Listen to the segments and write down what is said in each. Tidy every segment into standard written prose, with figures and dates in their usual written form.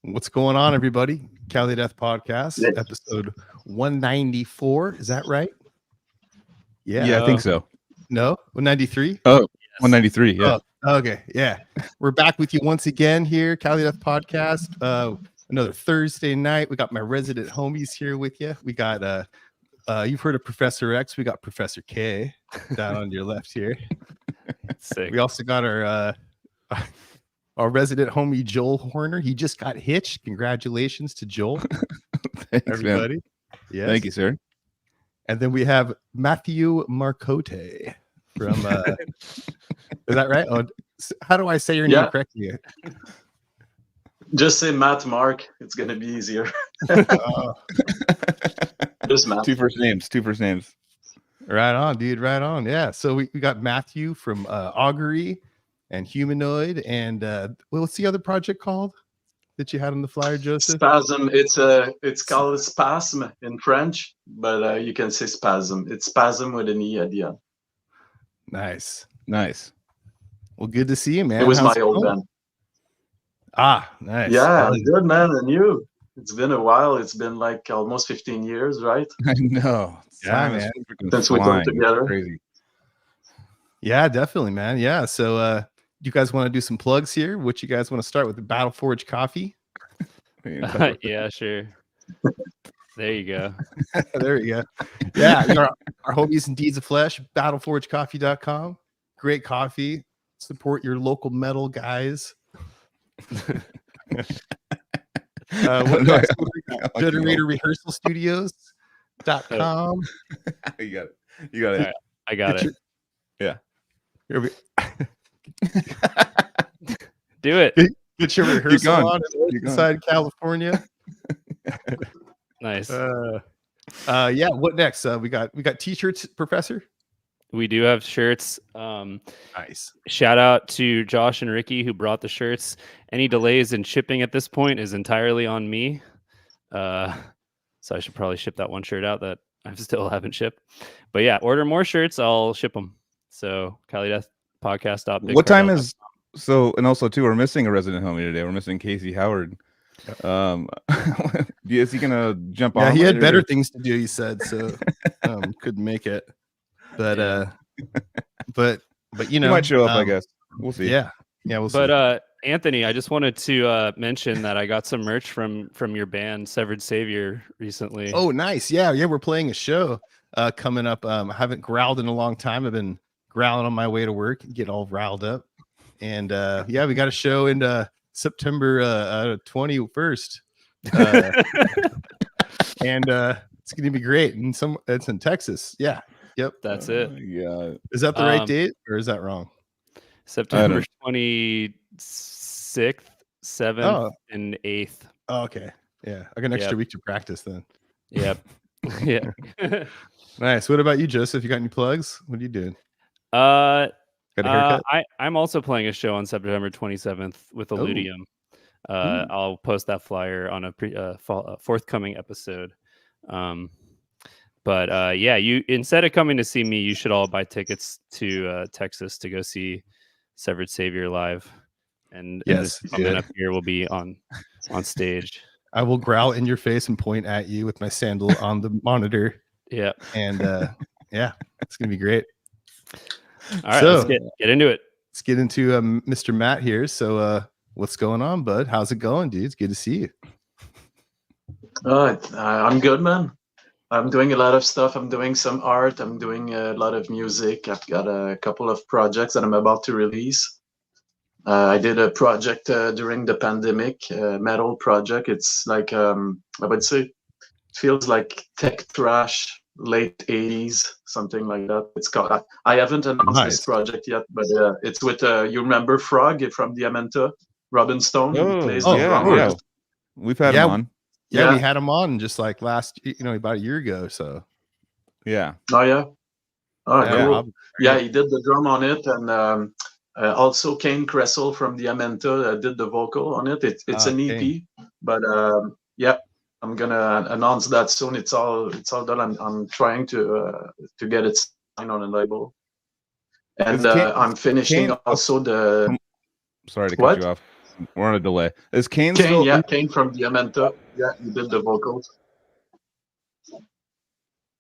What's going on, everybody? Cali Death Podcast, Yeah. episode 194. Is that right? Yeah, I think so. No? 193? Oh, 193. Yeah. Oh, okay. Yeah. We're back with you once again here, Cali Death Podcast. Another Thursday night. We got my resident homies here with you. We got you've heard of Professor X. We got Professor K down on your left here. Sick. We also got our resident homie Joel Horner. He just got hitched. Congratulations to Joel. Thanks, Everybody. man. Yes. Thank you, sir. And then we have Mathieu Marcotte from is that right? Oh, how do I say your name correctly? Just say Matt Mark. It's gonna be easier. Just Matt. Two first names. Right on, dude. Right on. Yeah. So we got Matthew from Augury and Humanoid, and what's the other project called that you had on the flyer, Joseph? Spasm. It's called Spasm in French, but you can say Spasm. It's Spasm with an E at the end. Nice. Well, good to see you, man. It was How's my old band. Nice. Yeah, good, man. And you? It's been a while. It's been like almost 15 years, right? I know. Yeah, man. Since we got together. Crazy. Yeah, definitely, man. Yeah. So you guys want to do some plugs here? What you guys want to start with? The Battle Forge coffee? Yeah, sure. There you go. There we go. Yeah, our homies and deeds of flesh, battleforgecoffee.com. Great coffee. Support your local metal guys. What next? Generator Rehearsal Studios.com. You got it. Right, I got it. Yeah. Do it. Get your rehearsal on inside California. Nice. Yeah. What next? We got t-shirts, Professor. We do have shirts. Nice. Shout out to Josh and Ricky who brought the shirts. Any delays in shipping at this point is entirely on me. So I should probably ship that one shirt out that I still haven't shipped. But yeah, order more shirts. I'll ship them. So Cali Death Podcast. What time is so? And also too, we're missing a resident homie today. We're missing Casey Howard. Is he gonna jump on? Yeah, he had better things to do. He said so. Couldn't make it. But you know, he might show up. I guess we'll see. Yeah, we'll see. But Anthony, I just wanted to mention that I got some merch from your band Severed Savior recently. Oh, nice. Yeah, we're playing a show coming up. I haven't growled in a long time. I've been growling on my way to work, get all riled up. And yeah, we got a show in September 21st. And it's gonna be great. And it's in Texas. Yeah. Yep. That's it. Yeah. Is that the right date or is that wrong? September 26th, 7th, and 8th. Oh, okay. Yeah. I got an extra week to practice then. Yep. Yeah. Nice. What about you, Joseph? You got any plugs? What are you doing? Got a haircut? I'm also playing a show on September 27th with Illudium. I'll post that flyer on a forthcoming episode. But yeah, you instead of coming to see me, you should all buy tickets to Texas to go see Severed Savior live. And yes, coming up here will be on stage. I will growl in your face and point at you with my sandal on the monitor. Yeah, and yeah, it's gonna be great. All right, let's get into it. Let's get into Mr. Matt here. So, what's going on, bud? How's it going, dude? It's good to see you. I'm good, man. I'm doing a lot of stuff. I'm doing some art. I'm doing a lot of music. I've got a couple of projects that I'm about to release. I did a project during the pandemic, metal project. It's like, I would say, it feels like tech thrash, late 80s, something like that. It's called, I haven't announced this project yet, but it's with, you remember Frog from Diamanta? Robin Stone plays the drummer. Yeah. We've had him on. Yeah, we had him on just like about a year ago. So, yeah. Oh, yeah. All right. Yeah, cool. Yeah, he did the drum on it, and also Kane Cressel from Diamanta did the vocal on it. It's an EP, but yeah, I'm gonna announce that soon. It's all done. I'm trying to get it signed on a label, and I'm finishing also the. Sorry to cut you off. We're on a delay. Is Kane Kane, still? yeah, Kane from Diamanta. Yeah, he did the vocals.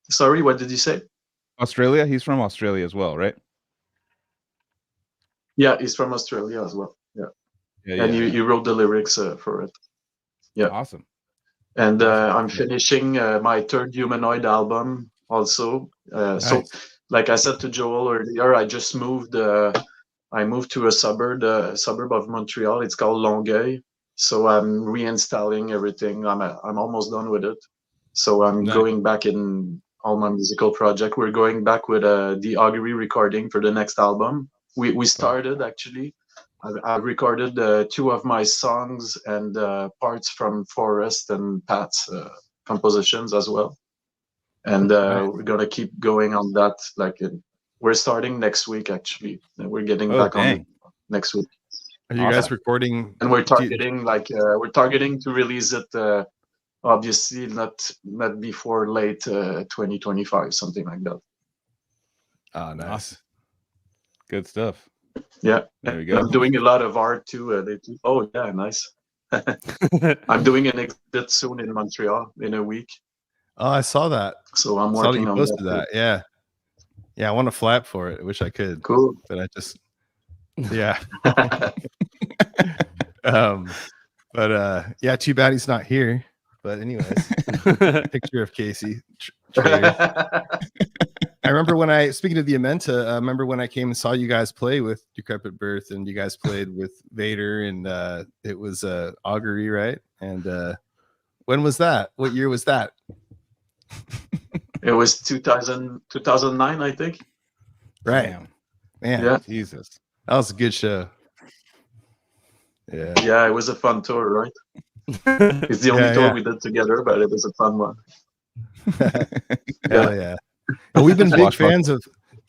Sorry, what did you say? Australia? He's from Australia as well, right? Yeah, he's from Australia as well. Yeah, Yeah, and you wrote the lyrics for it. Yeah, awesome. and Awesome. I'm finishing my third Humanoid album also. So, Nice. like I said to Joel earlier, I just moved. I moved to a suburb of Montreal. It's called Longueuil. So I'm reinstalling everything. I'm almost done with it. So I'm Nice. going back in all my musical project. We're going back with the Augury recording for the next album. We started actually. I recorded 2 of my songs and parts from Forrest and Pat's compositions as well. And we're gonna keep going on that. We're starting next week actually. And we're getting back on it next week. Are you guys recording? And we're targeting to release it. Obviously, not before late 2025, something like that. Oh, nice. Good stuff. Yeah, There we go. I'm doing a lot of art too. Oh yeah, nice. I'm doing an exhibit soon in Montreal in a week. Oh, I saw that. So I'm Saw that working you on posted that. Yeah. Yeah, I want to flap for it. I wish I could. Cool. But I just yeah. Yeah, too bad he's not here. But anyways, picture of Casey. I remember speaking of the Amenta, I remember when I came and saw you guys play with Decrepit Birth, and you guys played with Vader, and it was Augury, right? And when was that? What year was that? It was 2009, I think. Right. Damn. Man, Yeah. Jesus. That was a good show. Yeah. Yeah, it was a fun tour, right? It's the only tour we did together, but it was a fun one. Hell yeah. And we've been big fans of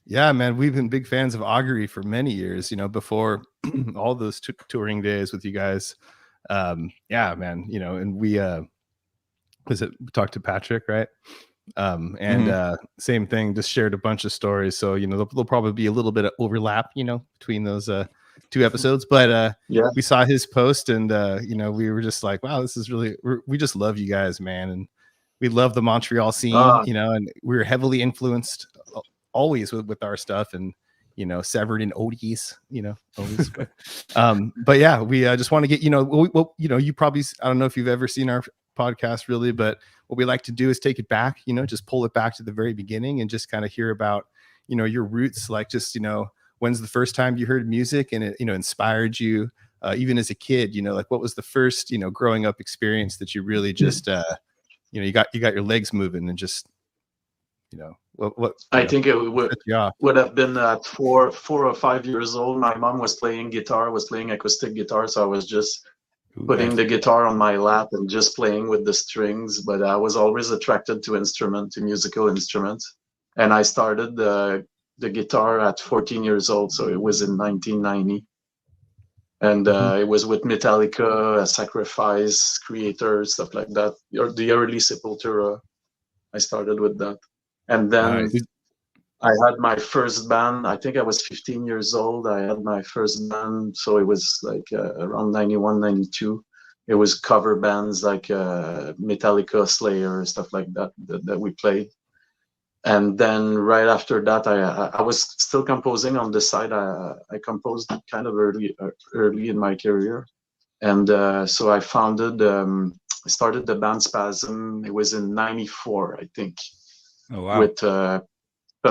man, we've been big fans of Augury for many years, before all those touring days with you guys. Yeah, man, and we talked to Patrick, right? Same thing, just shared a bunch of stories. So, there'll probably be a little bit of overlap, between those 2 episodes. But we saw his post, and we were just like, wow, this is really, we just love you guys, man. And we love the Montreal scene, and we're heavily influenced always with our stuff, and Severed and Odies, always. But yeah, we just want to get, you probably, I don't know if you've ever seen our podcast really, but what we like to do is take it back, just pull it back to the very beginning and just kind of hear about, your roots, like just, when's the first time you heard music and it, inspired you, even as a kid, like what was the first, growing up experience that you really just, you got your legs moving and just, what I think it would have been at 4 or 5 years old. My mom was playing acoustic guitar. So I was just putting the guitar on my lap and just playing with the strings. But I was always attracted to musical instruments. And I started the guitar at 14 years old. So it was in 1990. And it was with Metallica, Sacrifice, Creator, stuff like that. The early Sepultura. I started with that. And then I had my first band. I think I was 15 years old. I had my first band. So it was like around 91, 92. It was cover bands like Metallica, Slayer, stuff like that we played. And then right after that, I was still composing on the side. I composed kind of early in my career. And so I started the band Spasm. It was in 94, I think. Oh, wow. With a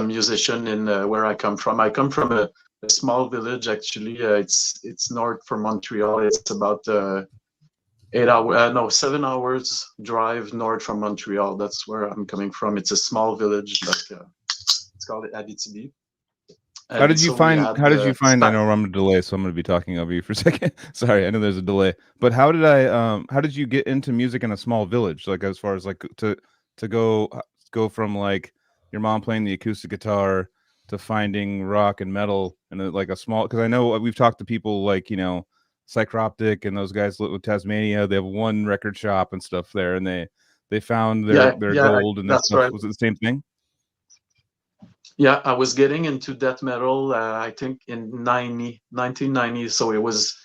musician in where I come from. I come from a small village, actually. It's north from Montreal. It's about 7 hours drive north from Montreal. That's where I'm coming from. It's a small village. It's called Abitibi. How did you find? I know I'm a delay, so I'm going to be talking over you for a second. Sorry, I know there's a delay. But how did you get into music in a small village? Like as far as like to go from like your mom playing the acoustic guitar to finding rock and metal and like a small, because I know we've talked to people like Psychroptic and those guys with Tasmania. They have one record shop and stuff there, and they found their gold and that stuff. Right. Was it the same thing? Yeah, I was getting into death metal I think in 1990. So it was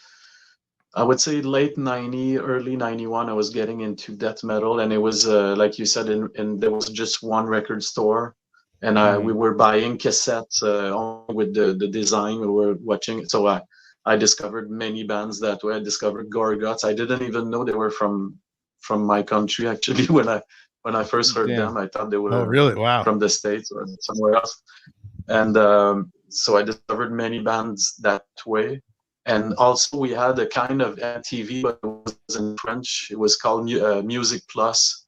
I would say late 90, early 91, I was getting into death metal, and it was like you said, in there was just one record store, and we were buying cassettes with the design we were watching. So I discovered many bands that way. I discovered Gorguts. I didn't even know they were from my country actually. When I first heard them, I thought they were really? Wow. from the States or somewhere else. And so I discovered many bands that way. And also we had a kind of MTV, but it was in French. It was called Music Plus.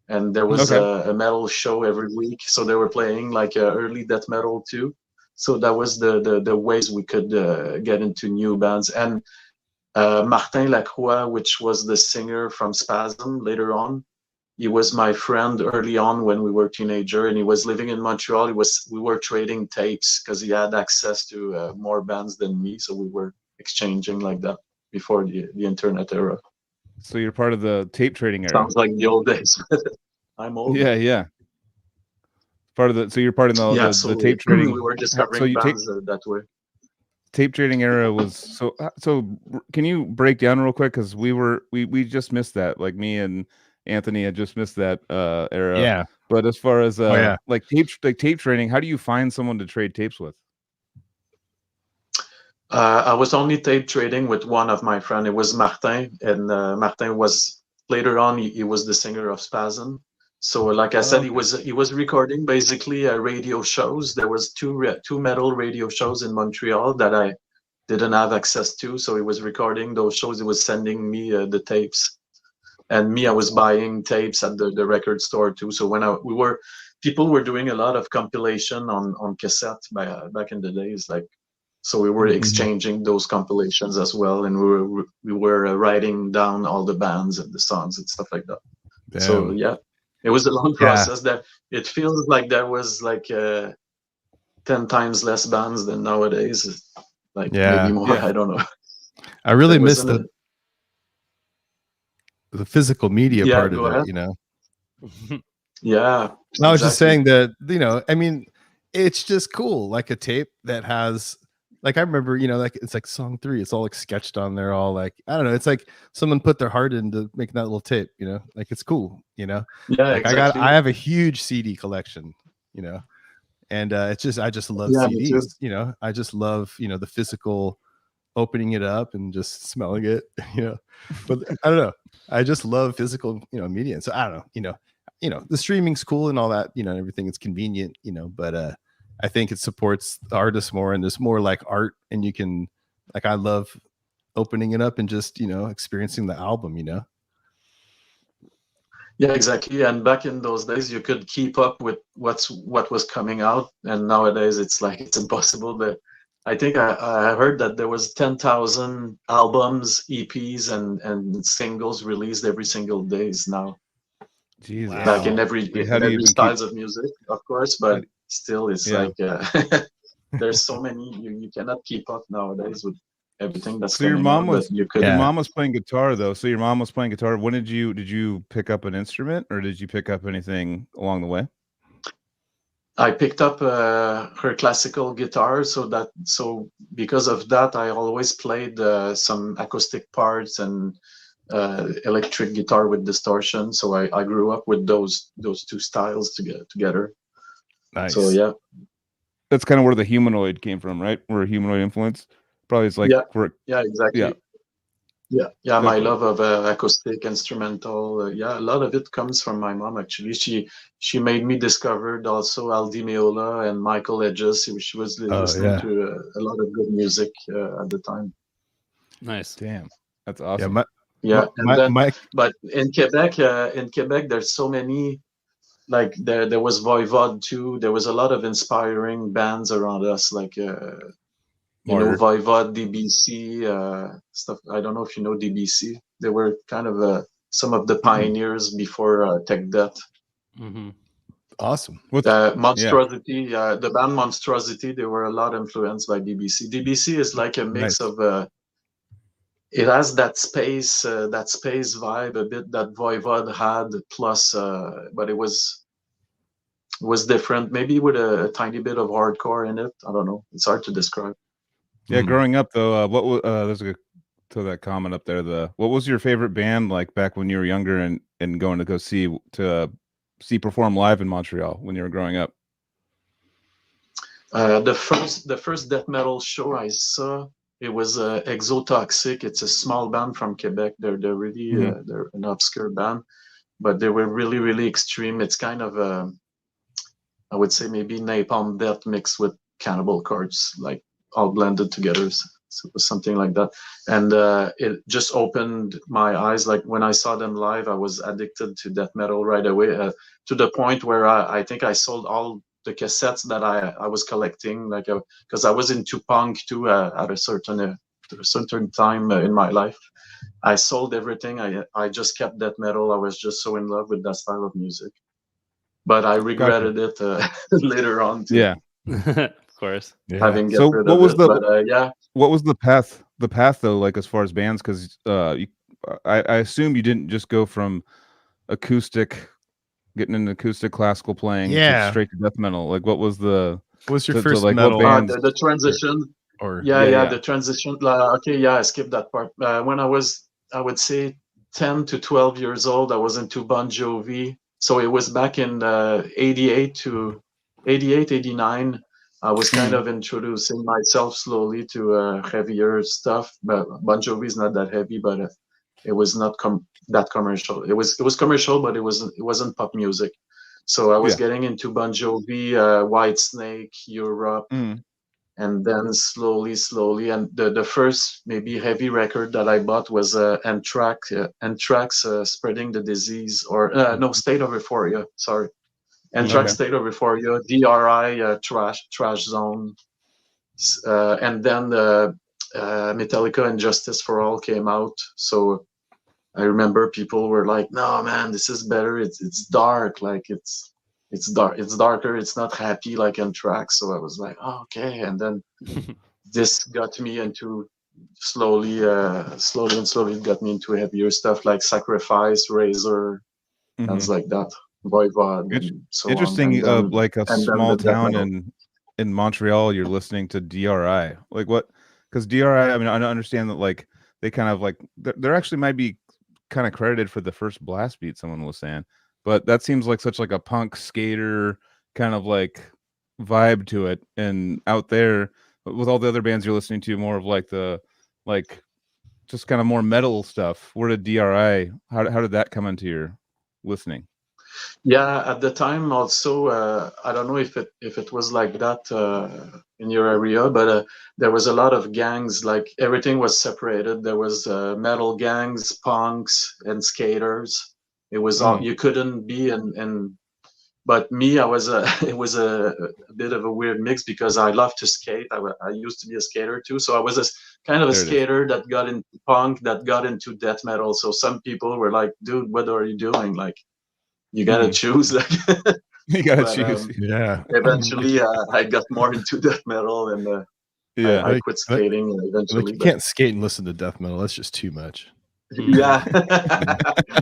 And there was a metal show every week. So they were playing like early death metal too. So that was the ways we could get into new bands. And Martin Lacroix, which was the singer from Spasm later on, he was my friend early on when we were teenager, and he was living in Montreal. We were trading tapes because he had access to more bands than me. So we were exchanging like that before the internet era. So you're part of the tape trading era. Sounds like the old days. I'm old. Yeah. Part of the so you're part of the tape trading. We were discovering bands that way. Tape trading era was so. Can you break down real quick, because we just missed that. Like me and Anthony had just missed that era. Yeah. But as far as like tape trading, how do you find someone to trade tapes with? I was only tape trading with one of my friends. It was Martin, and Martin was later on. He was the singer of Spasm. So, like I said, he was recording basically radio shows. There was two metal radio shows in Montreal that I didn't have access to. So he was recording those shows. He was sending me the tapes, and I was buying tapes at the record store too. So when people were doing a lot of compilation on cassette back in the days, like. So we were exchanging those compilations as well, and we were writing down all the bands and the songs and stuff like that. Damn. So yeah, it was a long process. That it feels like there was like 10 times less bands than nowadays. Like maybe more. I don't know. I really miss the physical media part of it. You know. Yeah. I was just saying that, you know, I mean, it's just cool, like a tape that has. Like I remember, you know, like it's like song 3, it's all like sketched on there, all like, I don't know, it's like someone put their heart into making that little tape, you know, like it's cool, you know. Yeah, like exactly. I have a huge CD collection, you know, and I just love CDs, you know. I just love, you know, the physical opening it up and just smelling it, you know. But I don't know, I just love physical, you know, media. And so I don't know, you know, the streaming's cool and all that, you know, everything is convenient, you know, but I think it supports the artists more, and there's more like art, and you can, like, I love opening it up and just, you know, experiencing the album, you know. Yeah, exactly. And back in those days, you could keep up with what was coming out, and nowadays it's like it's impossible. But I think I heard that there was 10,000 albums, EPs, and singles released every single days now. Jesus. Like in every styles of music, of course, but still it's like there's so many, you cannot keep up nowadays with everything that's your mom was your mom was playing guitar though. So your mom was playing guitar. When did you pick up an instrument, or did you pick up anything along the way? I picked up her classical guitar, so because of that I always played some acoustic parts and electric guitar with distortion. So I grew up with those two styles together. Nice. So yeah, that's kind of where the Humanoid came from, right? Where Humanoid influence probably is like exactly. Yeah. My love of acoustic instrumental, a lot of it comes from my mom. Actually, she made me discover also Al Di Meola and Michael Hedges. She was listening to a lot of good music at the time. Nice. Damn, that's awesome. But in Quebec, there's so many. Like there was Voivod too. There was a lot of inspiring bands around us, like you know, Voivod, DBC, stuff. I don't know if you know DBC. They were kind of some of the pioneers before Tech Death. Mm-hmm. Awesome. Monstrosity, the band Monstrosity, they were a lot influenced by DBC. DBC is like a mix of it has that space vibe a bit that Voivod had, plus but it was different, maybe with a tiny bit of hardcore in it. I don't know, it's hard to describe. Yeah, growing up though, what was there's a that comment up there. What was your favorite band like back when you were younger and going to go see perform live in Montreal when you were growing up? The first death metal show I saw, it was Exotoxic. It's a small band from Quebec. They're really they're an obscure band, but they were really, really extreme. It's kind of I would say maybe Napalm Death mixed with Cannibal Corpse, like all blended together. So it was something like that, and it just opened my eyes. Like when I saw them live, I was addicted to death metal right away, to the point where I think I sold all the cassettes that I was collecting, like because I was into punk too at a certain time in my life. I sold everything. I just kept death metal. I was just so in love with that style of music, but I regretted it later on too. Yeah, of course. Having so rid what of was it. the But, yeah. What was the path though, like as far as bands? Because I assume you didn't just go from acoustic, getting into acoustic classical playing to straight to death metal. Like what was your first like metal? what bands? The transition. Or the transition. Okay, I skipped that part. When I would say 10 to 12 years old, I was into Bon Jovi. So it was back in 88 to 88, 89. I was kind of introducing myself slowly to heavier stuff. But Bon Jovi is not that heavy, but it was not that commercial. It was commercial, but it wasn't pop music. So I was getting into Bon Jovi, Whitesnake, Europe. And then slowly, and the first maybe heavy record that I bought was Anthrax, Spreading the Disease, or no, State of Euphoria, sorry. Anthrax, State of Euphoria, DRI, Trash Zone, and then Metallica and Justice for All came out. So I remember people were like, no man, this is better, it's dark, like it's darker, it's not happy like Anthrax. So I was like, oh, okay. And then this got me into slowly it got me into heavier stuff like Sacrifice, Razor, things like that, Voivod, and so interesting. on. And then, like a small town in Montreal, you're listening to DRI. Like what? Because DRI, I mean, I understand that like they kind of like there actually might be kind of credited for the first blast beat, someone was saying. But that seems like such like a punk skater kind of like vibe to it. And out there with all the other bands you're listening to, more of like the like just kind of more metal stuff. Where did DRI? How did that come into your listening? Yeah, at the time also, I don't know if it was like that in your area, but there was a lot of gangs. Like everything was separated. There was metal gangs, punks, and skaters. It was all you couldn't be in. But me, it was a bit of a weird mix because I love to skate. I used to be a skater too, so I was a kind of a skater that got into punk, that got into death metal. So some people were like, "Dude, what are you doing?" Like, you gotta choose. Like, you gotta choose. Eventually, I got more into death metal, and I quit skating eventually. Like you can't skate and listen to death metal. That's just too much. Yeah,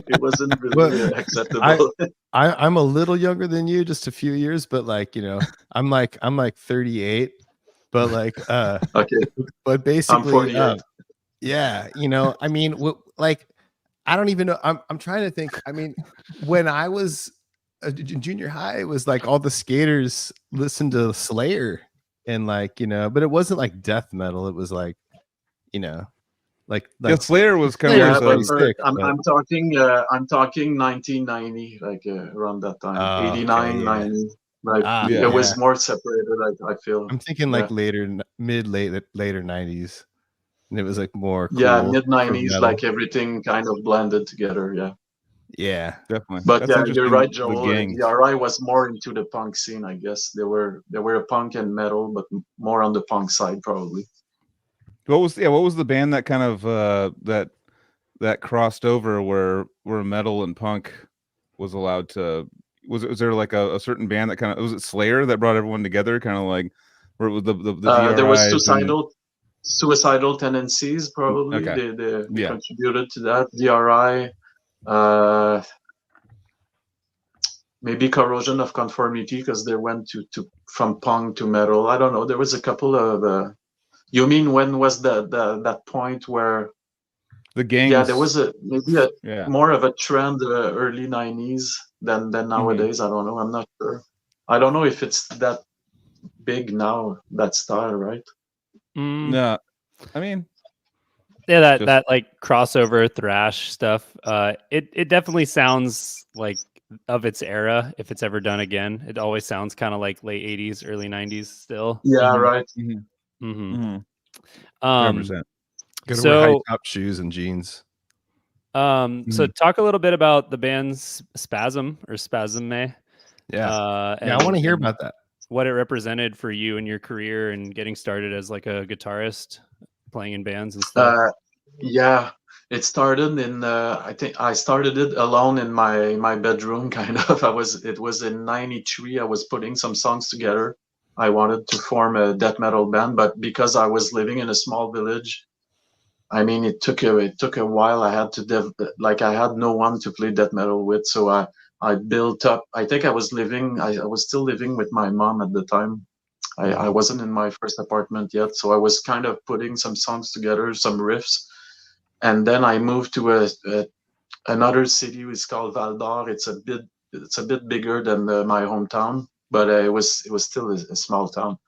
it wasn't really acceptable. I'm a little younger than you, just a few years, but like, you know, I'm like 38, but like okay, but basically I'm 48. Yeah, you know, I mean, like I don't even know. I'm trying to think. I mean, when I was in junior high, it was like all the skaters listened to Slayer and like, you know, but it wasn't like death metal. It was like, you know, like Slayer was kind of I'm talking 1990, like around that time, 89, 90. Like it was more separated. I feel. I'm thinking like later 90s, and it was like more cool. Yeah, mid 90s, like everything kind of blended together. Yeah, definitely. But yeah, you're right, Joel. DRI was more into the punk scene, I guess. They were a punk and metal, but more on the punk side probably. What was the band that kind of that crossed over where metal and punk was allowed to? Was there like a certain band that kind of, was it Slayer that brought everyone together, kind of like where it was the there was suicidal tendencies probably. They contributed to that. DRI, maybe Corrosion of Conformity, because they went to from punk to metal. I don't know. There was a couple of. You mean when was that point where The gangs. Yeah, there was maybe more of a trend early 90s than nowadays. I don't know. I'm not sure. I don't know if it's that big now, that style, right? No, I mean, yeah, that like crossover thrash stuff. It definitely sounds like of its era. If it's ever done again, it always sounds kind of like late 80s, early 90s still. Yeah, right. 100%. Gotta wear high top shoes and jeans. So talk a little bit about the band's Spasm or Spasme. Yeah. I want to hear about that. What it represented for you in your career and getting started as like a guitarist, playing in bands and stuff. Yeah, it started in I think I started it alone in my bedroom, kind of. It was in '93. I was putting some songs together. I wanted to form a death metal band, but because I was living in a small village, I mean, it took a while. I had to I had no one to play death metal with, so I built up. I think I was still living with my mom at the time. I wasn't in my first apartment yet, so I was kind of putting some songs together, some riffs, and then I moved to another city. It's called Val d'Or. It's a bit bigger than my hometown, but it was still a small town.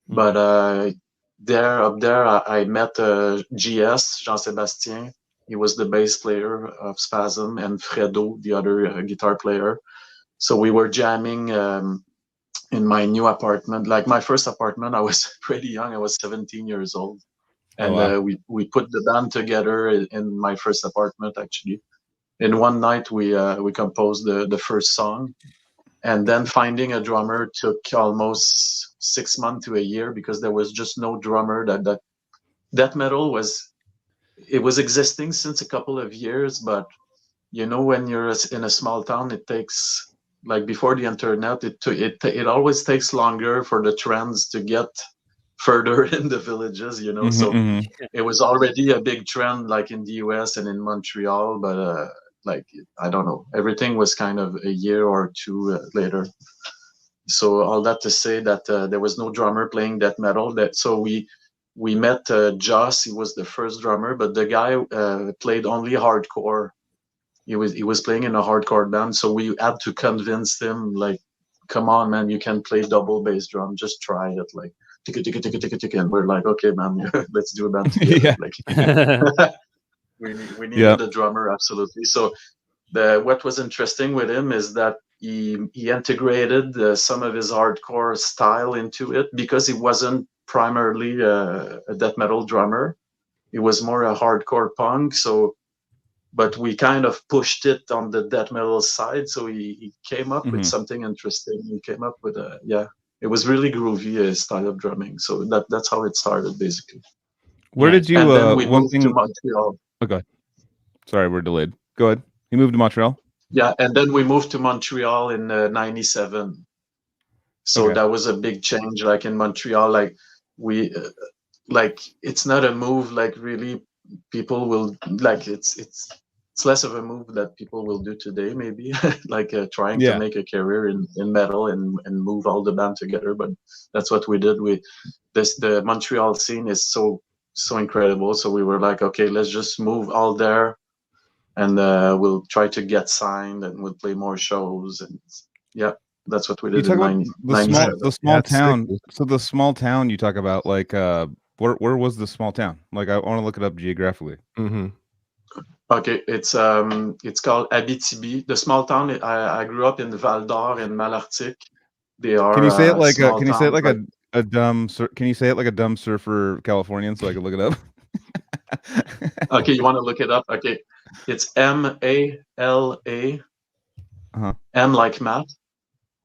But up there, I met GS, Jean-Sébastien. He was the bass player of Spasm, and Fredo, the other guitar player. So we were jamming in my new apartment. Like my first apartment, I was pretty young. I was 17 years old. And we put the band together in my first apartment, actually. In one night, we composed the first song. And then finding a drummer took almost 6 months to a year, because there was just no drummer. That death metal was existing since a couple of years, but when you're in a small town, it takes, like, before the internet, it always takes longer for the trends to get further in the villages, so it was already a big trend, like in the US and in Montreal, but like, I don't know, everything was kind of a year or two later. So all that to say that there was no drummer playing death metal. So we met Joss. He was the first drummer, but the guy played only hardcore. He was playing in a hardcore band, so we had to convince him, like, come on, man, you can play double bass drum, just try it, like, and we're like, okay, man, let's do a band together. Like, we needed a drummer, absolutely. So what was interesting with him is that he integrated some of his hardcore style into it, because he wasn't primarily a death metal drummer. He was more a hardcore punk. But we kind of pushed it on the death metal side. So he came up with something interesting. He came up with it was really groovy style of drumming. So that's how it started, basically. Where did you? And then we moved to Montreal. Okay, sorry, we're delayed. Go ahead. You moved to Montreal. Yeah, and then we moved to Montreal in '97. So that was a big change. Like in Montreal, like we, like, it's not a move like really people will like. It's less of a move that people will do today, maybe, like trying to make a career in metal and move all the band together. But that's what we did. The Montreal scene is so incredible. So we were like, okay, let's just move all there, and we'll try to get signed, and we'll play more shows. And that's what we did in the small town. So the small town you talk about, like, where was the small town? Like, I want to look it up geographically. Okay, it's called Abitibi. The small town. I grew up in Val d'Or and Malartic. They are. Can you say it like a? Can you say it like a dumb? Can you say it like a dumb surfer Californian, so I can look it up? Okay, you want to look it up? Okay, it's MALA. M like Matt.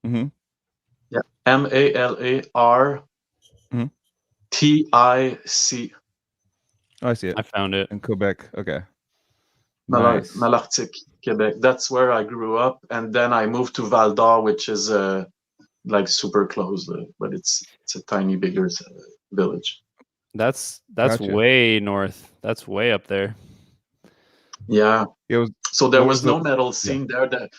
Yeah, MALARTIC. Oh, I see it. I found it in Quebec. Okay. Nice. Malartic, Quebec. That's where I grew up, and then I moved to Val d'Or, which is like super close, but it's a tiny bigger village. That's way north. That's way up there. Yeah. So there was no metal scene there. That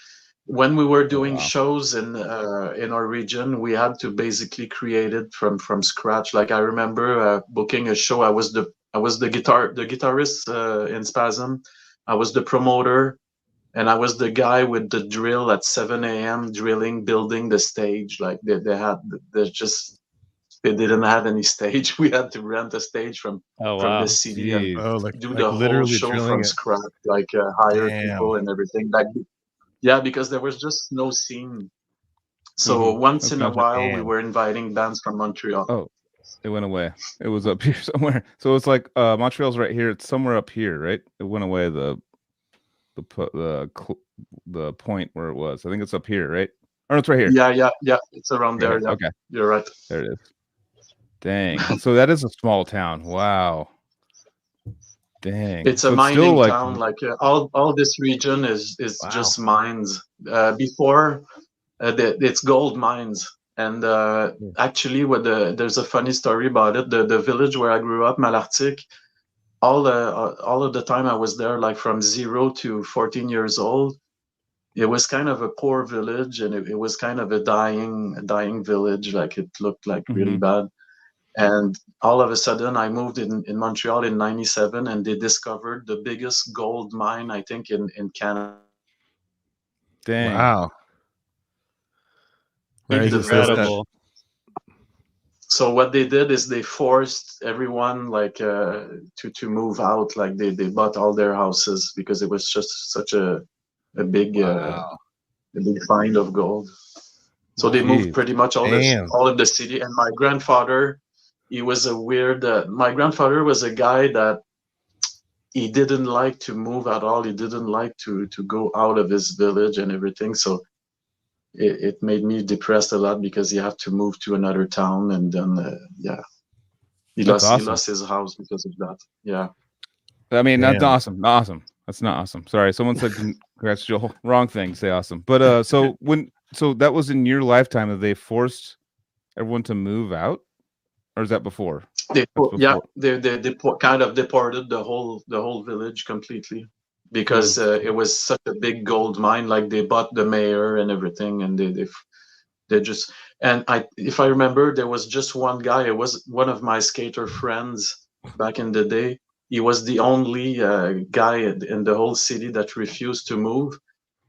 when we were doing shows in our region, we had to basically create it from scratch. Like, I remember booking a show. I I was the guitarist in Spasm. I was the promoter, and I was the guy with the drill at 7 a.m. drilling, building the stage. Like they didn't have any stage. We had to rent a stage from the city and do the whole show from scratch, like hire people and everything. Like, yeah, because there was just no scene. So once in a while, we were inviting bands from Montreal. Oh, it went away. It was up here somewhere. So it's like Montreal's right here. It's somewhere up here, right? It went away. The point where it was. I think it's up here, right? Or it's right here. Yeah. It's around there. Yeah. Okay, you're right. There it is. Dang. So that is a small town. Wow. Dang. It's a mining town. Like all this region is just mines. Before it's gold mines. And actually, there's a funny story about it. The village where I grew up, Malartic, all of the time I was there, like from 0 to 14 years old, it was kind of a poor village, and it was kind of a dying village. Like it looked like really bad. And all of a sudden, I moved in Montreal in '97, and they discovered the biggest gold mine, I think, in Canada. Dang! Wow. Incredible. So what they did is they forced everyone like to move out. Like they bought all their houses because it was just such a big find of gold. So they moved pretty much all of the city. And my grandfather, he was a weird. My grandfather was a guy that he didn't like to move at all. He didn't like to go out of his village and everything. So it made me depressed a lot because he had to move to another town, and then he lost his house because of that. Yeah, I mean, that's awesome. Awesome. That's not awesome. Sorry, someone said congrats, Joel. Wrong thing. Say awesome. But so that was in your lifetime that they forced everyone to move out, or is that before? They kind of deported the whole village completely. Because it was such a big gold mine, like they bought the mayor and everything, and they just, and if I remember, there was just one guy. It was one of my skater friends back in the day. He was the only guy in the whole city that refused to move,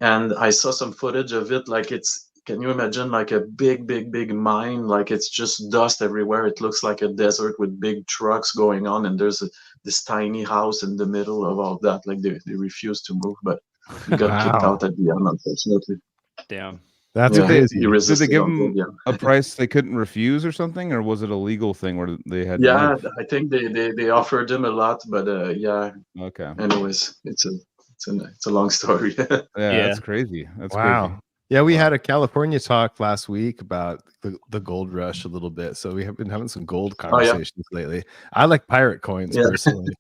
and I saw some footage of it. Like can you imagine like a big mine? Like it's just dust everywhere. It looks like a desert with big trucks going on, and there's this tiny house in the middle of all that. Like they refused to move, but he got kicked out at the end, unfortunately. Damn. That's crazy. Did they give them a price they couldn't refuse or something, or was it a legal thing where they had? Yeah, I think they offered him a lot, but yeah. Okay. Anyways, it's a long story. Yeah, that's crazy. That's crazy. Yeah, we had a California talk last week about the gold rush a little bit. So we have been having some gold conversations lately. I like pirate coins personally.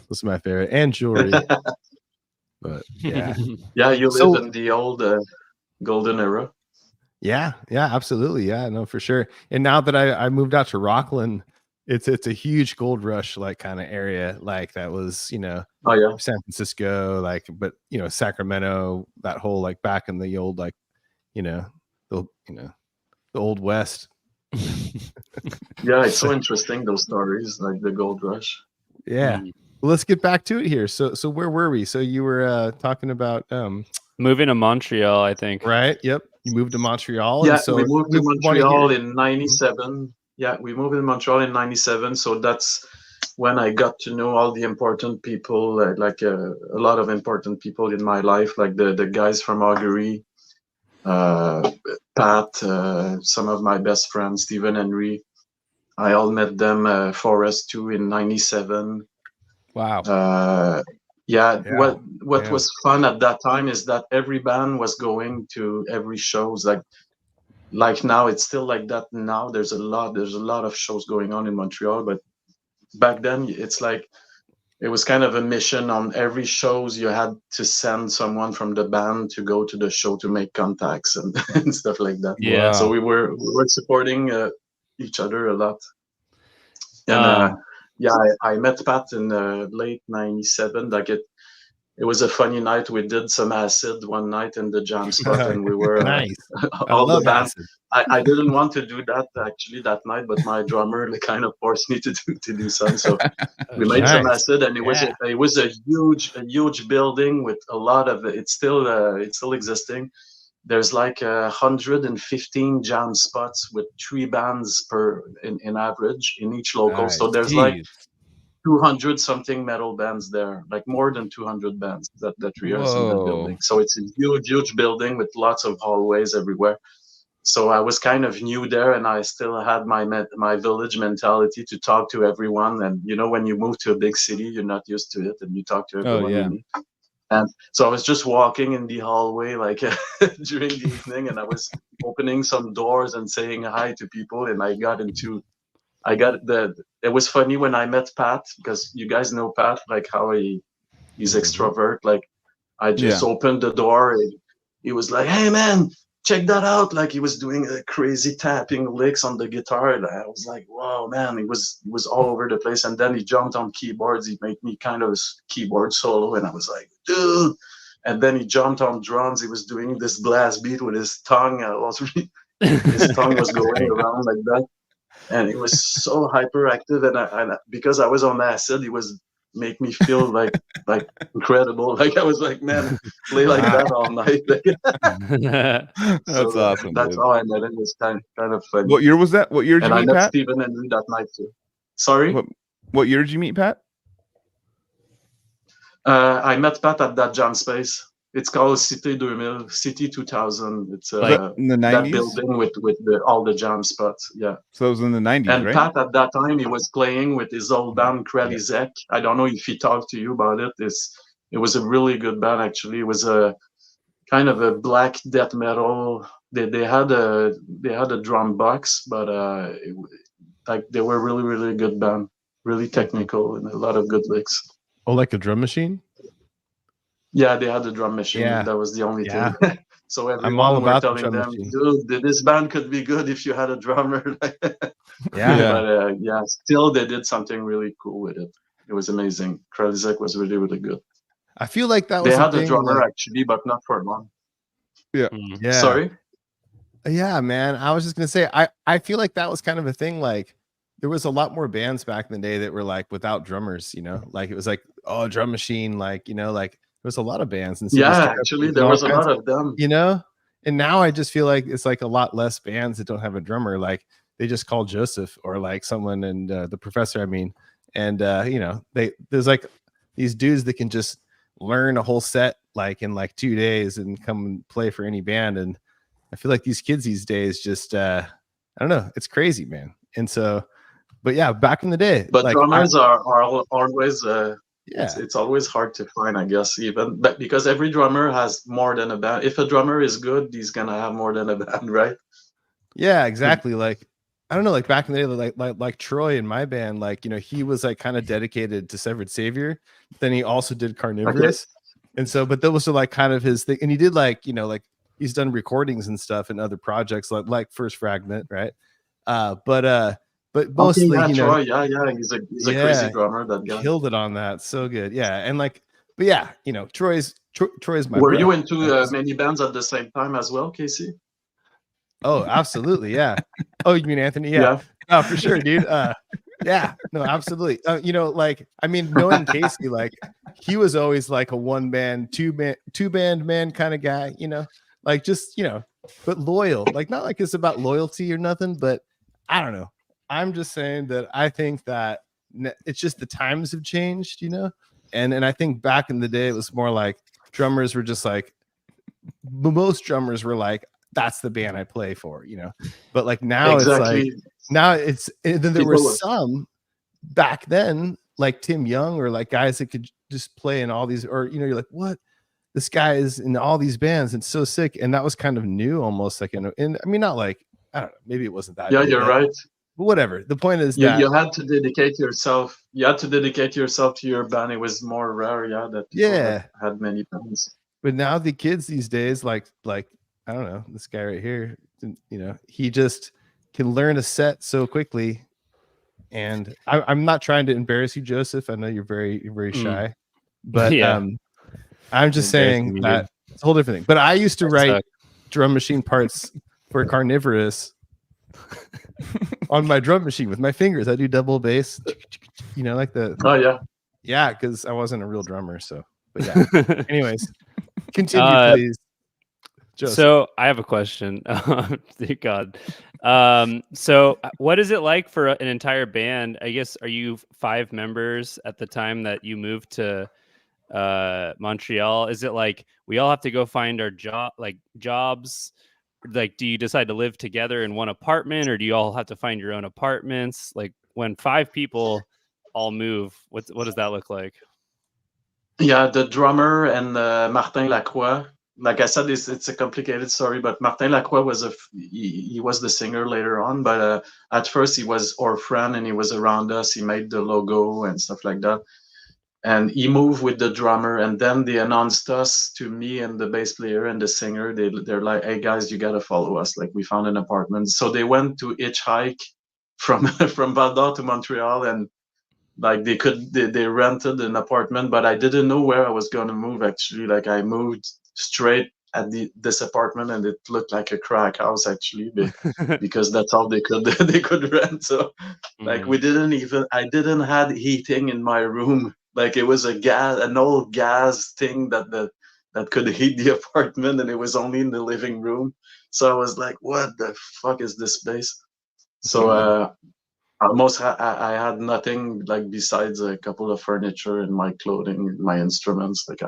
That's my favorite, and jewelry. But yeah, you live in the old golden era. Yeah, absolutely. Yeah, no, for sure. And now that I moved out to Rockland, it's a huge gold rush like kind of area. Like that was, San Francisco, like, but Sacramento, that whole like back in the old like, the old West. Yeah, it's so interesting, those stories, like the gold rush. Yeah. Well, let's get back to it here. So where were we? So you were talking about moving to Montreal, I think. Right. Yep. You moved to Montreal. Yeah, and so we moved to Montreal in '97. Yeah, we moved to Montreal in '97. So that's when I got to know all the important people, like a lot of important people in my life, like the guys from Augury, Pat, some of my best friends, Stephen, Henry. I all met them, Forest too, in '97. Wow. What was fun at that time is that every band was going to every shows. Like now, it's still like that. Now there's a lot of shows going on in Montreal, but back then it's like it was kind of a mission. On every shows you had to send someone from the band to go to the show to make contacts and, and stuff like that. Yeah. So we were supporting each other a lot. And I met Pat in late '97. Like it was a funny night. We did some acid one night in the jam spot, and we were Nice. I all the love band. acid. I didn't want to do that actually that night, but my drummer kind of forced me to do some. So we made some Nice. acid, and it was a huge building with a lot of it's still existing. There's like 115 jam spots with 3 bands in average in each local. Nice. So there's Jeez. like 200 something metal bands there, like more than 200 bands that rehearse in that building. So it's a huge building with lots of hallways everywhere. So I was kind of new there, and I still had my village mentality to talk to everyone. And you know, when you move to a big city, you're not used to it, and you talk to everyone. Oh, yeah. And so I was just walking in the hallway like during the evening, and I was opening some doors and saying hi to people, and it was funny when I met Pat, because you guys know Pat, like how he's extrovert. Like I just opened the door, and he was like, "Hey man, check that out!" Like he was doing a crazy tapping licks on the guitar, and I was like, "Wow, man!" He was all over the place, and then he jumped on keyboards. He made me kind of a keyboard solo, and I was like, "Dude!" And then he jumped on drums. He was doing this blast beat with his tongue. His tongue was going around like that. And it was so hyperactive, and because I was on acid, he was make me feel like incredible. Like I was like, man, play like that all night. That's awesome. That's how I met him. It was kind of funny. What year was that? What year did you meet Pat? Pat? Stephen and Lee that night too. Sorry. What year did you meet Pat? I met Pat at that jam space. It's called Cité 2000, City 2000. It's like in the 90s? That building with all the jam spots. Yeah. So it was in the 90s, and right? Pat at that time, he was playing with his old band, Cali. I don't know if he talked to you about it. It was a really good band, actually. It was a kind of a black death metal. They had a drum box, but they were really, really good band. Really technical and a lot of good licks. Oh, like a drum machine? Yeah, they had a drum machine. Yeah. That was the only thing. So I'm all everyone were about the telling drum them, machine. dude, this band could be good if you had a drummer. Yeah. But still they did something really cool with it. It was amazing. Kralizek was really, really good. I feel like that was they had a a drummer actually, but not for long. Yeah. Yeah. Sorry? Yeah, man. I was just gonna say, I feel like that was kind of a thing. Like there was a lot more bands back in the day that were like without drummers, you know, like it was like, oh, drum machine, like, you know, like there was a lot of bands. And actually there was a lot of them, you know, and now I just feel like it's like a lot less bands that don't have a drummer. Like they just call Joseph or like someone and the professor, I mean, and you know, there's like these dudes that can just learn a whole set like in like 2 days and come and play for any band. And I feel like these kids these days just I don't know, it's crazy, man. And so, but yeah, back in the day, but like, drummers are always yeah, it's always hard to find, I guess, even but because every drummer has more than a band. If a drummer is good, he's gonna have more than a band, right? Yeah, exactly. Like I don't know, like back in the day, like Troy in my band, like, you know, he was like kind of dedicated to Severed Savior. Then he also did Carnivorous. And so, but that was like kind of his thing. And he did like, you know, like he's done recordings and stuff and other projects like First Fragment, right? But mostly, you know, Troy, he's a crazy drummer. That guy killed it on that. So good. Yeah. And like, but yeah, you know, Troy's my Were bro. you into many bands at the same time as well, Casey? Oh, absolutely. Yeah. Oh, you mean Anthony? Yeah. Oh, for sure, dude. Yeah, no, absolutely. You know, like, I mean, knowing Casey, like he was always like a one band, two band man kind of guy, you know, like just, you know, but loyal, like not like it's about loyalty or nothing, but I don't know. I'm just saying that I think that it's just the times have changed, you know, and I think back in the day it was more like drummers were just like most drummers were like, that's the band I play for, you know, but like now it's like then there were some back then like Tim Young or like guys that could just play in all these, or you know, you're like, what, this guy is in all these bands, it's so sick. And that was kind of new, almost like and I mean, not like, I don't know, maybe it wasn't that you're right, but whatever. The point is you that had to dedicate yourself to your band. It was more rare, that people had many bands. But now the kids these days, like I don't know, this guy right here, you know, he just can learn a set so quickly. And I'm not trying to embarrass you, Joseph. I know you're very shy, but I'm just saying that it's a whole different thing. But I used to write drum machine parts for Carnivorous on my drum machine with my fingers. I do double bass, like the. Oh yeah. Yeah, because I wasn't a real drummer. So, but yeah. Anyways, continue, please. Joseph. So I have a question. Thank God. So what is it like for an entire band? I guess, are you 5 members at the time that you moved to Montreal? Is it like we all have to go find our jobs? Like, do you decide to live together in one apartment, or do you all have to find your own apartments? Like, when 5 people all move, what does that look like? Yeah, the drummer and Martin Lacroix. Like I said, it's a complicated story, but Martin Lacroix was he was the singer later on. But at first he was our friend and he was around us. He made the logo and stuff like that. And he moved with the drummer, and then they announced us to me and the bass player and the singer. They're like, "Hey guys, you gotta follow us. Like, we found an apartment." So they went to hitchhike from from Val d'Or to Montreal, and like they rented an apartment. But I didn't know where I was gonna move actually. Like, I moved straight at this apartment, and it looked like a crack house actually, because that's all they could rent. So like I didn't have heating in my room. Like, it was an old gas thing that could heat the apartment, and it was only in the living room. So I was like, what the fuck is this place? So almost I had nothing, like, besides a couple of furniture and my clothing, my instruments. Like,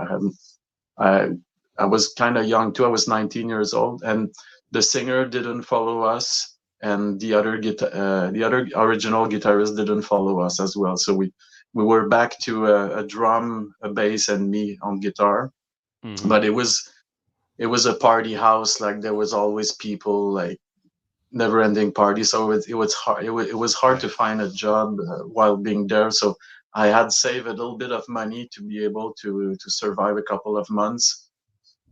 I was kind of young too. I was 19 years old, and the singer didn't follow us, and the other original guitarist didn't follow us as well. So we were back to a drum, a bass, and me on guitar. Mm-hmm. But it was a party house. Like, there was always people, like, never-ending party. So it was hard. It was hard to find a job while being there. So I had saved a little bit of money to be able to survive a couple of months.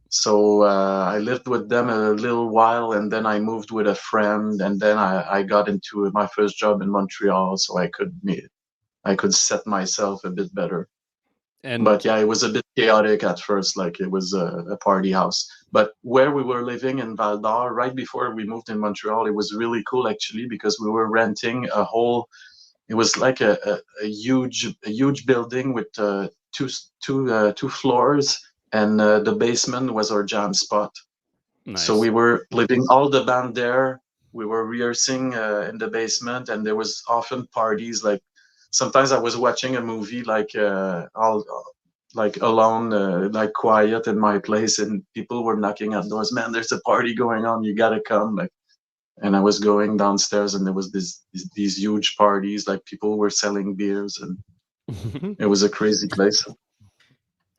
So I lived with them a little while, and then I moved with a friend, and then I got into my first job in Montreal, so I could set myself a bit better. But yeah, it was a bit chaotic at first. Like, it was a party house. But where we were living in Val d'Or, right before we moved in Montreal, it was really cool actually, because we were renting a whole. It was like a huge building with two floors. And the basement was our jam spot. Nice. So we were living all the band there. We were rehearsing in the basement, and there was often parties. Like, sometimes I was watching a movie, like alone, like quiet in my place, and people were knocking at doors. Man, there's a party going on. You gotta come. Like, and I was going downstairs, and there was these huge parties. Like, people were selling beers, and it was a crazy place.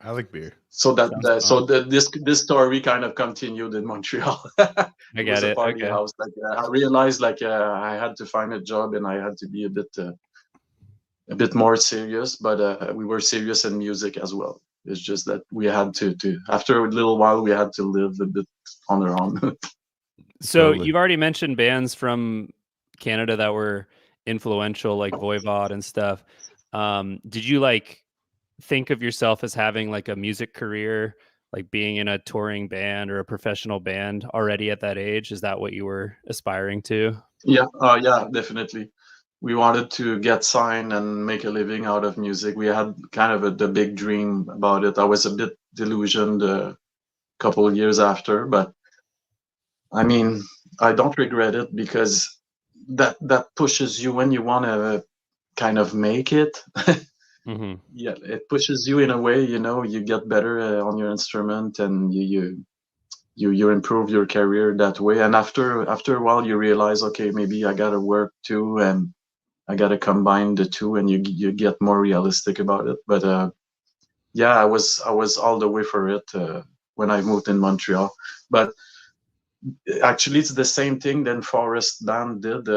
I like beer. So this story kind of continued in Montreal. I got it. Party house. Like, I realized, like, I had to find a job, and I had to be a bit more serious. But we were serious in music as well. It's just that we had to after a little while we had to live a bit on our own. So you've already mentioned bands from Canada that were influential, like Voivod and stuff. Did you think of yourself as having like a music career, like being in a touring band or a professional band already at that age? Is that what you were aspiring to? Yeah, definitely. We wanted to get signed and make a living out of music. We had kind of the big dream about it. I was a bit delusioned a couple of years after, but I mean, I don't regret it, because that pushes you when you want to kind of make it. Mm-hmm. Yeah, it pushes you in a way, you get better on your instrument, and you improve your career that way. And after a while, you realize, okay, maybe I gotta work too, and I gotta combine the two, and you get more realistic about it. But yeah, I was all the way for it when I moved in Montreal. But actually, it's the same thing that Forrest Band did.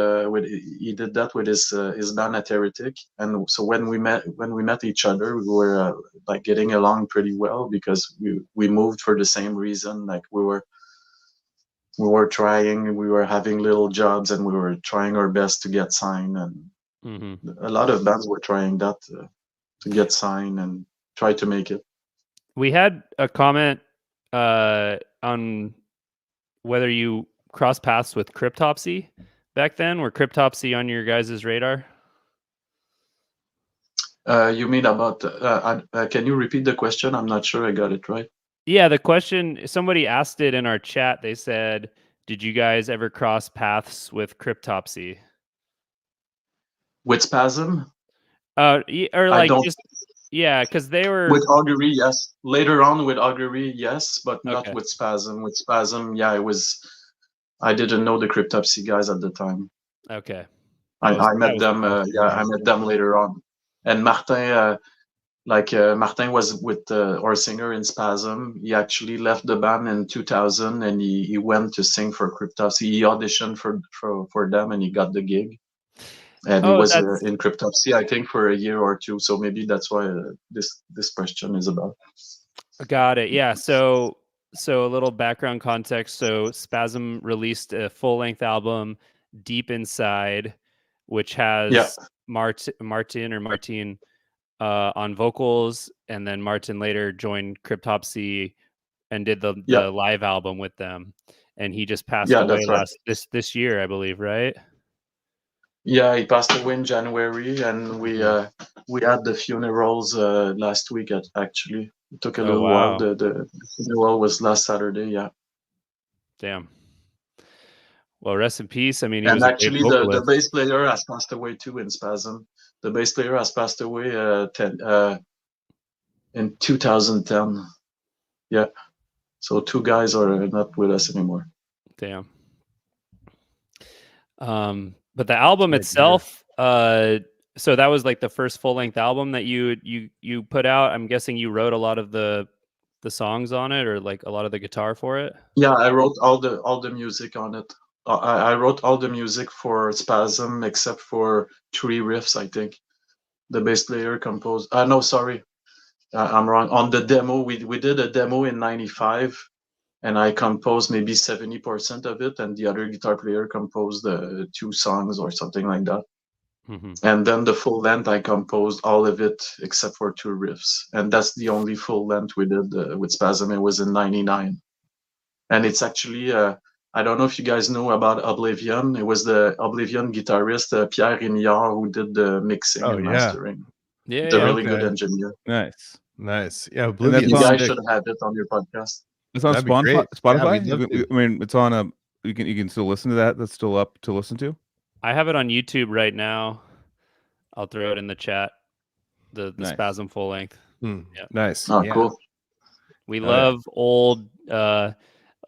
He did that with his band at Heretic, and so when we met each other, we were like getting along pretty well, because we moved for the same reason. Like, we were trying, we were having little jobs, and we were trying our best to get signed. And a lot of bands were trying that to get signed and try to make it. We had a comment on whether you cross paths with Cryptopsy back then. Were Cryptopsy on your guys' radar? You mean about? Can you repeat the question? I'm not sure I got it right. Yeah, the question, somebody asked it in our chat. They said, "Did you guys ever cross paths with Cryptopsy?" With Spasm? Or I like don't. just because they were With Augury, yes. Later on with Augury, yes, but not okay. with Spasm. With Spasm, yeah, it was. I didn't know the Cryptopsy guys at the time. Okay. I met the them. question. Yeah, I met them later on. And Martin, Martin was with our singer in Spasm. He actually left the band in 2000, and he went to sing for Cryptopsy. He auditioned for them, and he got the gig. And he Oh, was that's in Cryptopsy, I think, for a year or two. So maybe that's why this question is about. got it. Yeah. So a little background context. So Spasm released a full-length album, Deep Inside, which has Martin on vocals, and then Martin later joined Cryptopsy and did the live album with them. And he just passed away That's right. this year, I believe, right? Yeah, he passed away in January, and we had the funerals last week. Actually, it took a little while. The funeral was last Saturday. Yeah. Damn. Well, rest in peace. I mean, he and was actually, a great the vocalist. bass player has passed away too in Spasm. The bass player has passed away in 2010. Yeah. So 2 guys are not with us anymore. Damn. But the album itself, so that was like the first full-length album that you put out. I'm guessing you wrote a lot of the songs on it, or like a lot of the guitar for it. Yeah, I wrote all the music on it. I wrote all the music for Spasm except for 3 riffs, I think. The bass player composed. No, sorry, I'm wrong. On the demo, we did a demo in '95, and I composed maybe 70% of it, and the other guitar player composed 2 songs or something like that. Mm-hmm. And then the full length, I composed all of it except for 2 riffs, and that's the only full length we did with Spasm. It was in '99, and it's actually. I don't know if you guys know about Oblivion. It was the Oblivion guitarist Pierre Rémillard who did the mixing and mastering. Yeah, He's a really good engineer. Nice. Yeah, Oblivion. You guys should have it on your podcast. It's on Spotify. Yeah, I mean, it's on a. You can still listen to that. That's still up to listen to. I have it on YouTube right now. I'll throw it in the chat. The Spasm full length. Yeah. Nice. Oh, cool. We love old, a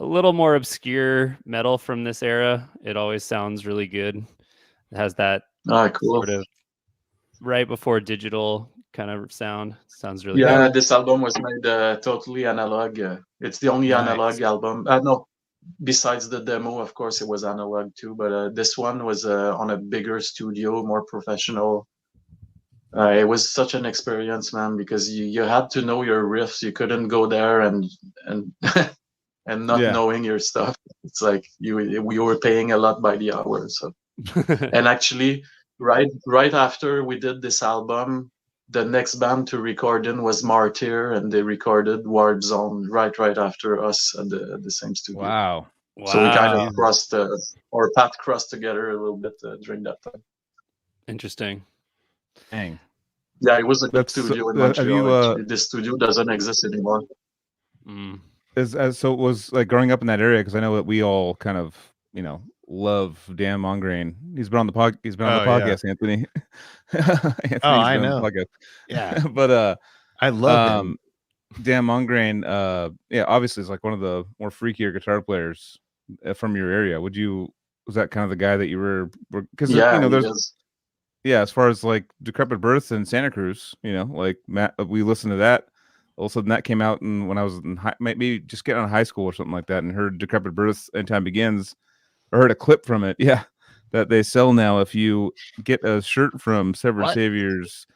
little more obscure metal from this era. It always sounds really good. It has that sort of right before digital kind of sound. Sounds really good. This album was made totally analog. It's the only analog album. No, besides the demo, of course, it was analog too. But this one was on a bigger studio, more professional. It was such an experience, man, because you had to know your riffs. You couldn't go there and and not knowing your stuff. It's like we were paying a lot by the hour. So, and actually, right after we did this album, the next band to record in was Martyr, and they recorded Ward Zone right after us at the same studio. Wow. So we kind of crossed our path crossed together a little bit during that time. Interesting. Dang. Yeah, it was a good studio in Montreal. Actually. This studio doesn't exist anymore. So it was like growing up in that area, because I know that we all kind of love Dan Mongrain. He's been on the podcast, Anthony. I know. Yeah, but I love him. Dan Mongrain. Obviously, is like one of the more freakier guitar players from your area. Was that kind of the guy that you were? Because there's. Yeah, as far as like Decrepit Birth and Santa Cruz, like Matt, we listened to that. All of a sudden, that came out, and when I was in maybe just getting out of high school or something like that, and heard Decrepit Birth and Time Begins, or heard a clip from it. Yeah, that they sell now. If you get a shirt from Severed Saviors,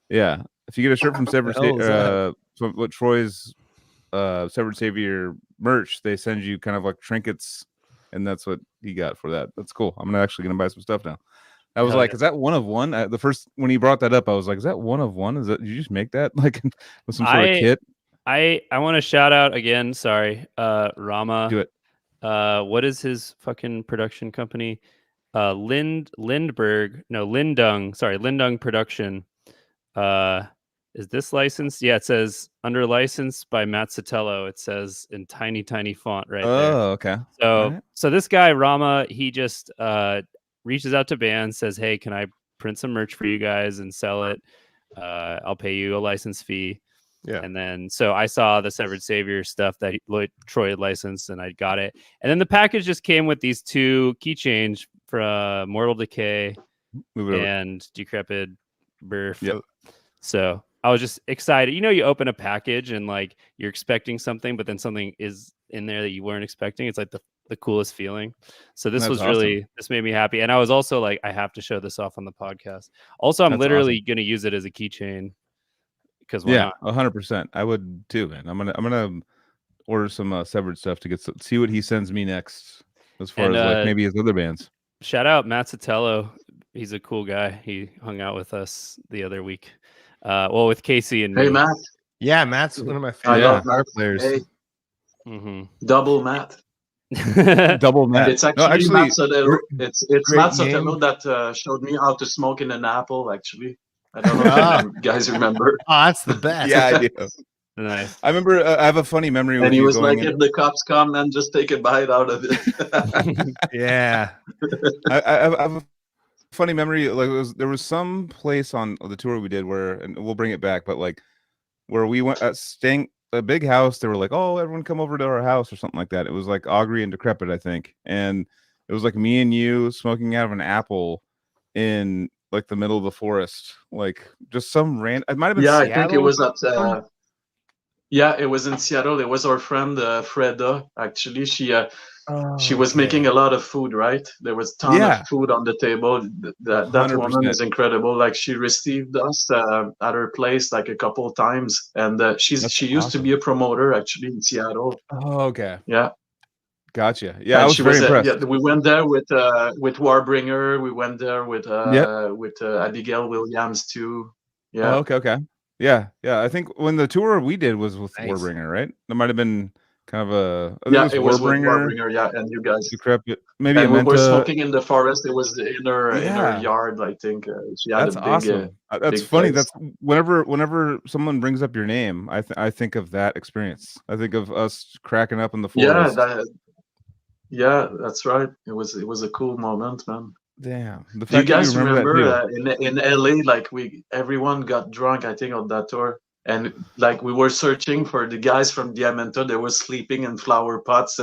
if you get a shirt from Severed Saviors, what Troy's Severed Savior merch, they send you kind of like trinkets, and that's what he got for that. That's cool. I'm actually gonna buy some stuff now. I was like, is that one of one? The first when he brought that up, I was like, is that one of one? Did you just make that like with some sort of kit? I want to shout out again. Sorry, Rama. Do it. What is his fucking production company? Lindung. Sorry, Lindung Production. Is this licensed? Yeah, it says under license by Matt Sotelo. It says in tiny font right there. Oh, okay. So this guy Rama, he just reaches out to bands, says, "Hey, can I print some merch for you guys and sell it? I'll pay you a license fee." Yeah. And then so I saw the Severed Savior stuff that Troy had licensed, and I got it. And then the package just came with these 2 keychains for Mortal Decay and Decrepit Birth. Yep. So I was just excited. You open a package and like you're expecting something, but then something is in there that you weren't expecting. It's like the coolest feeling. So this was awesome. This made me happy. And I was also like, I have to show this off on the podcast. Also, I'm literally going to use it as a keychain. Because 100%. I would too, man. I'm gonna order some Severed stuff to see what he sends me next, as far as like maybe his other bands. Shout out Matt Sotelo. He's a cool guy. He hung out with us the other week. With Casey and me. Hey, Matt. Yeah, Matt's one of my favorite players. Hey. Mm-hmm. Double Matt. Double Matt. It's actually Matt Sotelo. It's Matt Sotelo that showed me how to smoke in an apple. Actually, I don't know if you guys remember. Oh, that's the best. Yeah, I do. Nice. I remember. I have a funny memory. And he was like, "If the cops come, then just take a bite out of it." Yeah. I have a funny memory. Like there was some place on the tour we did where, and we'll bring it back, but like where we went staying a big house. They were like, "Oh, everyone come over to our house" or something like that. It was like Augury and Decrepit, I think, and it was like me and you smoking out of an apple in like the middle of the forest, like just some random. It might have been. Yeah, Seattle. I think it was at. Yeah, it was in Seattle. It was our friend Freda. Actually, she was making a lot of food. Right, there was a ton of food on the table. That woman is incredible. Like she received us at her place like a couple of times, and she used to be a promoter actually in Seattle. Oh, okay. Yeah. Gotcha. Yeah, I was very impressed. Yeah, we went there with Warbringer. We went there with Abigail Williams too. Yeah. Oh, okay. Yeah. I think when the tour we did was with Warbringer, right? That might have been kind of a. It was with Warbringer. Yeah, and you guys. Decrepit. Maybe and we were smoking in the forest. It was in her yard. I think she had That's a big. Awesome. That's big funny. place. That's whenever someone brings up your name, I think of that experience. I think of us cracking up in the forest. Yeah, that's right. It was a cool moment, man. Damn. Do you guys remember in LA, like everyone got drunk, I think, on that tour, and like we were searching for the guys from Diamento. They were sleeping in flower pots,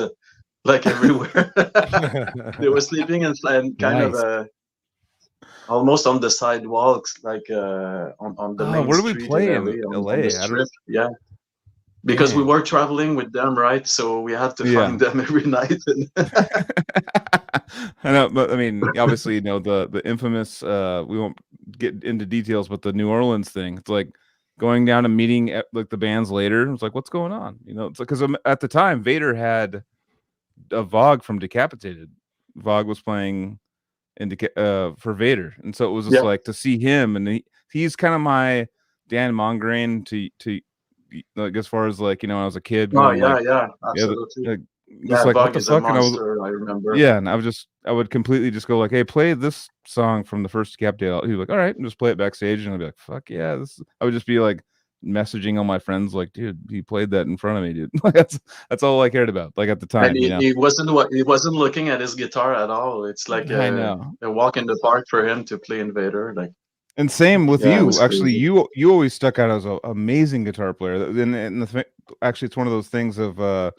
like everywhere. They were sleeping in kind of almost on the sidewalks, like on the main where street. do we play in LA? On the strip. Yeah. Because we were traveling with them, right? So we had to find them every night. I know, but I mean, obviously, the infamous. We won't get into details, but the New Orleans thing. It's like going down and meeting at, like the bands later. It's like, what's going on? It's like because at the time Vader had a Vogue from Decapitated. Vogue was playing for Vader, and so it was just like to see him, and he's kind of my Dan Mongrain to. Like as far as like when I was a kid. Absolutely. Like what the fuck? And I remember. Yeah, and I would completely just go like, hey, play this song from the first Decapitated. He'd be like, all right, and just play it backstage, and I'd be like, fuck yeah, I would just be like messaging all my friends like, dude, he played that in front of me, dude. Like that's all I cared about. Like at the time, and he wasn't looking at his guitar at all. It's like a walk in the park for him to play Invader, like. And same with you. Actually, you always stuck out as an amazing guitar player. Actually, it's one of those things of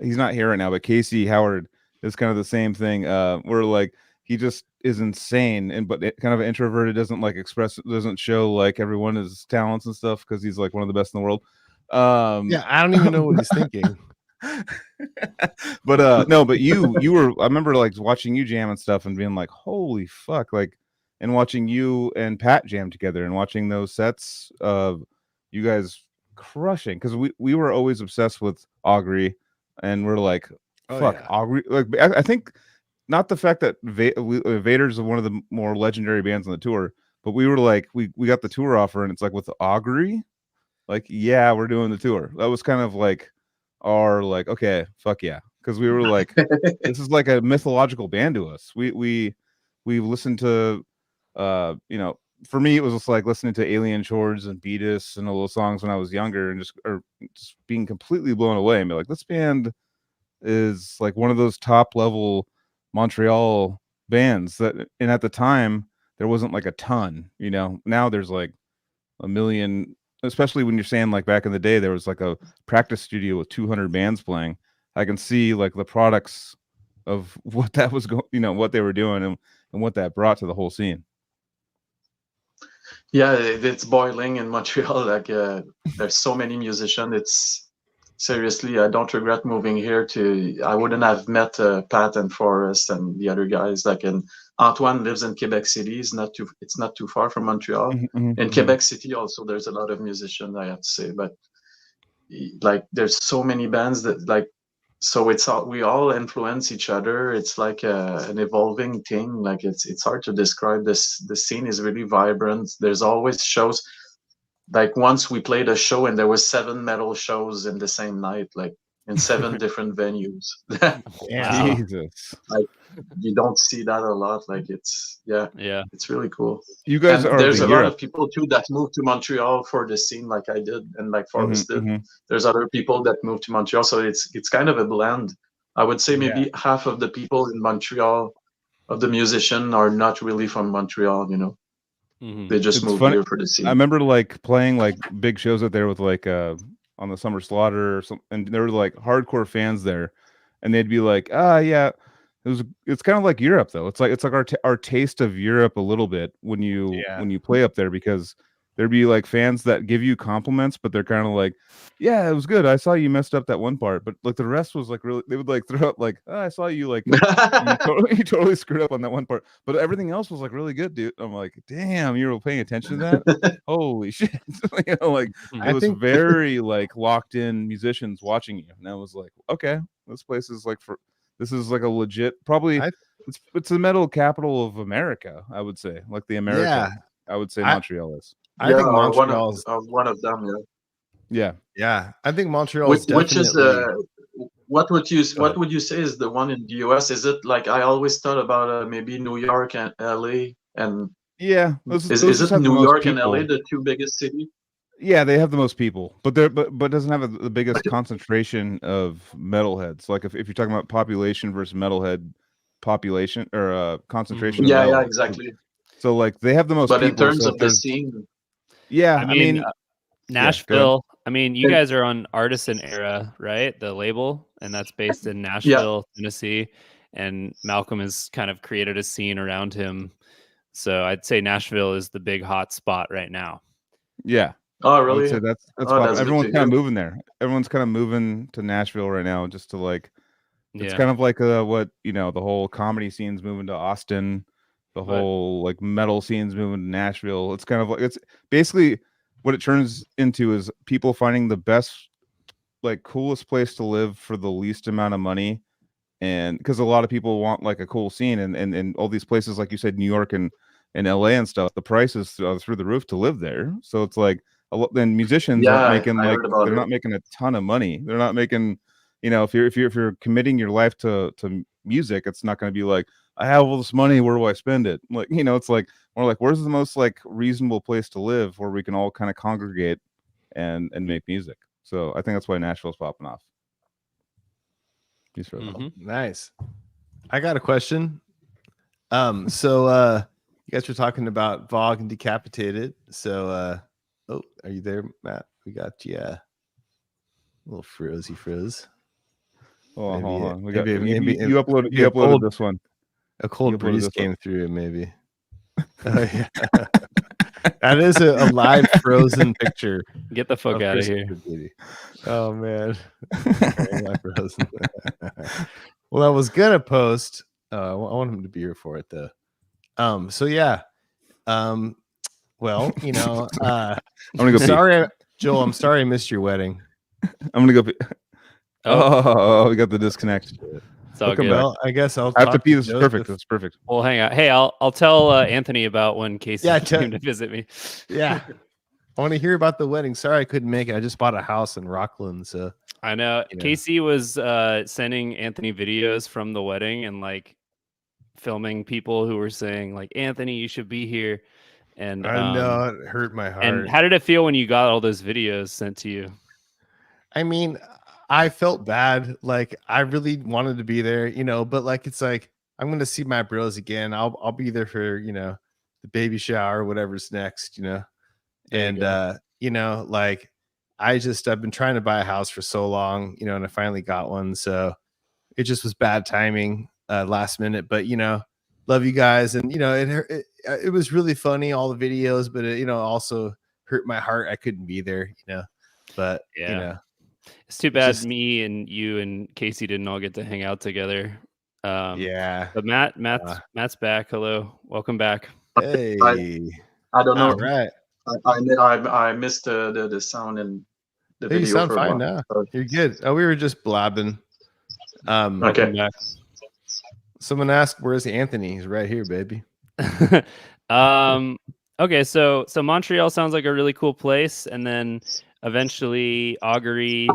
he's not here right now, but Casey Howard is kind of the same thing. Where like he just is insane, but kind of introverted, doesn't like express, doesn't show like everyone his talents and stuff because he's like one of the best in the world. I don't even know what he's thinking. But no, but you were. I remember like watching you jam and stuff and being like, holy fuck, like. And watching you and Pat jam together and watching those sets of you guys crushing, because we were always obsessed with Augury, and we're like, Augury. Like I think not the fact that Vader's one of the more legendary bands on the tour, but we were like we got the tour offer, and it's like with Augury, like, yeah, we're doing the tour. That was kind of like our like, okay, fuck yeah, because we were like, this is like a mythological band to us. We listened to, you know, for me it was just like listening to Alien Shores and Beat Us and all those songs when I was younger, and just being completely blown away. And be like, this band is like one of those top level Montreal bands that, and at the time there wasn't like a ton, you know. Now there's like a million, especially when you're saying like back in the day there was like a practice studio with 200 bands playing. I can see like the products of what that was going, you know, what they were doing, and what that brought to the whole scene. Yeah, it's boiling in Montreal. Like there's so many musicians. It's seriously, I don't regret moving here. I wouldn't have met Pat and Forrest and the other guys. Like, and Antoine lives in Quebec City. It's not too far from Montreal. In Quebec City also, there's a lot of musicians, I have to say. But like, there's so many bands that like, so it's all, we all influence each other. It's like an evolving thing. Like it's hard to describe this. The scene is really vibrant. There's always shows. Like once we played a show and there was 7 metal shows in the same night, like in 7 different venues. Yeah. Jesus. Like you don't see that a lot. Like it's it's really cool. You guys are there's a lot Europe. of people too that moved to Montreal for the scene, like I did and like Forrest did. There's other people that moved to Montreal, so it's kind of a blend. I would say maybe half of the people in Montreal, of the musicians, are not really from Montreal, you know. They just moved here for the scene. I remember like playing like big shows out there with like on the Summer Slaughter or something, and there were like hardcore fans there, and they'd be like, yeah, it's kind of like Europe though. It's like our taste of Europe a little bit when you play up there, because there'd be like fans that give you compliments, but they're kind of like, yeah, it was good. I saw you messed up that one part, but like the rest was like really, they would like throw up like, I saw you like you totally screwed up on that one part, but everything else was like really good, dude. I'm like, damn, you were paying attention to that. Holy shit. You know, like it was very like locked in musicians watching you, and I was like, okay, this place is like this is like a legit, probably it's the metal capital of America, I would say, like the America. I would say Montreal is. I think Montreal's one of them. Yeah. I think Montreal is definitely. Which is what would you say is the one in the US? Is it like, I always thought about maybe New York and LA, and those is it New York and LA the 2 biggest cities? Yeah, they have the most people, but doesn't have the biggest concentration of metalheads. Like if you're talking about population versus metalhead population or concentration. Yeah, exactly. So like they have the most. But people, in terms of the scene, I mean Nashville. I mean, you guys are on Artisan Era, right? The label, and that's based in Nashville, Tennessee. And Malcolm has kind of created a scene around him. So I'd say Nashville is the big hot spot right now. Yeah. Oh, really? So that's everyone's kind of moving there. Everyone's kind of moving to Nashville right now, just to like. It's kind of like what the whole comedy scene's moving to Austin. The whole like metal scene's moving to Nashville. It's kind of like, it's basically what it turns into is people finding the best, like coolest place to live for the least amount of money. And because a lot of people want like a cool scene, and all these places, like you said, New York and LA and stuff, the prices are through the roof to live there. So it's like then musicians aren't making they're not making a ton of money. They're not making, if you're committing your life to music, it's not going to be like, I have all this money, where do I spend it? Like, it's like more like, where's the most like reasonable place to live where we can all kind of congregate and make music. So I think that's why Nashville's popping off. Nice. I got a question. So you guys were talking about Vogue and Decapitated. So are you there, Matt? We got you a little frizz. Oh, hold on. You uploaded this one. A cold breeze came through, maybe. Oh, yeah. That is a live frozen picture. Get the fuck out of here. Oh, man. Frozen. Well, I was going to post. I want him to be here for it, though. So, yeah. Well, I'm going to go. Sorry, Joel. I'm sorry I missed your wedding. I'm going to go. Oh, we got the disconnect. It's all good. Well, I guess I have to pee. This is perfect. That's perfect. Well, hang on. Hey, I'll tell Anthony about when Casey came to visit me. Yeah. I want to hear about the wedding. Sorry I couldn't make it. I just bought a house in Rockland, so I know. you know. Casey was sending Anthony videos from the wedding and like filming people who were saying like, Anthony, you should be here. And I know it hurt my heart. And how did it feel when you got all those videos sent to you? I mean, I felt bad. Like I really wanted to be there, you know, but like it's like I'm gonna see my bros again. I'll be there for, you know, the baby shower, whatever's next, you know. And you know, like I've been trying to buy a house for so long, you know, and I finally got one. So it just was bad timing, last minute. But you know, love you guys, and you know, it was really funny, all the videos, but it, you know, also hurt my heart. I couldn't be there, you know. But yeah, you know, it's too bad me and you and Casey didn't all get to hang out together. Yeah. But Matt's back. Hello, welcome back. Hey. I don't know. All right. I missed the sound and the Hey, video. you sound for fine now. You're good. Oh, we were just blabbing. Okay. Back. Someone asked, "Where's Anthony?" He's right here, baby. Okay, so Montreal sounds like a really cool place, and then eventually Augury.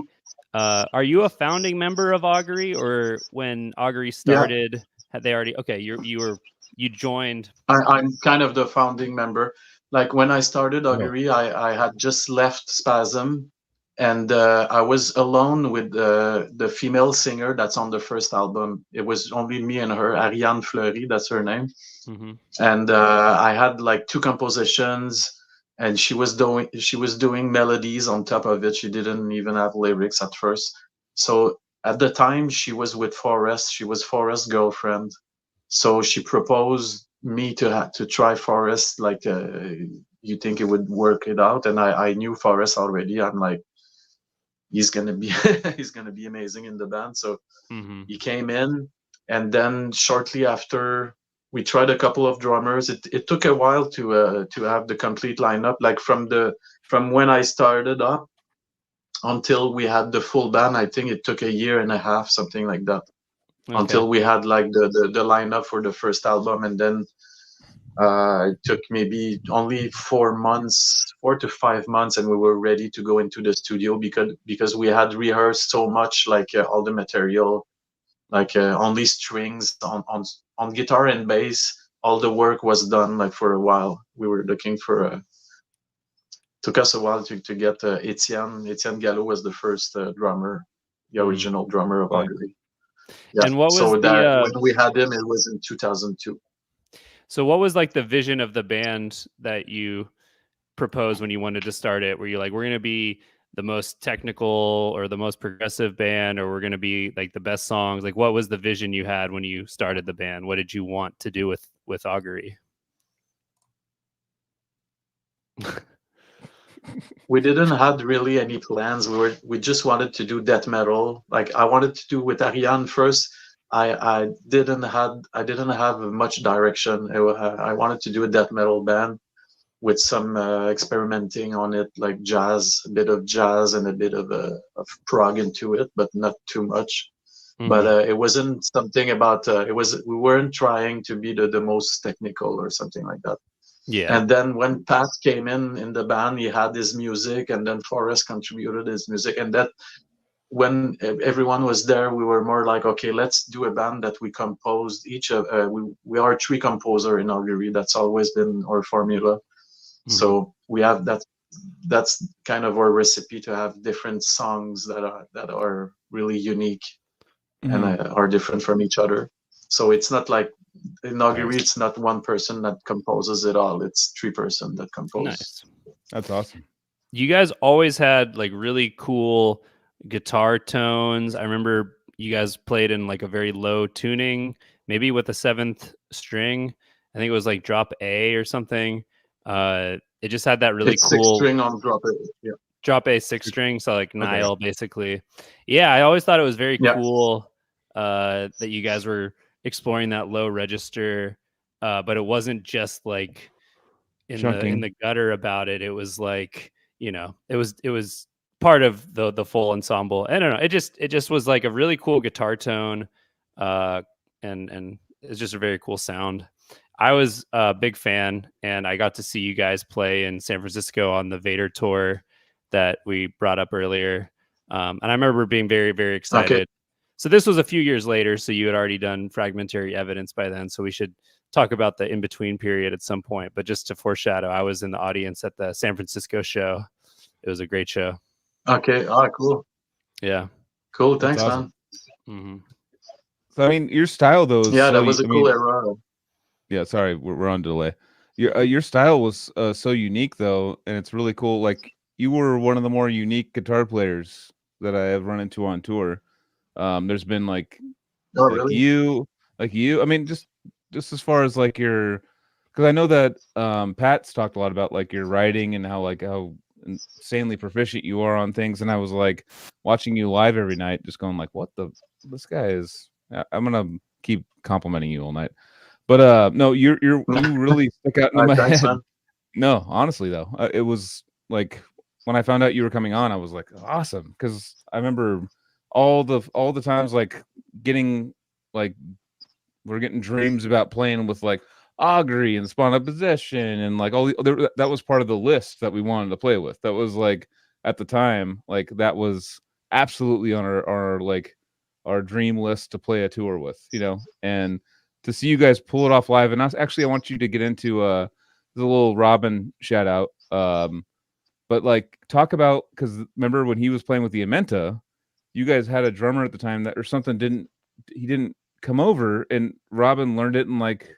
Are you a founding member of Augury, or when Augury started, had they already? Okay, you joined. I'm kind of the founding member. Like when I started Augury, I had just left Spasm, and I was alone with the female singer that's on the first album. It was only me and her, Ariane Fleury, that's her name. Mm-hmm. And I had like 2 compositions, and she was doing melodies on top of it. She didn't even have lyrics at first. So at the time, she was with Forrest. She was Forrest's girlfriend. So she proposed me to try Forrest. Like, you think it would work it out? And I knew Forrest already. I'm like, he's gonna be he's gonna be amazing in the band. So he came in, and then shortly after, we tried a couple of drummers. It took a while to have the complete lineup. Like from when I started up until we had the full band, I think it took a year and a half, something like that. Okay. Until we had like the lineup for the first album, and then it took maybe only 4 to 5 months, and we were ready to go into the studio because we had rehearsed so much, like all the material, like only strings on guitar and bass. All the work was done. Like for a while, we were looking for. Took us a while to get Etienne Gallo was the first drummer, the original drummer of Augury. Yeah. And what was when we had him, it was in 2002. So what was like the vision of the band that you proposed when you wanted to start it? Were you like, we're going to be the most technical or the most progressive band, or we're going to be like the best songs? Like, what was the vision you had when you started the band? What did you want to do with Augury? We didn't have really any plans. We just wanted to do death metal. Like I wanted to do with Ariane first. I didn't have much direction. I wanted to do a death metal band with some experimenting on it, like jazz, a bit of jazz and a bit of prog into it, but not too much. But it wasn't something about we weren't trying to be the most technical or something like that. Yeah. And then when Pat came in the band, he had his music, and then Forrest contributed his music, and that when everyone was there, we were more like, okay, let's do a band that we composed each of. We are 3 composers in Augury. That's always been our formula. So we have that. That's kind of our recipe, to have different songs that are really unique and are different from each other. So it's not like in Augury, it's not one person that composes it all. It's 3 person that compose. Nice. That's awesome. You guys always had like really cool guitar tones. I remember you guys played in like a very low tuning, maybe with a 7th string. I think it was like drop A or something. It just had that really cool 6 string on drop A. Yeah. Drop A 6 string, so like Nile basically. Yeah, I always thought it was very cool that you guys were exploring that low register, but it wasn't just like in the gutter about it. It was like, you know, it was part of the full ensemble. I don't know. It just was like a really cool guitar tone, and it's just a very cool sound. I was a big fan, and I got to see you guys play in San Francisco on the Vader tour that we brought up earlier. And I remember being very, very excited. Okay. So this was a few years later, so you had already done Fragmentary Evidence by then, so we should talk about the in-between period at some point. But just to foreshadow, I was in the audience at the San Francisco show. It was a great show. Okay. Cool. Yeah. Cool. Thanks, That's awesome. man. Mm-hmm. So I mean, your style though is Yeah, so, that was a cool era. Yeah, sorry, we're on delay. Your style was so unique though, and it's really cool. Like you were one of the more unique guitar players that I have run into on tour. There's been like Really? you. I mean, just as far as like your, because I know that Pat's talked a lot about like your writing and how insanely proficient you are on things, and I was like watching you live every night, just going like, what this guy is. I'm gonna keep complimenting you all night. But no, you really stick out into my thanks, head. man. No, honestly though, it was like when I found out you were coming on, I was like, awesome, because I remember all the times like getting like we're getting dreams about playing with like Augury and Spawn of Possession and like that was part of the list that we wanted to play with. That was like at the time, like that was absolutely on our dream list to play a tour with, and to see you guys pull it off live. And I want you to get into the little Robin shout out. But like talk about, because remember when he was playing with the Amenta, you guys had a drummer at the time that or something he didn't come over, and Robin learned it in like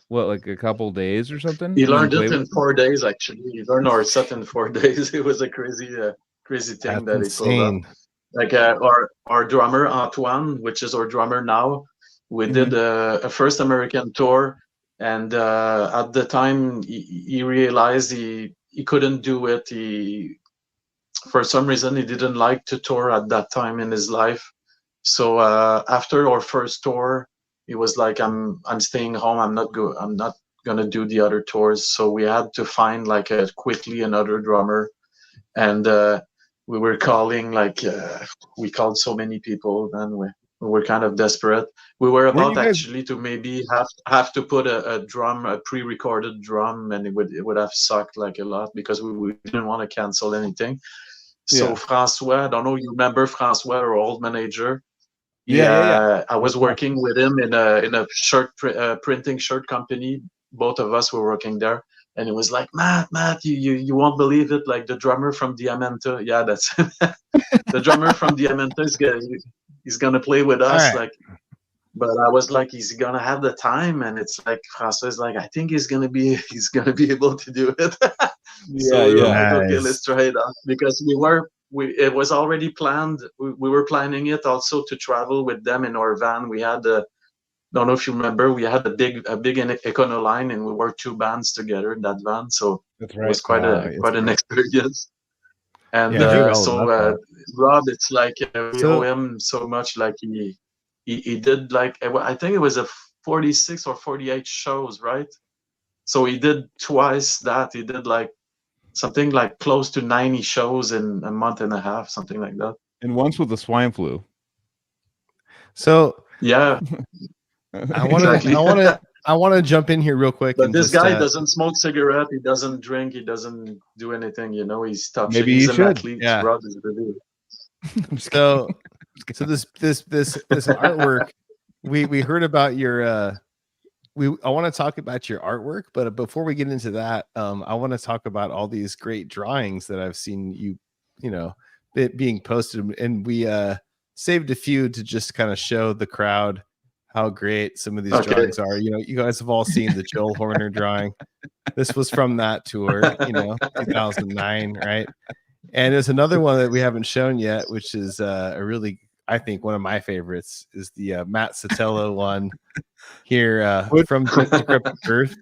a couple days or something. He learned it in 4 days. Actually, he learned our set in 4 days. It was a crazy thing that he pulled up. Like our drummer Antoine, which is our drummer now, we did a first American tour, and at the time he realized he couldn't do it. For some reason he didn't like to tour at that time in his life. So after our first tour, he was like, I'm staying home. I'm not gonna do the other tours. So we had to find like quickly another drummer, and we were calling we called so many people. Then we were kind of desperate. We were about actually to maybe have to put a pre-recorded drum, and it would have sucked like a lot because we didn't want to cancel anything. So François, I don't know, you remember François, our old manager? Yeah. I was working with him in a shirt printing shirt company. Both of us were working there. And it was like, Matt, you won't believe it. Like the drummer from the Amenta. Yeah, that's the drummer from the Amenta he's gonna play with us. Right. But I was like, he's gonna have the time, and it's like François is like, I think he's gonna be able to do it. So we were like, okay, let's try it out, because it was already planned. We were planning it also to travel with them in our van. We had don't know if you remember, we had a big Econoline, and we were 2 bands together in that van. So it was quite an experience. And Rob, it's like we owe him so much. Like he did like, I think it was a 46 or 48 shows, right? So he did twice that. He did like something like close to 90 shows in a month and a half, something like that. And once with the swine flu. So yeah. I want to jump in here real quick. But this guy doesn't smoke cigarette. He doesn't drink. He doesn't do anything. He's tough. Maybe he's an athlete. Yeah. So this artwork, we heard about your. I want to talk about your artwork, but before we get into that, I want to talk about all these great drawings that I've seen being posted, and we saved a few to just kind of show the crowd how great some of these drawings are. You guys have all seen the Joel Horner drawing. This was from that tour, 2009, right? And there's another one that we haven't shown yet, which is I think one of my favorites is the Matt Sotelo one here from Decrepit Earth.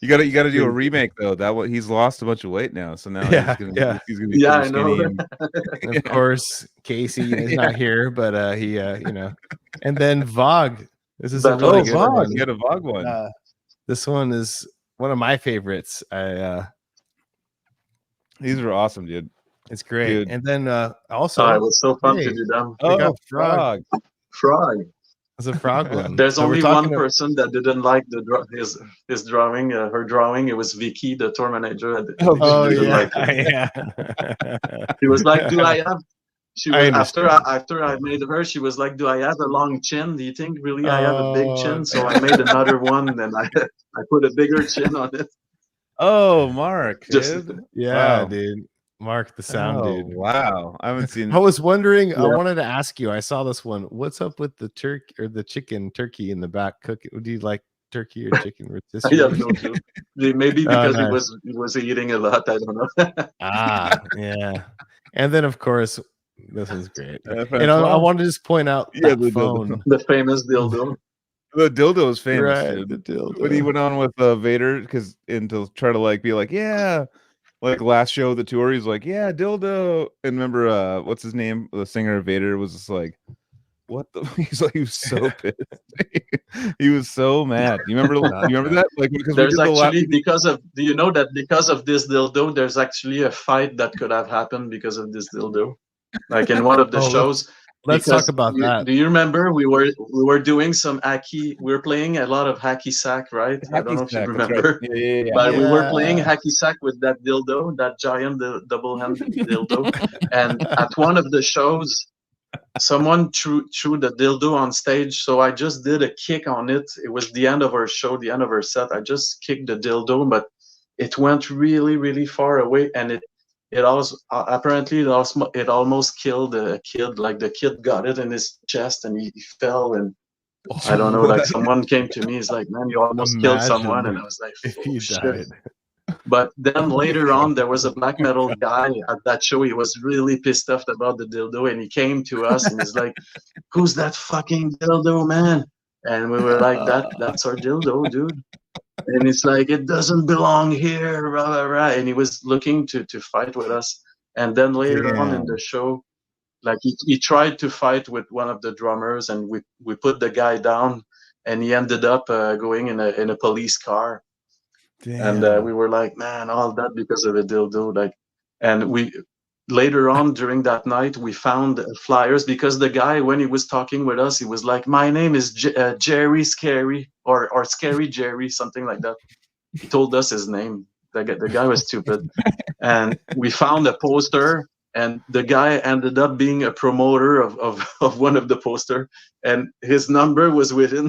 You got to do a remake though. That one, he's lost a bunch of weight now, so now he's gonna be I know. And of course, Casey is not here, but he and then Vogue. This is a really good one. You got a Vogue one. This one is one of my favorites. These are awesome, dude. It's great. Dude. And then also it was so fun to do them. Frog. Frog. It's a frog one. There's So we're only talking one person that didn't like his drawing, her drawing. It was Vicky, the tour manager. Oh, She didn't yeah. like it. Yeah. She was like, "Do I have?" She I was understand. after I made her. She was like, "Do I have a long chin? Do you think really I have a big Oh, chin?" So I made another one, and I put a bigger chin on it. Oh, Mark, Just dude. yeah, Wow. dude. Mark the sound Oh, dude. wow. I haven't seen. I was wondering, I Yeah. wanted to ask you, I saw this one. What's up with the turkey or the turkey in the back cooking? Do you like turkey or chicken rotisserie? I have no clue. Maybe Oh, because nice. he was eating a lot. I don't know. Ah, yeah. And then of course, this is great. That's And I well, wanted to just point out yeah, that the phone. The famous dildo. the dildo is famous, Right, dude. the dildo. When he went on with Vader, because and to try to like be like, yeah, like last show of the tour, he's like, yeah, dildo. And remember, what's his name? The singer of Vader was just like, what the? He's like, he was so pissed. He was so mad. You remember? You remember that? Like because we There's did the last. actually do you know that because of this dildo, there's actually a fight that could have happened because of this dildo, like in one of the Oh, shows. let's Because talk about that. Do you remember we were doing some hacky? We were playing a lot of hacky sack, right? I don't know if you Hacky sack, that's right. remember, Yeah. but we were playing Yeah. hacky sack with that dildo, that giant double-handed dildo. And at one of the shows, someone threw the dildo on stage. So I just did a kick on it. It was the end of our show, the end of our set. I just kicked the dildo, but it went really, really far away, and it also apparently it almost killed a kid. Like the kid got it in his chest and he fell, and I don't know. Like someone came to me, he's like, "Man, you almost killed someone," and I was like, if "Oh, he shit." died. But then later on, there was a black metal guy at that show. He was really pissed off about the dildo, and he came to us and he's like, "Who's that fucking dildo, man?" And we were like, "That's our dildo, dude." And it's like, "It doesn't belong here, rah, rah, rah." And he was looking to fight with us. And then later on in the show, like he tried to fight with one of the drummers, and we put the guy down, and he ended up going in a police car. Damn. And we were like, "Man, all that because of a dildo." Like, and we later on during that night we found flyers, because the guy, when he was talking with us, he was like, "My name is Jerry Scary," or Scary Jerry, something like that. He told us his name. The guy was stupid. And we found a poster, and the guy ended up being a promoter of one of the poster, and his number was written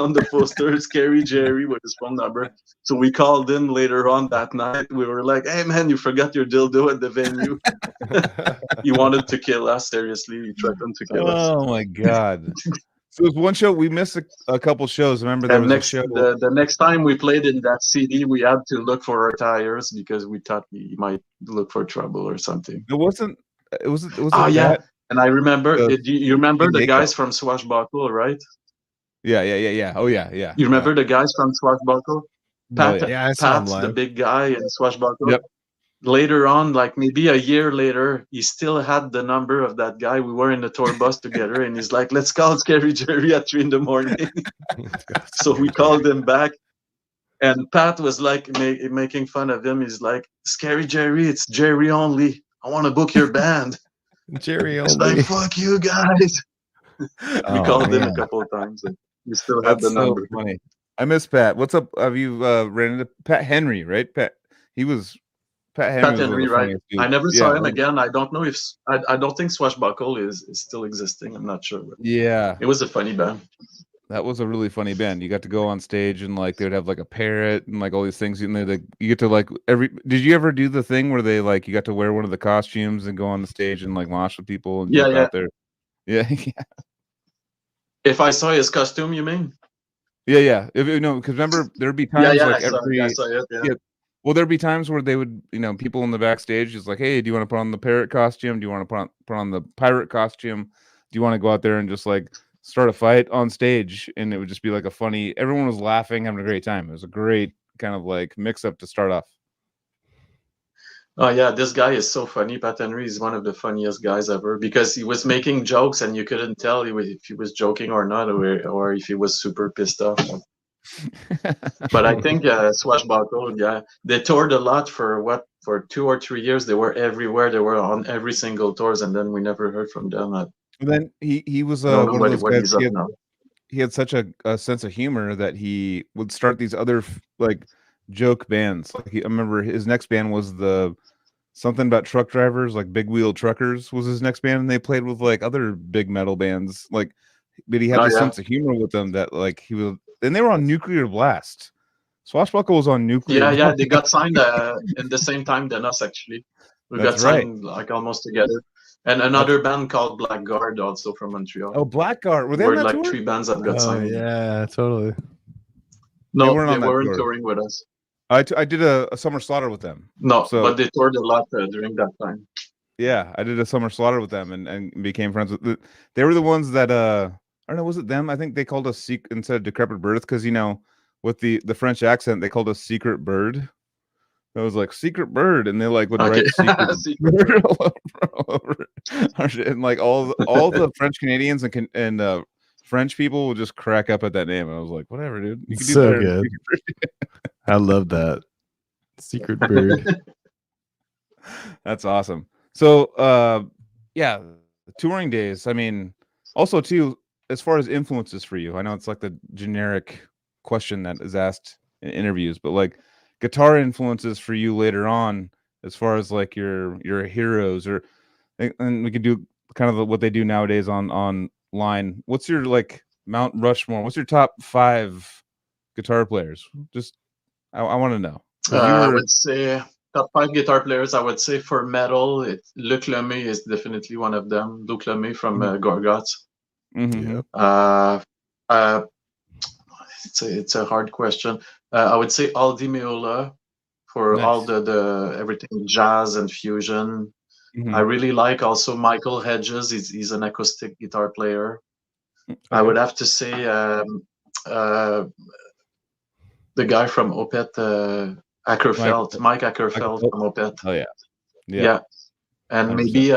on the poster, Scary Jerry, with his phone number. So we called in later on that night. We were like, "Hey man, you forgot your dildo at the venue." He wanted to kill us, seriously. He threatened to kill us. Oh my god. So it was one show we missed a couple shows. Remember there And was a show. the next time we played in that CD, we had to look for our tires because we thought he might look for trouble or something. It wasn't. It was. Oh yeah, that? and I remember. You remember the makeup. guys from Swashbuckle, right? Yeah. Oh yeah. You remember the guys from Swashbuckle? Pat, Yeah, I saw him Pat's the live. big guy in Swashbuckle. Yep. Later on, like maybe a year later, he still had the number of that guy. We were in the tour bus together, and he's like, "Let's call Scary Jerry at 3 a.m. So we called him back, and Pat was like making fun of him. He's like, "Scary Jerry, it's Jerry only. I want to book your band." Jerry It's only. like, "Fuck you guys." We called him a couple of times, and we still have That's the number. so funny. I miss Pat. What's up? Have you ran into Pat Henry? Right, Pat. He was Pat Henry. Pat was Henry, one of the right? funniest dudes. I never saw him like- again. I don't know if I don't think Swashbuckle is still existing. I'm not sure. But Yeah, it was a funny band. that was a really funny band. You got to go on stage and like they would have like a parrot and like all these things. And they you get to like every. Did you ever do the thing where they like you got to wear one of the costumes and go on the stage and like mosh with people and jump out there? Yeah. If I saw his costume, you mean? Yeah. If you know, because remember there'd be times like I saw it. Yeah. Well, there'd be times where they would, people in the backstage is like, "Hey, do you want to put on the parrot costume? Do you want to put on the pirate costume? Do you want to go out there and just like start a fight on stage?" And it would just be like a funny. Everyone was laughing, having a great time. It was a great kind of like mix up to start off. Oh yeah, this guy is so funny. Pat Henry is one of the funniest guys ever, because he was making jokes and you couldn't tell if he was joking or not, or if he was super pissed off. But I think Swashbuckle, yeah, they toured a lot for 2 or 3 years. They were everywhere. They were on every single tours, and then we never heard from them. And then he was I don't know one of those what guys. he's up now. he had such a sense of humor that he would start these other like joke bands. Like I remember his next band was the something about truck drivers, like Big Wheel Truckers was his next band, and they played with like other big metal bands. Like, but he had this sense of humor with them that like he was, and they were on Nuclear Blast. Swashbuckle was on Nuclear. Yeah, they got signed in the same time than us. Actually, we got signed like almost together. And another band called Blackguard, also from Montreal. Oh, Blackguard, were they on that like tour? 3 bands that got signed. Yeah, totally. No, they weren't touring with us. I did a Summer Slaughter with them. No, but they toured a lot during that time. Yeah, I did a Summer Slaughter with them and became friends with. They were the ones that I don't know, was it them? I think they called us instead of Decrepit Birds, because you know, with the French accent, they called us Secret Bird. I was like Secret Bird, and they like would write Secret Bird all over, and like all the French Canadians and French people would just crack up at that name. I was like, whatever, dude. You can do so better. Good. I love that. Secret Bird. That's awesome. So yeah, touring days. I mean, also too, as far as influences for you, I know it's like the generic question that is asked in interviews, but like guitar influences for you later on, as far as like your heroes, or and we could do kind of what they do nowadays online. What's your like Mount Rushmore? What's your top 5 guitar players? Just I want to know. I would say top 5 guitar players. I would say for metal, Luc Lemay is definitely one of them. Luc Lemay from Gorguts. Mm-hmm. It's a hard question. I would say Aldi Meola for all the everything jazz and fusion. Mm-hmm. I really like also Michael Hedges. He's an acoustic guitar player. Okay. I would have to say the guy from Opeth, Ackerfeld, Mike Ackerfeld from Opeth. Oh yeah. And 100%. Maybe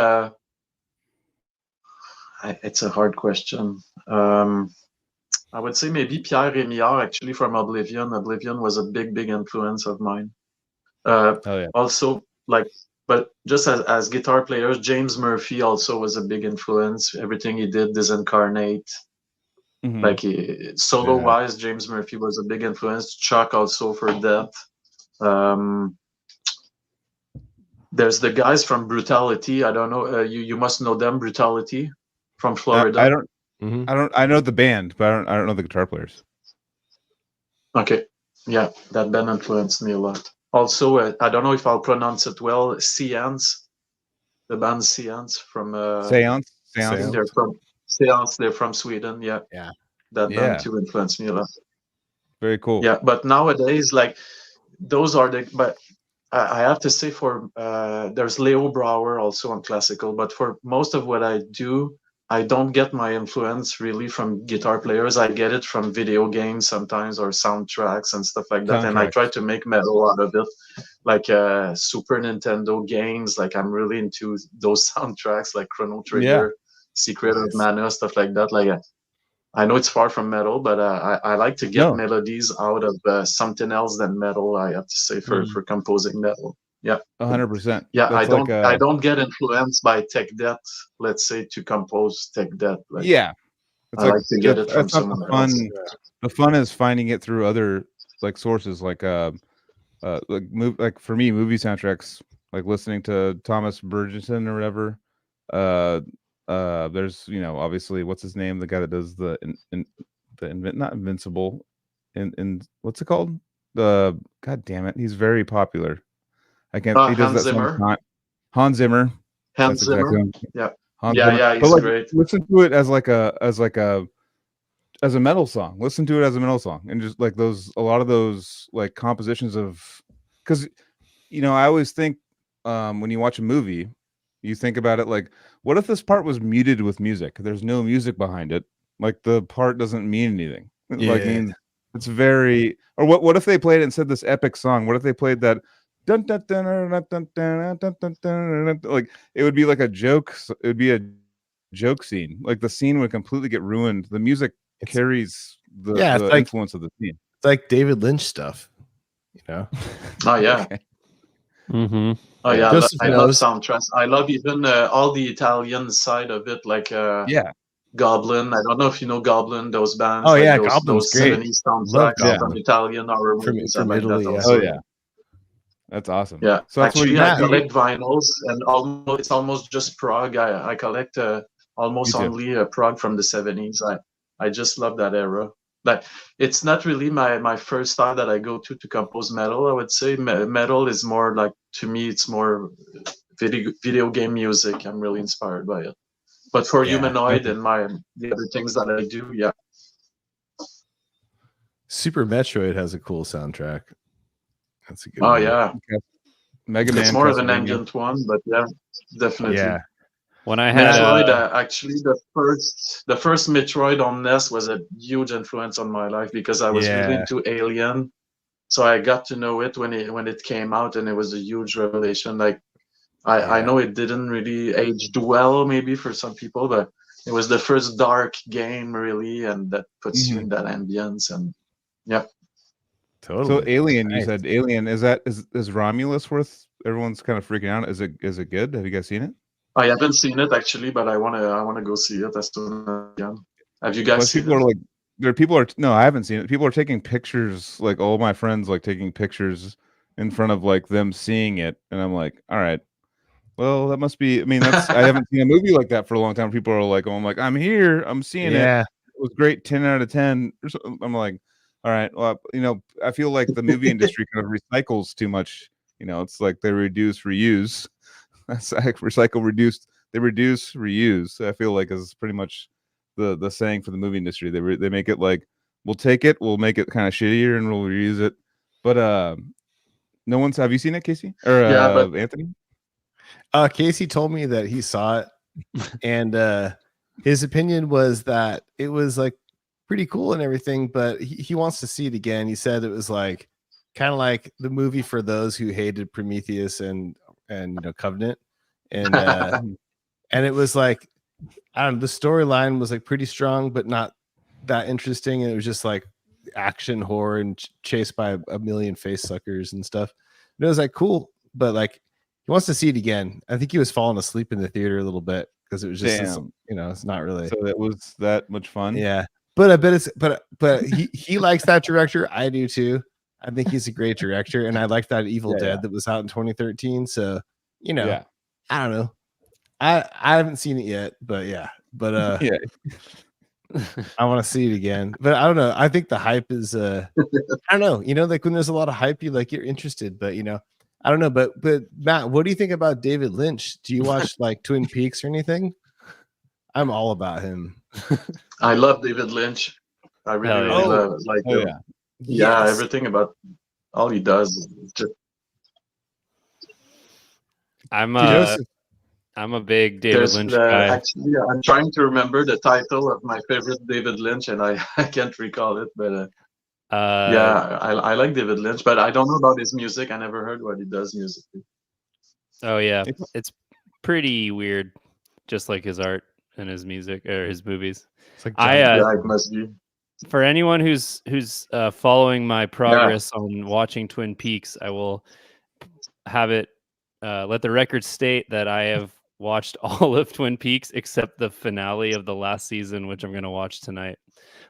it's a hard question. I would say maybe Pierre Rémillard, actually, from Oblivion. Oblivion was a big influence of mine. Also, like, but just as guitar players, James Murphy also was a big influence. Everything he did, Disincarnate. Mm-hmm. Like solo-wise, James Murphy was a big influence. Chuck also for Death. There's the guys from Brutality. I don't know. You must know them. Brutality from Florida. I don't. Mm-hmm. I know the band, but I don't know the guitar players. Okay, yeah, that band influenced me a lot. Also, I don't know if I'll pronounce it well. Seance, the band Seance from Seance. They're from Seance. They're from Sweden. Yeah. That band too influenced me a lot. Very cool. Yeah, but nowadays, like those are the. But I have to say, for there's Leo Brouwer also on classical. But for most of what I do, I don't get my influence really from guitar players. I get it from video games sometimes, or soundtracks and stuff like that. And I try to make metal out of it, like Super Nintendo games. Like I'm really into those soundtracks, like Chrono Trigger, Secret of Mana, stuff like that. Like I know it's far from metal, but I like to get melodies out of something else than metal. I have to say for composing metal. Yeah, 100%. Yeah, I don't get influenced by tech debt, let's say, to compose tech debt. Like, it's I like to get it from someone else. The fun is finding it through other like sources, like for me, movie soundtracks, like listening to Thomas Burgessson or whatever. There's obviously what's his name, the guy that does not Invincible, in what's it called? God damn it, he's very popular. I can't. He does Hans that Zimmer. song. Hans Zimmer. Hans Zimmer. Exactly Yeah, he's great. Listen to it as a metal song. Listen to it as a metal song, and just like a lot of those like compositions of, because I always think when you watch a movie, you think about it like, what if this part was muted with music? There's no music behind it. Like the part doesn't mean anything. Like it's very. Or what if they played it and said this epic song? What if they played that? Dun, dun, dun, dun, dun, dun, dun, dun, dun, like it would be like a joke. It would be a joke scene. Like the scene would completely get ruined. The music carries the influence of the scene. It's like David Lynch stuff, Oh yeah. Okay. Mm-hmm. Oh yeah. I love soundtracks. I love even all the Italian side of it, like Goblin. I don't know if you know Goblin, those bands. Oh like yeah, those Goblin's great. 70s Love soundtracks from Goblin. Italian horror movies. I From like Italy. that Yeah. also. Oh yeah, that's awesome. Yeah, So that's actually, what I Matt, collect vinyls, and it's almost just prog. I collect almost Me too. only prog from the 70s. I just love that era. Like, it's not really my first style that I go to compose metal. I would say metal is more like, to me, it's more video game music. I'm really inspired by it. But for Yeah. Humanoid and the other things that I do, yeah. Super Metroid has a cool soundtrack. That's a good Oh one. yeah, Mega Man. it's more of an Castlevania. ambient one, but yeah, definitely. Yeah. When I had Metroid, actually, the first Metroid on NES was a huge influence on my life because I was really Yeah. into Alien, so I got to know it when it came out, and it was a huge revelation. Like, I Yeah. know it didn't really age well, maybe for some people, but it was the first dark game, really, and that puts you in that ambience. And yeah, Totally. So Alien, you Nice. said Alien. Is Romulus worth? Everyone's kind of freaking out. Is it good? Have you guys seen it? I haven't seen it actually, but I wanna go see it as soon as I can. Have you guys But seen people it? are like, people are no, I haven't seen it. People are taking pictures, like all my friends, like taking pictures in front of like them seeing it, and I'm like, all right, well, that must be. I mean, I haven't seen a movie like that for a long time. People are like, oh, I'm like, I'm here, I'm seeing it. Yeah. It was great, 10 out of 10. I'm like, all right, well, I feel like the movie industry kind of recycles too much. It's like they reduce, reuse. That's like recycle, reduce. They reduce, reuse. I feel like is pretty much the saying for the movie industry. They make it like, we'll take it, we'll make it kind of shittier, and we'll reuse it. But no one's. Have you seen it, Casey or Yeah, but Anthony? Casey told me that he saw it, and his opinion was that it was like pretty cool and everything, but he wants to see it again. He said it was like kind of like the movie for those who hated Prometheus and Covenant, and and it was like, I don't know, the storyline was like pretty strong, but not that interesting, and it was just like action horror and chased by a million face suckers and stuff. And it was like cool, but like he wants to see it again. I think he was falling asleep in the theater a little bit because it was just this, it's not really. So it was that much fun. Yeah, but I bet it's but he likes that director. I do too. I think he's a great director, and I like that Evil Dead that was out in 2013. So Yeah. I don't know. I haven't seen it yet, but yeah. Yeah. I want to see it again. But I don't know. I think the hype is I don't know. Like when there's a lot of hype, you're interested, but I don't know. But Matt, what do you think about David Lynch? Do you watch like Twin Peaks or anything? I'm all about him. I love David Lynch. I really, really love like Yes. everything about all he does is just. I'm a big David Lynch guy. Actually, I'm trying to remember the title of my favorite David Lynch, and I can't recall it. But I like David Lynch, but I don't know about his music. I never heard what he does musically. Oh yeah, it's pretty weird, just like his art and his music or his movies. It's like it must be. For anyone who's following my progress on watching Twin Peaks, I will have it. Let the record state that I have watched all of Twin Peaks except the finale of the last season, which I'm going to watch tonight.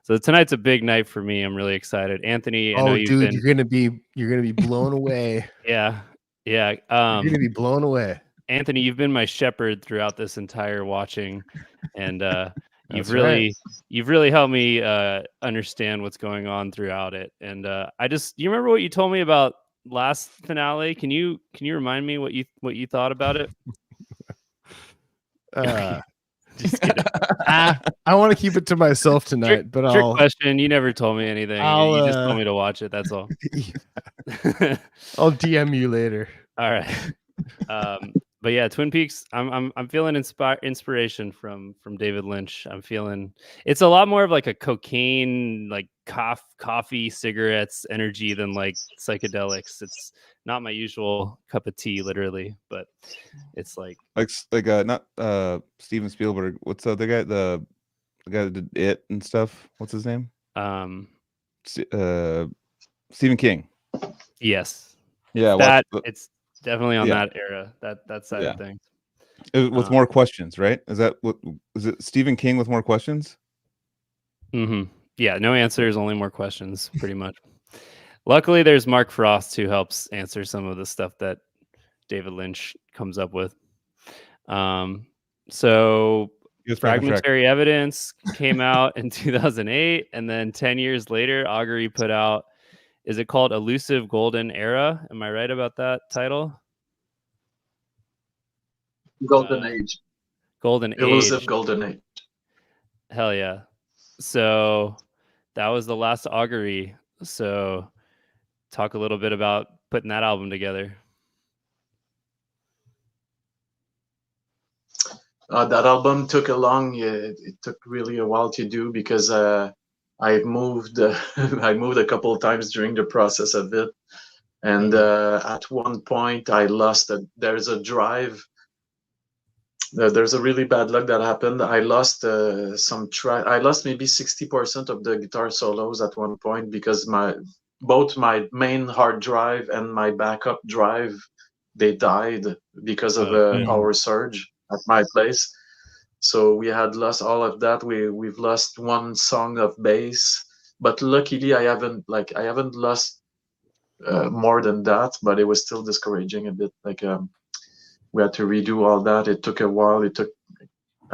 So tonight's a big night for me. I'm really excited. Anthony, I know you're gonna be blown away. Yeah. You're gonna be blown away. Anthony, you've been my shepherd throughout this entire watching, and you've really helped me understand what's going on throughout it. And you remember what you told me about last finale? Can you remind me what you thought about it? Just kidding. I want to keep it to myself tonight, but trick question. You never told me anything. You just told me to watch it. That's all. I'll DM you later. All right. But yeah, Twin Peaks. I'm feeling inspiration from David Lynch. I'm feeling it's a lot more of like a cocaine, like coffee, cigarettes, energy than like psychedelics. It's not my usual cup of tea, literally, but it's like not Steven Spielberg. What's the other guy? The guy that did It and stuff. What's his name? Stephen King. Yes. Yeah. It's definitely on that era. That side of things. With more questions, right? Is it Stephen King with more questions? Mm-hmm. Yeah, no answers, only more questions, pretty much. Luckily, there's Mark Frost who helps answer some of the stuff that David Lynch comes up with. So Fragmentary Evidence came out in 2008, and then 10 years later, Augury put out, is it called Elusive Golden Era? Am I right about that title? Golden Age. Golden Elusive Age. Golden Age. Hell yeah. So that was the last Augury. So talk a little bit about putting that album together. That album took it took really a while to do because I moved I moved a couple of times during the process of it, and at one point I lost there's a drive. There's a really bad luck that happened. I lost I lost maybe 60% of the guitar solos at one point because both my main hard drive and my backup drive, they died because of a power surge at my place. So we had lost all of that. We've lost one song of bass, but luckily I haven't lost more than that. But it was still discouraging a bit. We had to redo all that. It took a while.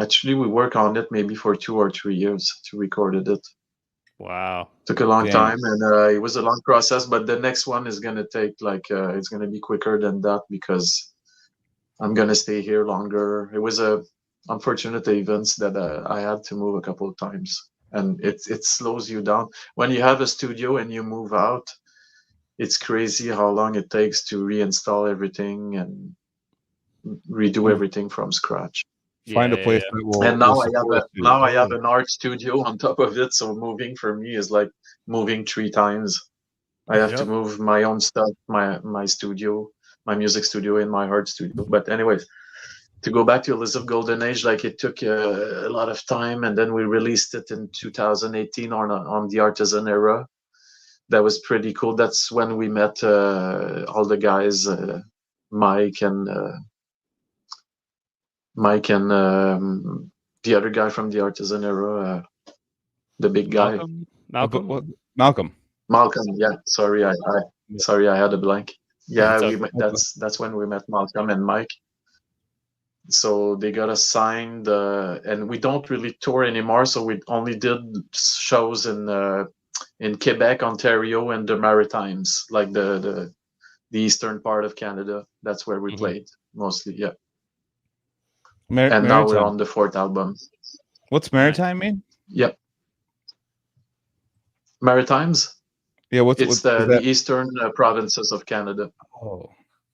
Actually, we worked on it maybe for 2 or 3 years to record it. Wow. Took a long time, and it was a long process. But the next one is gonna take it's gonna be quicker than that because I'm gonna stay here longer. It was a unfortunate events that I had to move a couple of times, and it slows you down when you have a studio and you move out. It's crazy how long it takes to reinstall everything and redo everything from scratch. Find a place that will. And now I have an art studio on top of it. So moving for me is like moving 3 times. I have to move my own stuff, my studio, my music studio, and my art studio. But anyways, to go back to Elusive Golden Age, it took a lot of time, and then we released it in 2018 on the Artisan Era. That was pretty cool. That's when we met all the guys, Mike and the other guy from the Artisan Era, the big guy. Malcolm. Yeah. Sorry, I had a blank. Yeah, that's when we met Malcolm and Mike. So they got us signed, and we don't really tour anymore. So we only did shows in Quebec, Ontario, and the Maritimes, like the eastern part of Canada. That's where we played mostly. Yeah. And now we're on the 4th album. What's Maritime mean? Yep. Maritimes? Yeah, it's the eastern provinces of Canada. Oh,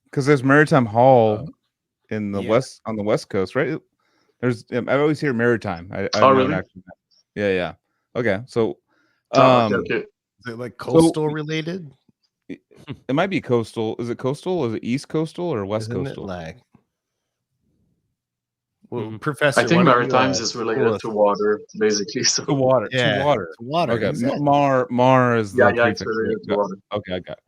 because there's Maritime Hall in the west, on the west coast, right? There's I always hear Maritime. I really? Yeah. Okay, so okay. Is it like coastal related? It might be coastal. Is it coastal? Is it east coastal or west coastal? Well, Professor, I think Maritimes is related to water, basically. So to water. Okay, Mar is the it's related to water. Okay, I got it.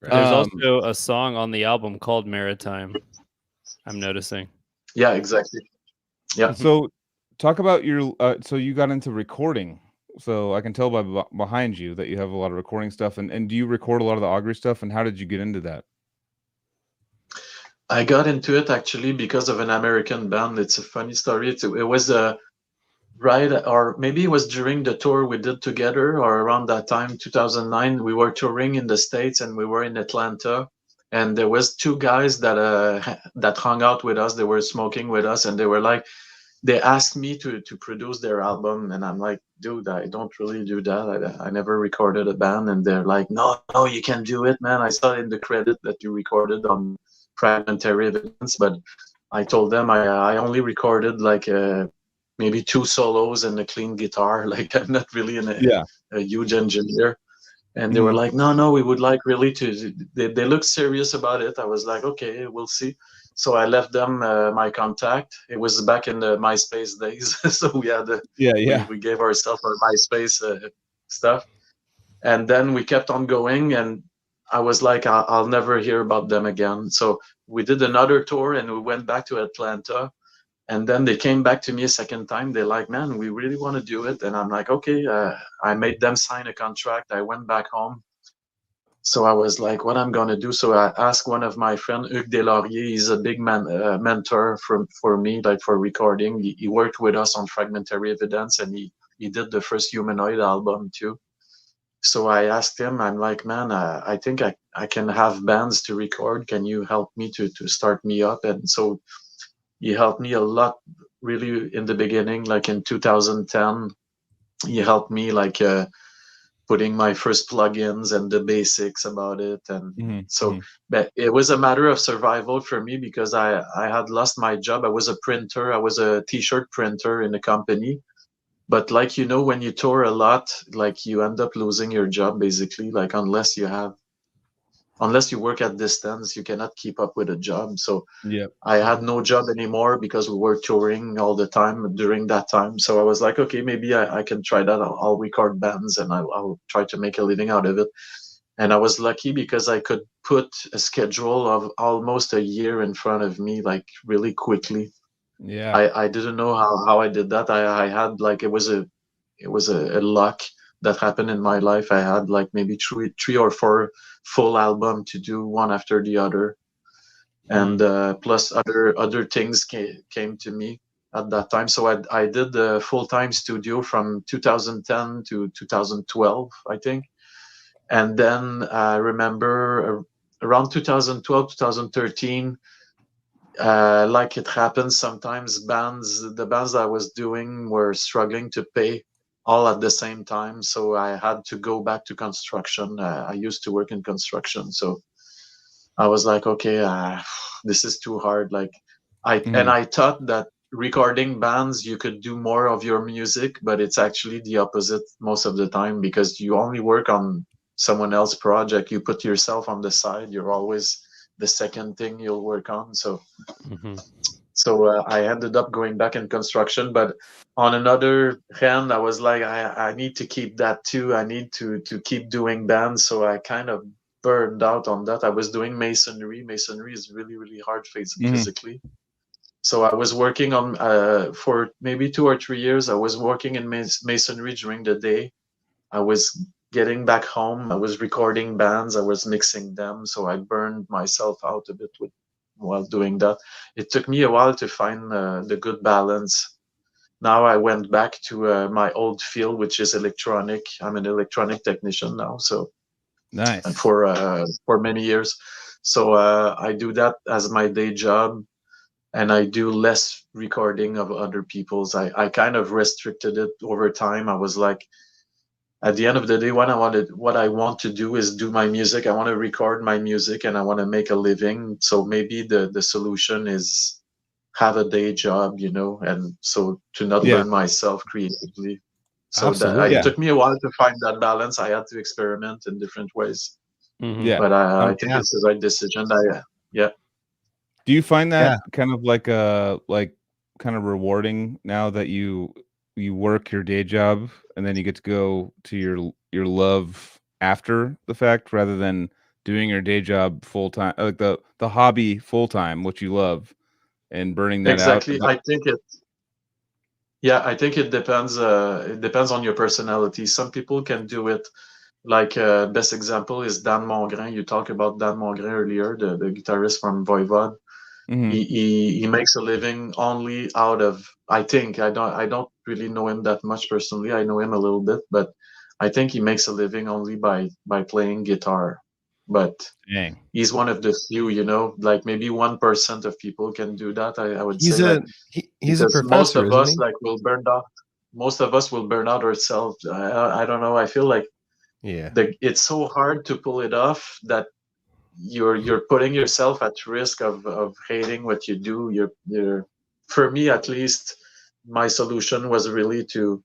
There's also a song on the album called Maritime, I'm noticing. Yeah, exactly. Yeah. So talk about your so you got into recording. So I can tell by behind you that you have a lot of recording stuff, and do you record a lot of the Augury stuff, and how did you get into that? I got into it actually because of an American band. It's a funny story. It was or maybe it was during the tour we did together, or around that time, 2009. We were touring in the States, and we were in Atlanta, and there was 2 guys that hung out with us. They were smoking with us, and they asked me to produce their album, and I'm like, dude, I don't really do that. I never recorded a band. And they're like, no, you can do it, man. I saw in the credit that you recorded on Fragmentary Evidence, but I told them I only recorded maybe 2 solos and a clean guitar. Like, I'm not really a huge engineer. And they were like, no, we would like really to. They looked serious about it. I was like, okay, we'll see. So I left them my contact. It was back in the MySpace days, so we had we gave ourselves our MySpace stuff, and then we kept on going. And I was like, I'll never hear about them again. So we did another tour, and we went back to Atlanta, And then they came back to me a second time. They're like, man, we really want to do it. And I'm like, okay. I made them sign a contract. I went back home. So I was like, what I'm going to do. So I asked one of my friends, Hugues Deslauriers. He's a big mentor for me, like for recording. He worked with us on Fragmentary Evidence, and he did the first Humanoid album too. So I asked him, I'm like, man, I think I can have bands to record. Can you help me to start me up? And so he helped me a lot, really, in the beginning, like in 2010. He helped me like putting my first plugins and the basics about it. And but it was a matter of survival for me, because I had lost my job. I was a printer. I was a t-shirt printer in a company. But like, you know, when you tour a lot, like you end up losing your job basically, like unless you work at distance, you cannot keep up with a job. So I had no job anymore because we were touring all the time during that time. So I was like, okay, maybe I can try that. I'll record bands and I'll try to make a living out of it. And I was lucky because I could put a schedule of almost a year in front of me, like really quickly. I didn't know how I did that. I had like, it was a luck that happened in my life. I had like maybe three or four full album to do, one after the other, and plus other things came to me at that time. So I did the full-time studio from 2010 to 2012, I think. And then I remember around 2012, 2013, like it happens sometimes, the bands I was doing were struggling to pay all at the same time. So I had to go back to construction. I used to work in construction. So I was like, okay, this is too hard. Like and I thought that recording bands, you could do more of your music, but it's actually the opposite most of the time, because you only work on someone else's project. You put yourself on the side. You're always the second thing you'll work on. So I ended up going back in construction. But on another hand, I was like, I need to keep that too. I need to keep doing bands. So I kind of burned out on that. I was doing masonry. Masonry is really, really hard physically. So I was working on for maybe 2 or 3 years. I was working in masonry during the day. I was getting back home. I was recording bands. I was mixing them. So I burned myself out a bit while doing that. It took me a while to find the good balance. Now I went back to my old field, which is electronic. I'm an electronic technician now. So nice. And for many years. So I do that as my day job, and I do less recording of other people's. I kind of restricted it over time. I was like, at the end of the day, what I want to do is do my music. I want to record my music and I want to make a living. So maybe the solution is have a day job, you know, and so to not burn myself creatively. So it took me a while to find that balance. I had to experiment in different ways. But I think it's the right decision. Do you find that kind of like kind of rewarding now that you work your day job and then you get to go to your love after the fact, rather than doing your day job full time, like the hobby full time, what you love, and burning that out? Exactly. I think it depends. It depends on your personality. Some people can do it. Like best example is Dan Mongrain. You talked about Dan Mongrain earlier, the guitarist from Voivod. He makes a living only out of, I think, I don't really know him that much personally. I know him a little bit, but I think he makes a living only by playing guitar. But he's one of the few, you know, like maybe 1% of people can do that. I would say he's a professor. Most of us will burn out. Most of us will burn out ourselves. I don't know. I feel like it's so hard to pull it off that you're putting yourself at risk of hating what you do. You're for me at least, my solution was really to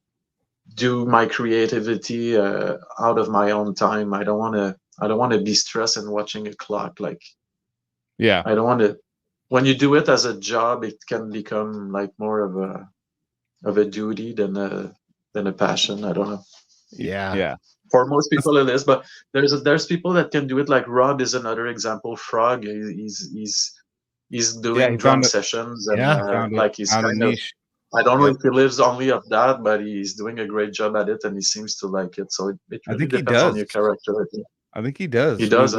do my creativity out of my own time. I don't want to be stressed and watching a clock. Like I don't want to. When you do it as a job, it can become like more of a duty than a passion. I don't know. For most people it is, but there's people that can do it. Like Rob is another example. Frog, he's he's doing drum sessions, and like he's kind of, I don't know if he lives only of that, but he's doing a great job at it, and he seems to like it. So it really depends on your character. I think he does. He does.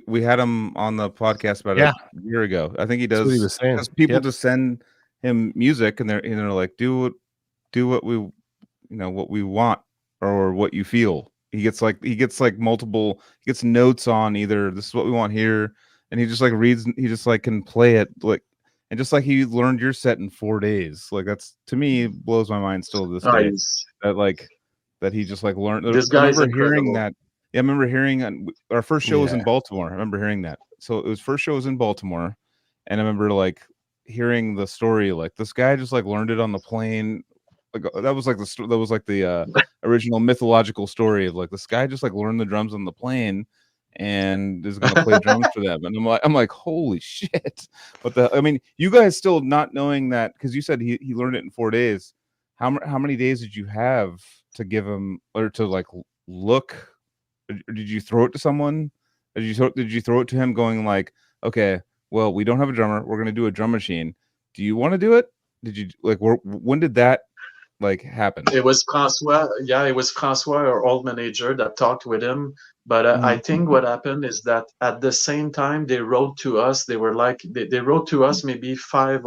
We had him on the podcast about a year ago. I think he does. That's what he was saying. Because people just send him music, and they're like, do what we, what we want or what you feel. He gets multiple. He gets notes on either this is what we want here, and he just like reads. He just like can play it like. And just like he learned your set in 4 days, like that's to me blows my mind still to this day. That he just like learned. This guy is incredible. Hearing that. Yeah, I remember hearing our first show was in Baltimore. I remember hearing that. So it was first show was in Baltimore, and I remember like hearing the story. Like this guy just like learned it on the plane. Like that was like the original mythological story of like this guy just like learned the drums on the plane and is gonna play drums for them. And I'm like, holy shit! I mean, you guys still not knowing that because you said he learned it in 4 days. How many days did you have to give him or to like look? Or did you throw it to someone? Did you throw it to him going like, okay, well, we don't have a drummer. We're gonna do a drum machine. Do you want to do it? Did you like? When did that like happen? It was François. Yeah, it was François, our old manager, that talked with him. But I think what happened is that at the same time they wrote to us. They were like, they wrote to us maybe 4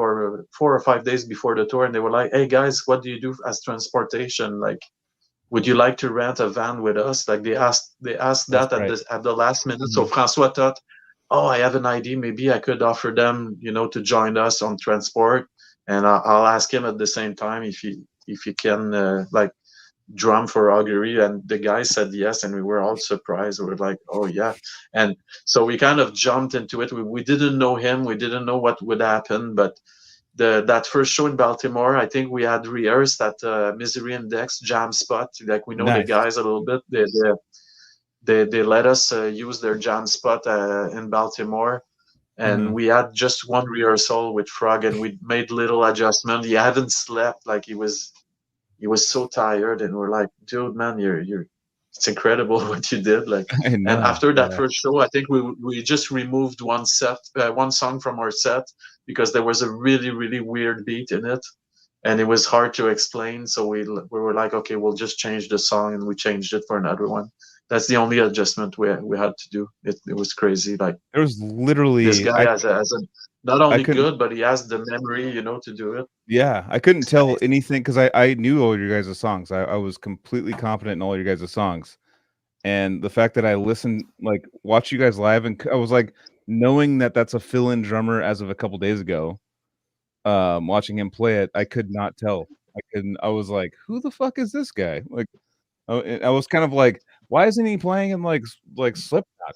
or 5 days before the tour, and they were like, "Hey guys, what do you do as transportation? Like, would you like to rent a van with us?" Like they asked that at the last minute. So François thought, "Oh, I have an idea. Maybe I could offer them, to join us on transport, and I'll ask him at the same time if he can like drum for Augury." And the guy said yes, and we were all surprised. We were like, "Oh yeah!" And so we kind of jumped into it. We didn't know him. We didn't know what would happen, but that first show in Baltimore, I think we had rehearsed at Misery Index jam spot. Like we know the guys a little bit. They let us use their jam spot in Baltimore, and we had just one rehearsal with Frog, and we made little adjustment. He hadn't slept, like he was so tired, and we're like, "Dude, man, you're it's incredible what you did." Like, and after that first show, I think we just removed one song from our set because there was a really, really weird beat in it, and it was hard to explain. So we were like, "Okay, we'll just change the song," and we changed it for another one. That's the only adjustment we had to do. It was crazy. Like there was literally this guy has a not only good, but he has the memory, to do it. Yeah, I couldn't tell anything because I knew all your guys' songs. I was completely confident in all your guys' songs, and the fact that I listened, like, watch you guys live, and I was like, knowing that that's a fill-in drummer as of a couple days ago, watching him play it, I could not tell. I was like, who the fuck is this guy? Like, I was kind of like, why isn't he playing in like Slipknot?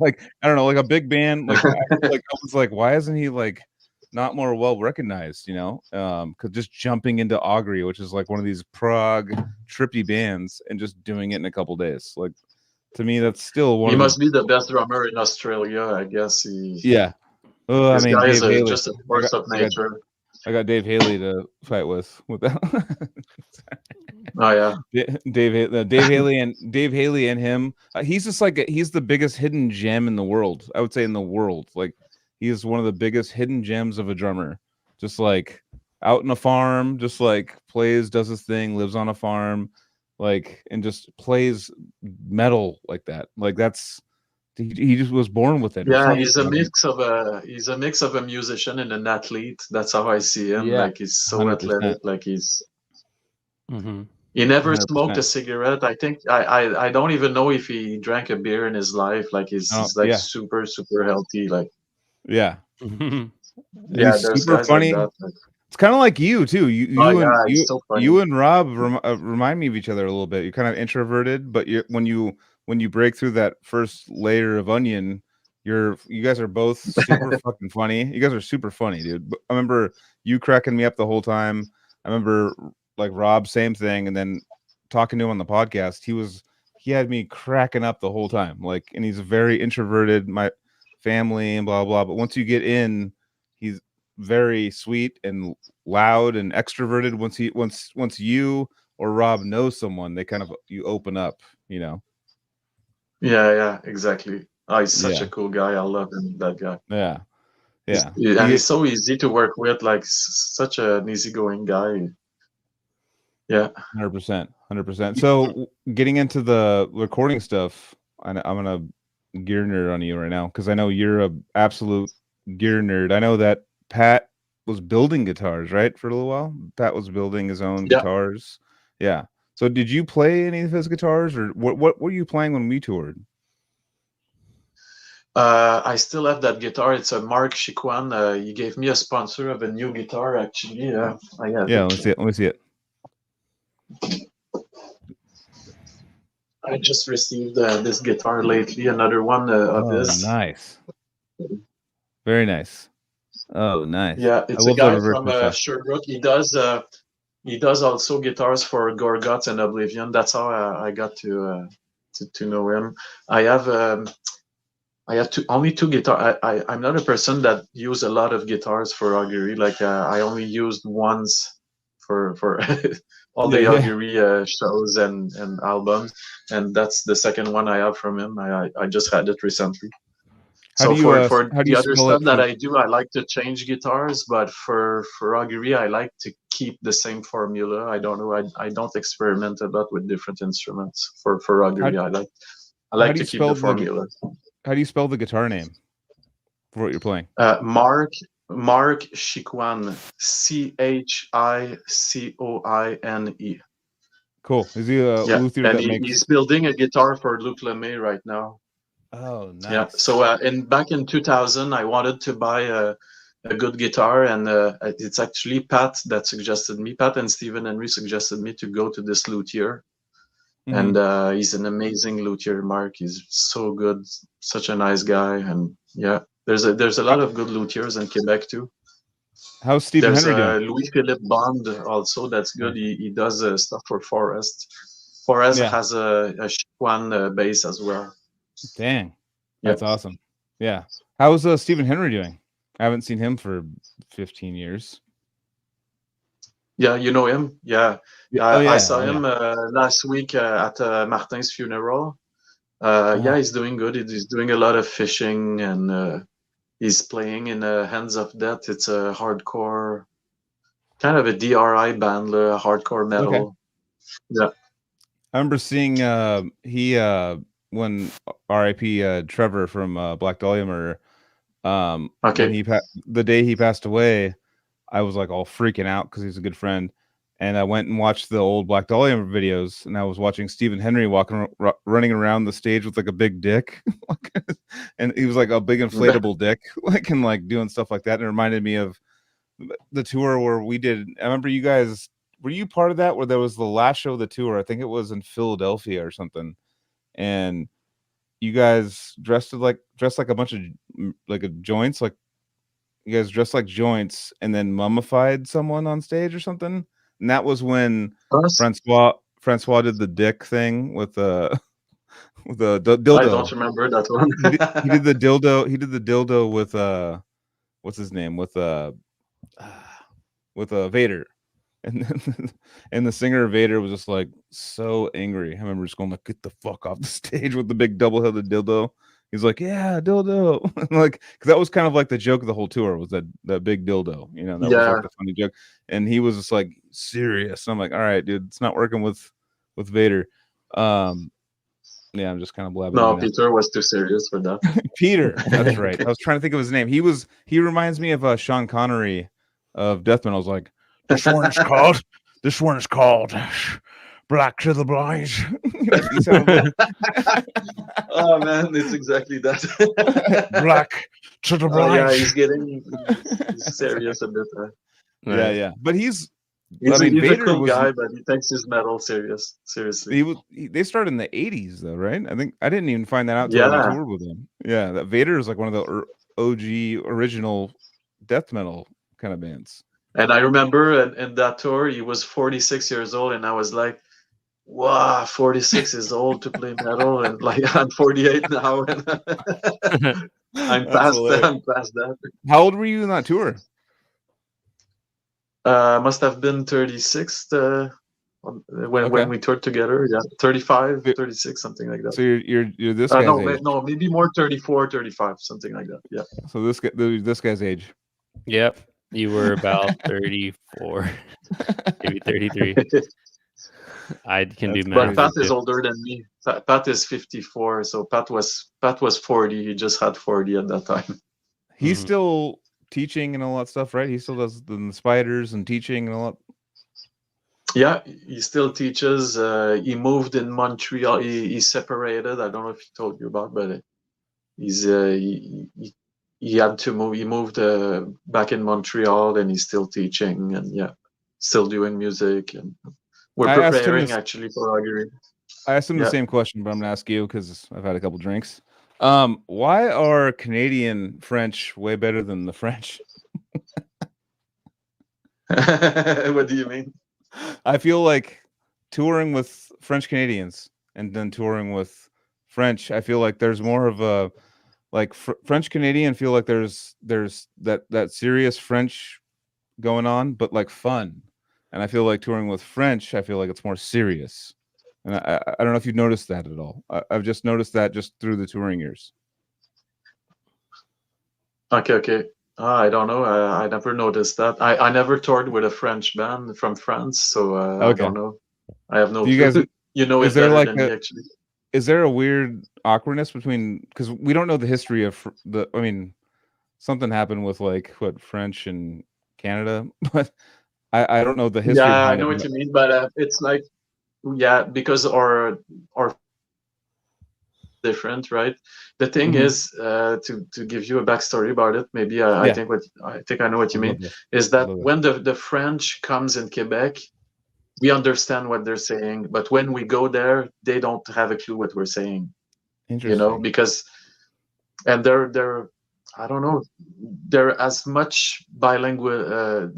Like I don't know, like a big band. Like I was like, why isn't he like not more well recognized? Because just jumping into Augury, which is like one of these prog trippy bands, and just doing it in a couple days. Like to me, that's still one. He must be the best drummer in Australia, I guess. Yeah. Well, I mean, guy is just a force of nature. I got Dave Haley to fight with that. Oh yeah, Dave Haley and him. He's just like he's the biggest hidden gem in the world. I would say in the world. Like he is one of the biggest hidden gems of a drummer. Just like out in a farm, just like does his thing, lives on a farm, like and just plays metal like that. Like that's he just was born with it. Yeah, he's a mix of a musician and an athlete. That's how I see him. Yeah, like he's so 100%. Athletic. Like he's. He never 100%. Smoked a cigarette. I think I don't even know if he drank a beer in his life. Like he's like super healthy. Like yeah, yeah. There's super funny. Like that. It's kind of like you too. You and Rob remind me of each other a little bit. You're kind of introverted, but when you break through that first layer of onion, you guys are both super fucking funny. You guys are super funny, dude. I remember you cracking me up the whole time. I remember like Rob, same thing. And then talking to him on the podcast, he had me cracking up the whole time. Like, and he's very introverted, my family and blah, blah. But once you get in, he's very sweet and loud and extroverted. Once you or Rob know someone, you open up, Yeah, exactly. Oh, he's such a cool guy. I love him, that guy. Yeah. Yeah. And he's so easy to work with, like such an easygoing guy. Yeah. 100%. So getting into the recording stuff, I'm gonna gear nerd on you right now because I know you're a absolute gear nerd. I know that Pat was building guitars, right, for a little while. Pat was building his own guitars. Yeah. So did you play any of his guitars, or what were you playing when we toured? I still have that guitar. It's a Mark Chiquan. He gave me a sponsor of a new guitar, actually. I have Yeah, it. let's see it. Let me see it. I just received this guitar lately, another one of his. Nice. Very nice. Oh, nice. Yeah, it's I a love guy the from Sherbrooke. He does also guitars for Gorguts and Oblivion. That's how I got to know him. I have only two guitars. I'm not a person that use a lot of guitars for Augury. Like I only used once for all the Augury shows and albums, and that's the second one I have from him. I just had it recently. So for the other stuff that I do, I like to change guitars, but for Augury, I like to keep the same formula. I don't know. I don't experiment a lot with different instruments. For Augury, I like to keep the formula. How do you spell the guitar name for what you're playing? Mark Chiquan, Chicoine. Cool. Is he a luthier that makes? He's building a guitar for Luc Lemay right now. Oh, nice. Yeah. So back in 2000, I wanted to buy a good guitar, and it's actually Pat that suggested me. Pat and Stephen Henry suggested me to go to this luthier. And he's an amazing luthier, Mark. He's so good, such a nice guy, and yeah, there's a lot of good luthiers in Quebec too. How's Stephen Henry doing? Louis Philippe Bond also. That's good. He does stuff for Forrest. Forrest has a Chiquan bass as well. Dang, that's awesome. Yeah, how's Stephen Henry doing? I haven't seen him for 15 years. Yeah, you know him. Yeah, I saw him last week at Martin's funeral. Yeah, he's doing good. He's doing a lot of fishing, and he's playing in Hands of Death. It's a hardcore, kind of a DRI band, hardcore metal. Okay. Yeah, I remember seeing when R.I.P. Trevor from Black Dahlia Murder. The day he passed away, I was like all freaking out because he's a good friend, and I went and watched the old Black Dahlia videos, and I was watching Stephen Henry running around the stage with like a big dick, and he was like a big inflatable dick, like, and like doing stuff like that. And it reminded me of the tour where we did. I remember you guys, were you part of that? Where there was the last show of the tour, I think it was in Philadelphia or something, and you guys dressed like a bunch of joints, like. You guys dressed like joints and then mummified someone on stage or something. And that was when Francois did the dick thing with the dildo. I don't remember that one. he did the dildo. He did the dildo with what's his name, with Vader. And the singer of Vader was just like so angry. I remember just going like, get the fuck off the stage with the big double-headed dildo. He's like, yeah, dildo. Like, because that was kind of like the joke of the whole tour was that big dildo, you know, that was like the funny joke. And he was just like serious. And I'm like, all right, dude, it's not working with Vader. Yeah, I'm just kind of blabbing. No, Peter was too serious for that. Peter, that's right. I was trying to think of his name. He reminds me of Sean Connery of Death Metal. I was like, this one is called Black to the Blind. Oh man, it's exactly that. Black to the Blind. Yeah, he's getting serious a bit. Yeah. But he's a cool guy, but he takes his metal seriously. They started in the 80s though, right? I think I didn't even find that out until I toured with him. Yeah, that Vader is like one of the OG original death metal kind of bands. And I remember in that tour, he was 46 years old, and I was like, wow, 46 is old to play metal, and like I'm 48 now, and I'm past that. How old were you in that tour? Must have been 36 when we toured together. Yeah, 35, 36, something like that. So you're this guy's age. No, maybe more 34, 35, something like that. Yeah. So this guy's age. Yep. You were about 34, maybe 33. I can do math. But Pat is older than me. Pat is 54, so Pat was 40. He just had 40 at that time. He's still teaching and all that stuff, right? He still does the spiders and teaching and all that. Yeah, he still teaches. He moved in Montreal. He separated. I don't know if he told you about, but he had to move. He moved back in Montreal, and he's still teaching, and still doing music. And we're preparing actually for Augury. I asked him the same question, but I'm gonna ask you because I've had a couple drinks. Why are Canadian French way better than the French? What do you mean? I feel like touring with French Canadians and then touring with French, I feel like there's more of a French Canadian feel like there's that serious French going on, but like fun. And I feel like touring with French, I feel like it's more serious. And I don't know if you've noticed that at all. I've just noticed that just through the touring years. Okay. I don't know. I never noticed that. I never toured with a French band from France, so I don't know. I have no clue. You guys, you know, is there like me, actually? Is there a weird awkwardness between, because we don't know the history of something happened with French and Canada, but I don't know the history. Yeah, I know what you mean, but it's like, because our different, right? The thing is, to give you a backstory about it, maybe I think I know what you mean, is that when the French comes in Quebec, we understand what they're saying, but when we go there, they don't have a clue what we're saying. Because they're I don't know, they're as much bilingual.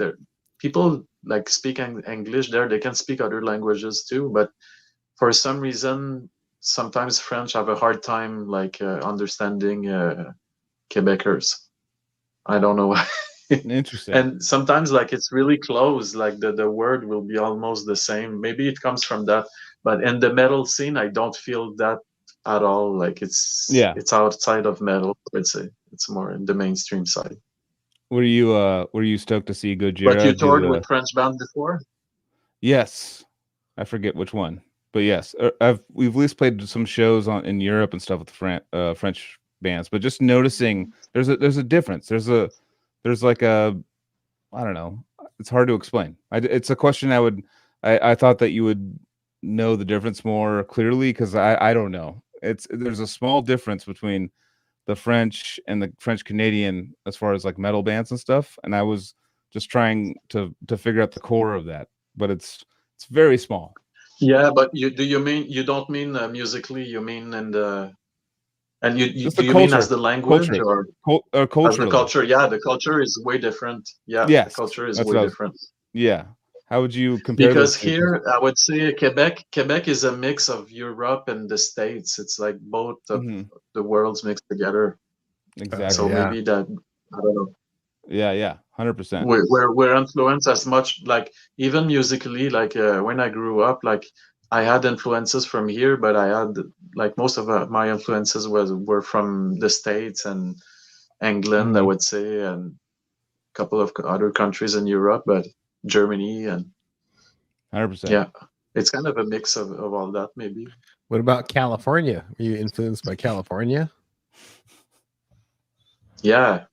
People speak English there. They can speak other languages too, but for some reason, sometimes French have a hard time understanding Quebecers. I don't know why. Interesting. And sometimes it's really close, the word will be almost the same. Maybe it comes from that, but in the metal scene, I don't feel that at all. It's outside of metal. It's more in the mainstream side. Were you stoked to see Gojira? But you toured with French band before? Yes, I forget which one, but yes, we've at least played some shows in Europe and stuff with French bands. But just noticing there's a difference. There's like a, I don't know. It's hard to explain. It's a question I thought that you would know the difference more clearly, because I don't know. There's a small difference between the French and the French Canadian as far as metal bands and stuff. And I was just trying to figure out the core of that, but it's very small. Yeah, but you don't mean musically, you mean in the, and you mean as the language or culture? As the culture? Yeah, the culture is way different. Yeah, yes, the culture is way different. Yeah. How would you compare? Because here, I would say Quebec is a mix of Europe and the States. It's like both of the worlds mixed together. Exactly. So maybe that, I don't know. Yeah, 100%. We're influenced as much, even musically, when I grew up, I had influences from here, but I had most of my influences were from the States and England, I would say, and a couple of other countries in Europe, but Germany and 100%. Yeah, it's kind of a mix of all that, maybe. What about California? Were you influenced by California? Yeah.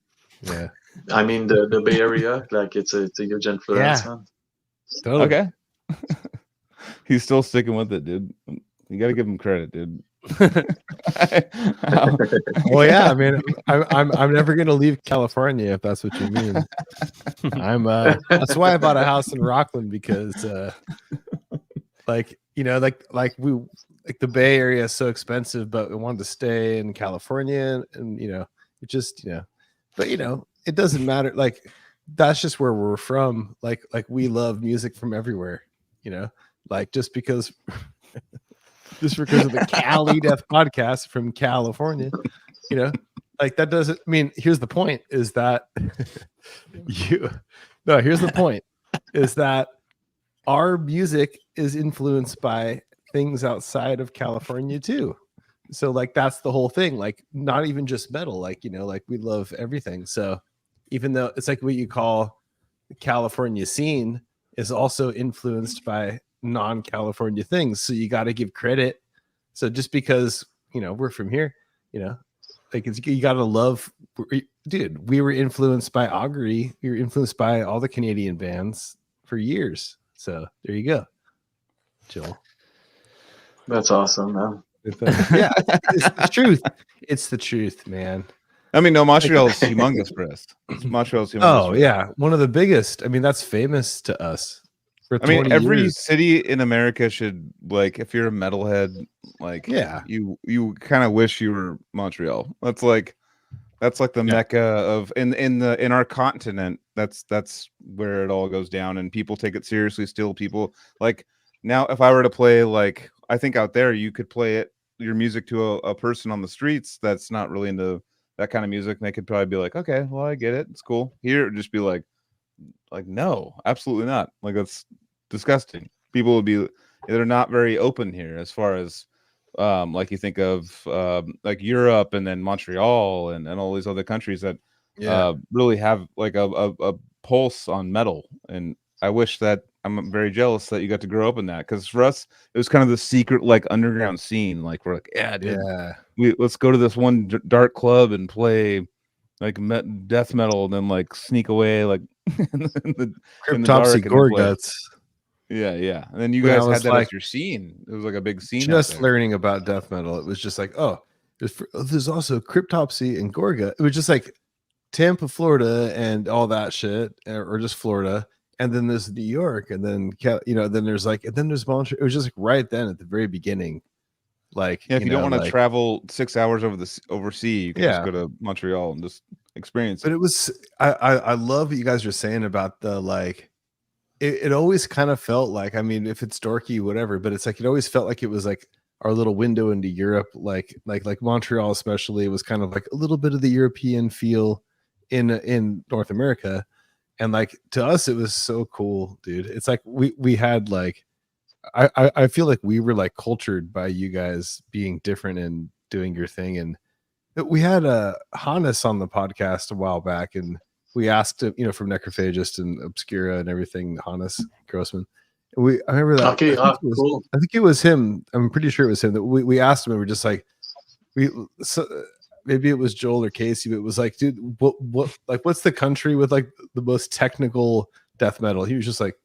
I mean the Bay Area, it's a huge influence. Yeah. Man. Totally. Okay. He's still sticking with it, dude. You got to give him credit, dude. Well, yeah. I mean, I'm never gonna leave California if that's what you mean. That's why I bought a house in Rockland, because the Bay Area is so expensive, but we wanted to stay in California, and it just but it doesn't matter. That's just where we're from. We love music from everywhere. Just because of the Cali Death podcast from California, that doesn't mean. Here's the point: is that here's the point: is that our music is influenced by things outside of California too. So like that's the whole thing. Like not even just metal. Like like we love everything. So even though it's like what you call the California scene is also influenced by non-California things. So you got to give credit. So just because we're from here, like you got to love. Dude, we were influenced by Augury. We were influenced by all the Canadian bands for years. So there you go, Joel. That's awesome, man. Yeah, it's the truth. It's the truth, man. I mean, no, Montreal is humongous for us. Montreal's humongous. Oh yeah, one of the biggest. I mean, that's famous to us. For I mean, 20 every years. city in America should, like, if you're a metalhead, like, Yeah, you kind of wish you were Montreal. That's like the mecca of in our continent. That's where it all goes down, and people take it seriously. Still, people like now. If I were to play, like, I think out there, you could play your music to a person on the streets that's not really into that kind of music, and they could probably be like, okay, well, I get it, it's cool. Here, it'd just be like no, absolutely not. Like, that's disgusting. People would be, they're not very open here as far as like you think of like Europe and then Montreal and all these other countries that really have like a pulse on metal. And I wish that I'm very jealous that you got to grow up in that, because for us it was kind of the secret, like, underground scene. Like, we're like, yeah, dude, let's go to this one dark club and play like death metal, and then like sneak away like in the Cryptopsy Gore Guts. Yeah, and then you When guys had that as your scene. It was like a big scene. Just learning about death metal, it was just like, there's also Cryptopsy and Gorga. It was just like Tampa, Florida, and all that shit, or just Florida, and then there's New York, and then then there's Montreal. It was just like right then at the very beginning. Like, if you don't want to travel 6 hours overseas, you can just go to Montreal and just experience it. But it was, I love what you guys are saying about the, like, it always kind of felt like, I mean, if it's dorky, whatever, but it's like, it always felt like it was like our little window into Europe, like Montreal especially was kind of like a little bit of the European feel in North America. And like, to us, it was so cool, dude. It's like we had like, I feel like we were like cultured by you guys being different and doing your thing. And we had Hannes on the podcast a while back, and we asked him, from Necrophagist and Obscura and everything, Hannes Grossman. I remember that. Okay, cool. I think it was him. I'm pretty sure it was him that we asked him, and we're just like, maybe it was Joel or Casey, but it was like, dude, what's the country with like the most technical death metal? He was just like,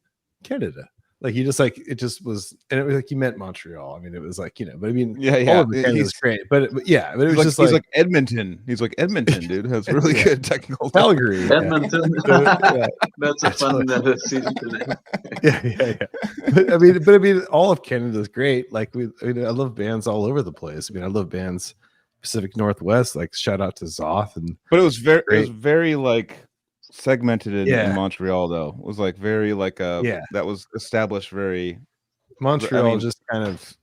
Canada. Like, he just like, it just was, and it was like, he meant Montreal. I mean, it was like, but I mean, all of it was great, but it was just he's like Edmonton. He's like Edmonton, dude, has really good technical. Calgary, Edmonton. That's a fun city. Yeah. But I mean, all of Canada is great. Like, I love bands all over the place. I mean, I love bands Pacific Northwest. Like, shout out to Zoth, but it was very like segmented in Montreal, though. It was like very like that was established very. Montreal just kind of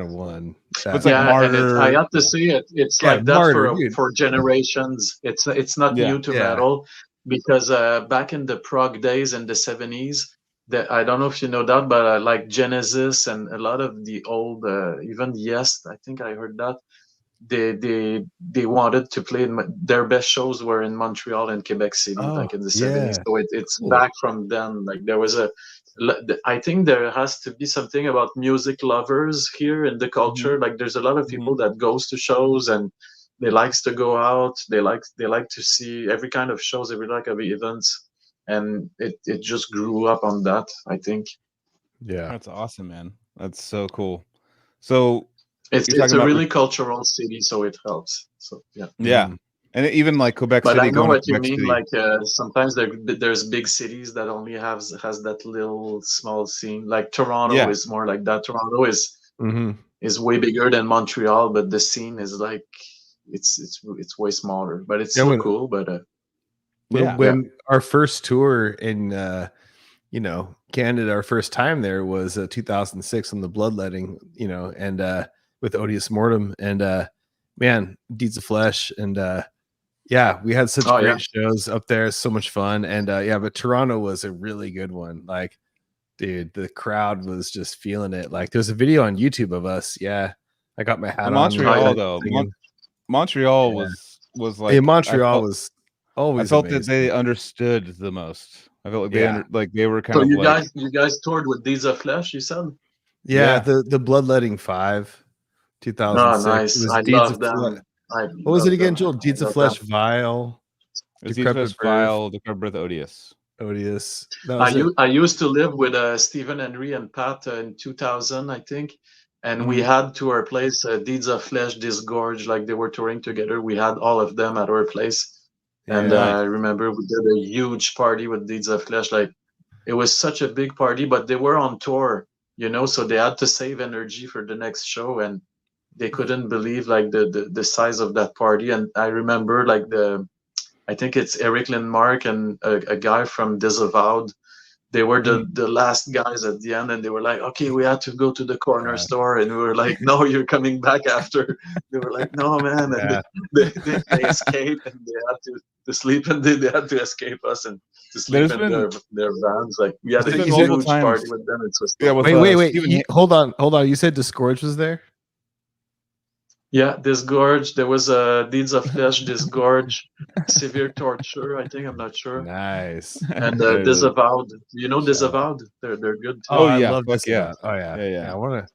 won. It's like Martyr. I have to say it's like that Martyr, for generations. It's not new to metal, because back in the prog days in the 70s, I don't know if you know that, but like Genesis and a lot of the old, even Yes, I think I heard that. They wanted to play their best shows were in Montreal and Quebec City, like in the 70s. So it's cool. Back from then. Like, there was I think there has to be something about music lovers here in the culture. Like, there's a lot of people that goes to shows and they likes to go out. They like to see every kind of shows, every like of events, and it just grew up on that, I think. Yeah, that's awesome, man. That's so cool. So it's a really cultural city, so it helps. So and even like Quebec City. But I know what you mean. City. Like, sometimes there's big cities that only has that little small scene. Like Toronto is more like that. Toronto is way bigger than Montreal, but the scene is like it's way smaller. But it's still cool. But when our first tour in Canada, our first time there was 2006 on the Bloodletting, and with Odious Mortem and man, Deeds of Flesh, and we had such great shows up there, so much fun. And but Toronto was a really good one. Like, dude, the crowd was just feeling it. Like there's a video on YouTube of us. Yeah, I got my hat on. Montreal though, Montreal was like Montreal was always. I felt amazing. that they understood the most. I felt like they were kind So of you guys toured with Deeds of Flesh, you said? Yeah, the Bloodletting 5, 2006. Oh, nice. It was I Deeds love of them. What was it again, Joel? Deeds of Flesh, Vile. It was Deeds of Flesh, Vile, Decrepit Birth, Odious. I used to live with Stephen Henry and Pat in 2000, I think. And we had to our place Deeds of Flesh, Disgorge, like they were touring together. We had all of them at our place. And I remember we did a huge party with Deeds of Flesh. Like it was such a big party, but they were on tour, so they had to save energy for the next show, and they couldn't believe like the size of that party. And I remember like I think it's Eric Lindmark and a guy from Disavowed. They were the last guys at the end, and they were like, okay, we had to go to the corner store, and we were like, no, you're coming back after. They were like, no, man. And they escaped, and they had to sleep, and they had to escape us and to sleep in their vans. Like we had a huge party with them. It was wait. Hold on. You said Disgorge was there? Yeah, Disgorge. There was Deeds of Flesh, Disgorge, Severe Torture. I think, I'm not sure. Nice. And Disavowed. Disavowed? They're good too. Oh yeah, I love Disavowed. Oh yeah. I want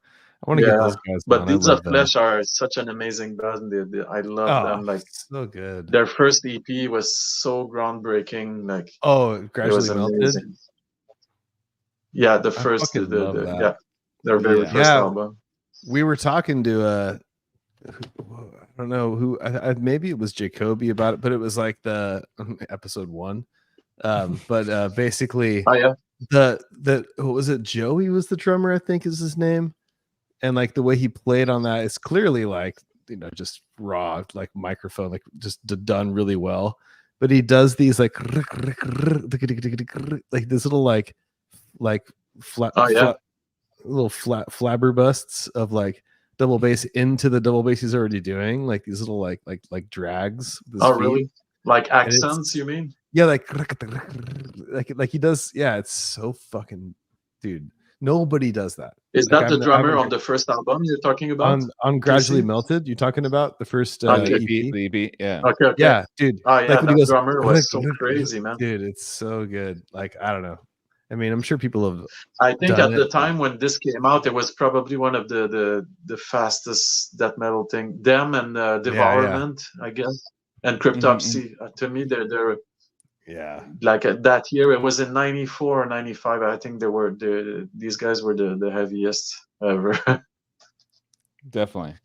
to get those guys. But Deeds of Flesh are such an amazing band. I love them. Like so good. Their first EP was so groundbreaking. Like Gradually Melted. Yeah, the first. Their very first album. We were talking to I don't know who. Maybe it was Jacoby about it, but it was like the episode 1. But basically, what was it? Joey was the drummer, I think is his name, and like the way he played on that is clearly like just raw, like microphone, like just done really well. But he does these like this little like flat little flat flabber busts of like double bass into the double bass he's already doing, like these little like drags. Really? Like accents, you mean? Yeah, like he does. Yeah, it's so fucking, dude. Nobody does that. Is that the drummer on the first album you're talking about? On Gradually Melted, you're talking about? The first EP? The EP, yeah. Okay. Yeah, dude. Oh yeah, that drummer was so crazy, man. Dude, it's so good. Like, I don't know. I mean, I'm sure people have. I think at the time when this came out, it was probably one of the fastest death metal thing. Them and Devourment, I guess, and Cryptopsy. To me, they're like that year. It was in '94 or '95. I think these guys were the heaviest ever. Definitely.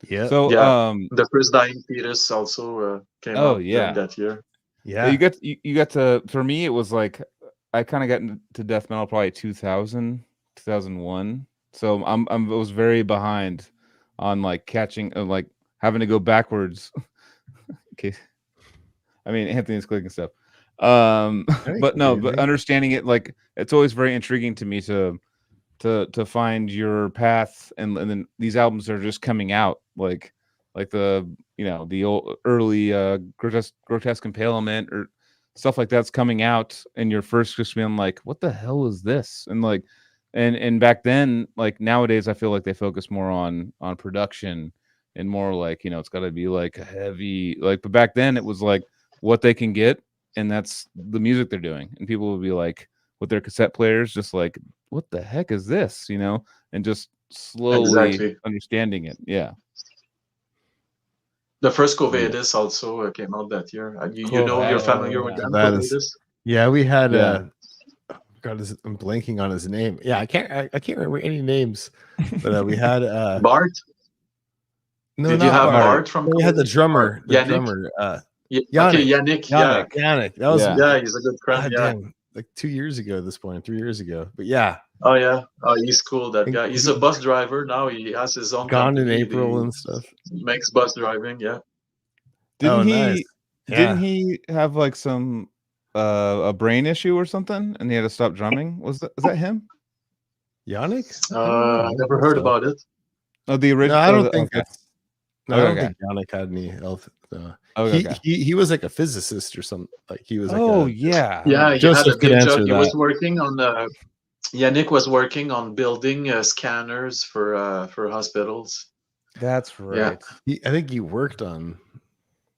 Yeah. So the first Dying Fetus also came out that year. Yeah. You got to. For me, it was like. I kind of got into death metal probably 2000, 2001. So I was very behind on like catching, like having to go backwards. Okay. I mean, Anthony's clicking stuff. But understanding it, like it's always very intriguing to me to find your path, and then these albums are just coming out like the the old early Grotesque Impalement or stuff like that's coming out, and you're first just being like, what the hell is this? And like and back then, like nowadays I feel like they focus more on production and more like it's got to be like a heavy, like, but back then it was like what they can get, and that's the music they're doing, and people would be like with their cassette players just like, what the heck is this, and just slowly understanding it. The first Covedis also came out that year. You're familiar with them? Covedis? Yeah, we had. God, I'm blanking on his name. Yeah, I can't remember any names. But we had Bart. No, did you have Bart from? We had the drummer. Yannick. Yannick. Yannick. That was he's a good friend. Damn, like 2 years ago at this point, 3 years ago. But yeah. Oh yeah. Oh, he's cool. That guy. He's a bus driver now. He has his own. Gone in April and stuff. He makes bus driving. Yeah. Didn't he have like some a brain issue or something, and he had to stop drumming? Is that him? Yannick? I never heard about it. Oh, the original. No, I don't think that's. No, I don't think Yannick had any health. He was like a physicist or something. Like he was. Like yeah. He Joseph had a big job. He was working on Yannick was working on building scanners for hospitals. That's right. I think you worked on.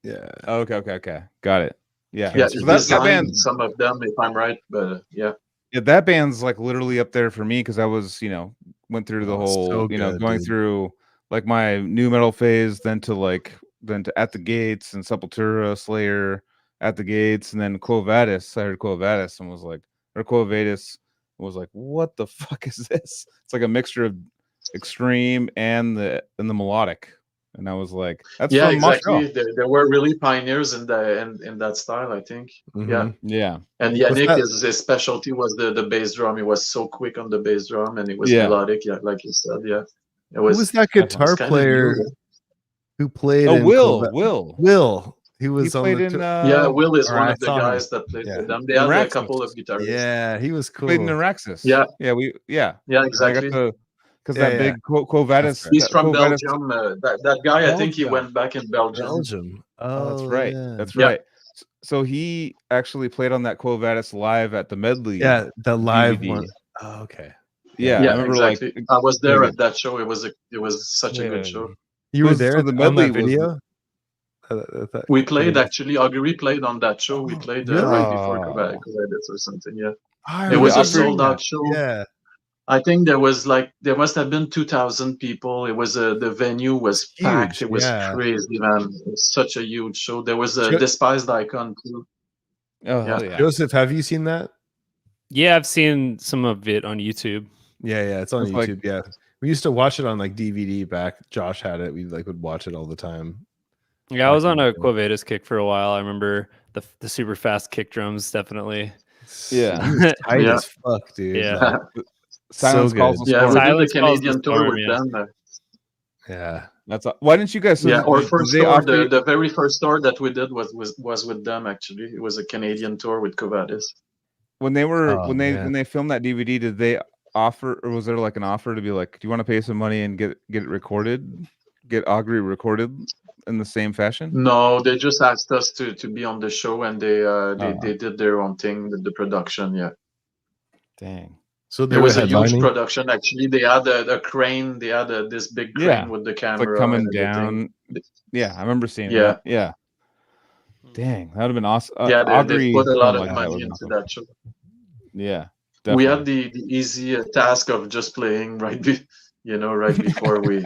Yeah. Okay. Got it. Yeah. Yeah, So he that designed band, some of them, if I'm right. But yeah. yeah, that band's like literally up there for me because I was, went through the Oh, whole, so good, going dude. through like my new metal phase, then to At the Gates and Sepultura, Slayer, At the Gates, and then Quo Vadis. I heard Quo Vadis and was like, or Quo Vadis was like, what the fuck is this? It's like a mixture of extreme and the melodic. And I was like, that's Yeah, from Montreal. exactly. There were really pioneers in that style, I think. Yeah. Yeah. And Yannick, his specialty was the bass drum. He was so quick on the bass drum, and it was melodic. Yeah, like you said. Yeah, it Who was that guitar player who played? Oh, in Will. He was played in. Yeah, Will is one of the guys that played with them. They had a couple of guitarists. Yeah, he was cool. Played in Araxis. Yeah, yeah, exactly. Because that big Quo Vadis. He's from Belgium. That guy, I think he went back in Belgium. Oh, that's right. Yeah. That's right. So he actually played on that Quo Vadis live at the medley. Yeah, the live DVD. one. Oh, okay. Yeah, I remember, exactly. I was there at that show. It was such a good show. You were there so the medley on that video? We played actually. Augury played on that show. We played right before Covidis or something. Yeah, it was a sold out show. Yeah, I think there must have been 2,000 people. It was the venue was packed. It was crazy, man. It was such a huge show. There was a Despised Icon too. Oh yeah. Joseph, have you seen that? Yeah, I've seen some of it on YouTube. Yeah, it's on YouTube. Yeah, we used to watch it on like DVD back. Josh had it. We would watch it all the time. Yeah, I was on a Quo Vadis kick for a while. I remember the super fast kick drums, definitely. Yeah, he was tight as fuck, dude. Yeah. Silence Calls the Storm. Yeah, we did the Canadian tour with them. Yeah, that's why didn't you guys? Our first tour, the very first tour that we did was with them. Actually, it was a Canadian tour with Quo Vadis. When they were when they filmed that DVD, did they offer, or was there like an offer to be like, do you want to pay some money and get it recorded, get Augury recorded in the same fashion? No, they just asked us to be on the show, and they did their own thing with the production. Yeah. Dang. So there was a huge production. Actually, they had a crane. They had this big crane with the camera like coming down. Yeah, I remember seeing that. Yeah. Dang, that would have been awesome. They put a lot of money into that show. Yeah, definitely. We had the easy task of just playing right before we.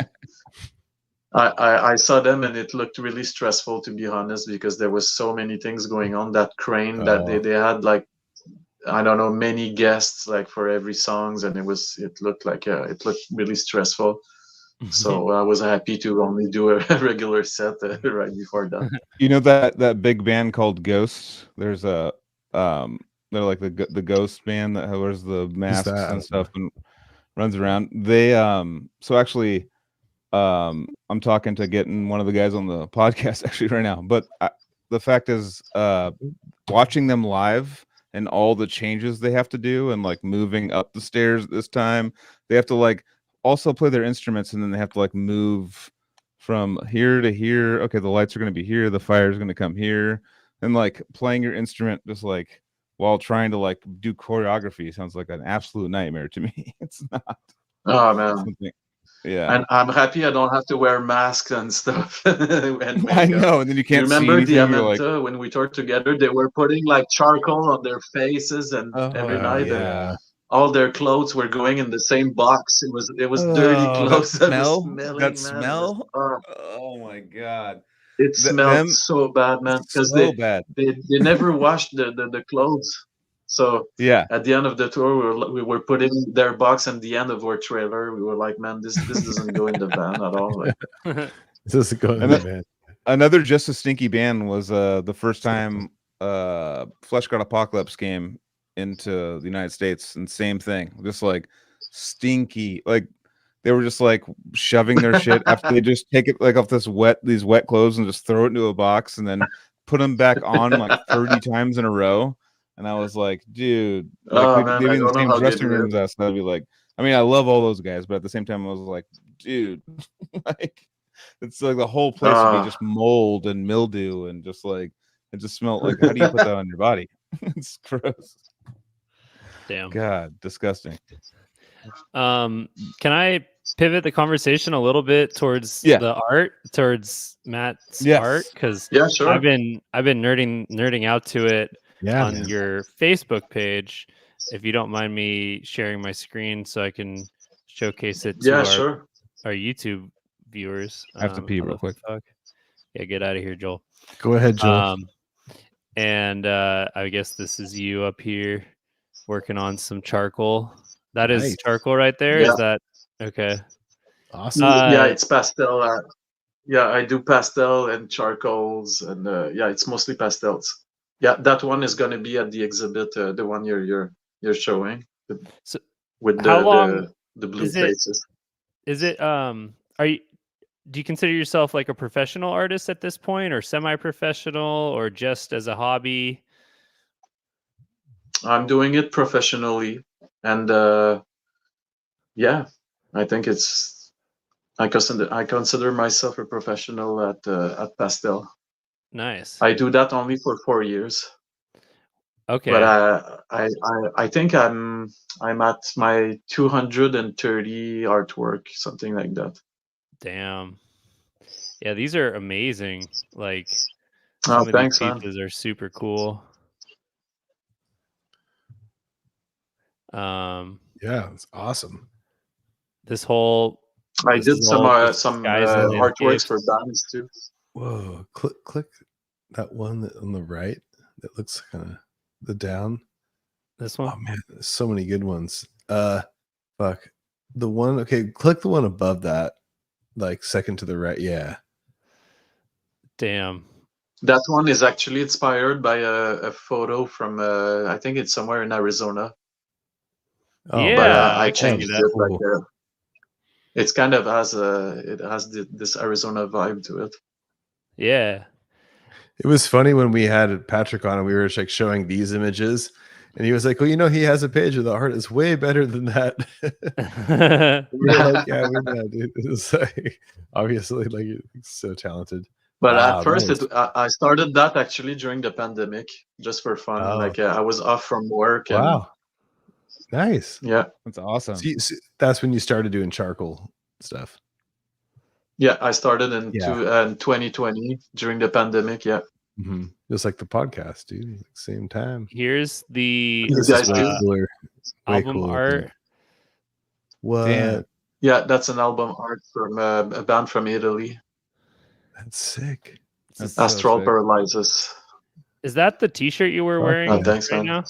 I saw them, and it looked really stressful, to be honest, because there was so many things going on. That crane that they had like, I don't know, many guests like for every songs, and it looked really stressful. So I was happy to only do a regular set right before that. You know that big band called Ghosts? There's a they're like the Ghost band that wears the masks and stuff and runs around. They so actually I'm talking to getting one of the guys on the podcast actually right now. But the fact is, watching them live and all the changes they have to do, and like moving up the stairs this time, they have to like also play their instruments, and then they have to like move from here to here. Okay, the lights are going to be here, the fire is going to come here, and like playing your instrument just like while trying to like do choreography sounds like an absolute nightmare to me. It's not. Oh man. Yeah, and I'm happy I don't have to wear masks and stuff. And I know, and then you can't. Remember see the Amenta when we toured together? They were putting like charcoal on their faces, and every night, and all their clothes were going in the same box. It was dirty clothes. That smell. Oh my god! It smelled so bad, man. Because they never washed the clothes. So at the end of the tour, we were putting their box in the end of our trailer. We were like, man, this doesn't go in the van at all. Like, this doesn't go in the van. Another just a stinky band was the first time Flesh God Apocalypse came into the United States, and same thing, just like stinky, like they were just like shoving their shit after they just take it like off these wet clothes and just throw it into a box and then put them back on like 30 times in a row. And I was like, dude, like, they'd be in the same dressing rooms as us. And I'd be like, I mean, I love all those guys, but at the same time, I was like, dude, like, it's like the whole place would be just mold and mildew and just like, it just smelled like, how do you put that on your body? It's gross. Damn. God, disgusting. Can I pivot the conversation a little bit towards Yeah. the art, towards Matt's Yes. art? Because Yeah, sure. I've been nerding out to it Yeah, on man. your Facebook page. If you don't mind me sharing my screen so I can showcase it to Yeah, sure. our YouTube viewers. I have to pee how real the quick. fuck? Yeah, get out of here, Joel. Go ahead, Joel. And I guess this is you up here working on some charcoal. That is Nice. charcoal right there. Is Yeah. that okay? Awesome. Yeah, it's pastel. Yeah, I do pastel and charcoals, and yeah, it's mostly pastels. Yeah, that one is going to be at the exhibit, the one you're showing, So with how long the blue is it? faces. Is it do you consider yourself like a professional artist at this point, or semi-professional, or just as a hobby? I'm doing it professionally, and yeah, I think I consider myself a professional at pastel. Nice. I do that only for 4 years, Okay. but I think I'm at my 230 artwork, something like that. Damn. Yeah, these are amazing. Like Oh, some of thanks, these man. pieces are super cool. Yeah, it's awesome. This whole I this did is some all just some skies and artworks landscapes. for bands too. Whoa, click that one on the right that looks kind of the down. This one. Oh man, there's so many good ones. Fuck. The one, okay, click the one above that, like second to the right. Yeah. Damn. That one is actually inspired by a photo from I think it's somewhere in Arizona. Oh, Yeah, But I I can see changed that. it. Like Cool. it's kind of it has this Arizona vibe to it. Yeah. It was funny when we had Patrick on and we were like showing these images, and he was like, "Well, you know, he has a page of the art is way better than that." We were like, "Yeah, we know, dude." It's like obviously like he's so talented. But Wow, at first, nice. I started that actually during the pandemic, just for fun. Oh. Like I was off from work, and Wow, nice. yeah, That's awesome. So that's when you started doing charcoal stuff. yeah, I started in Yeah. 2020 during the pandemic. Yeah, Mm-hmm. Just like the podcast, dude. Same time. Here's the You This guys is way do? cooler. Way album cooler. art. What? Damn. Yeah, that's an album art from a band from Italy, That's sick. That's so Astral sick. Paralysis. Is that the T-shirt you were Fuck wearing Oh, yeah. thanks, right man. now?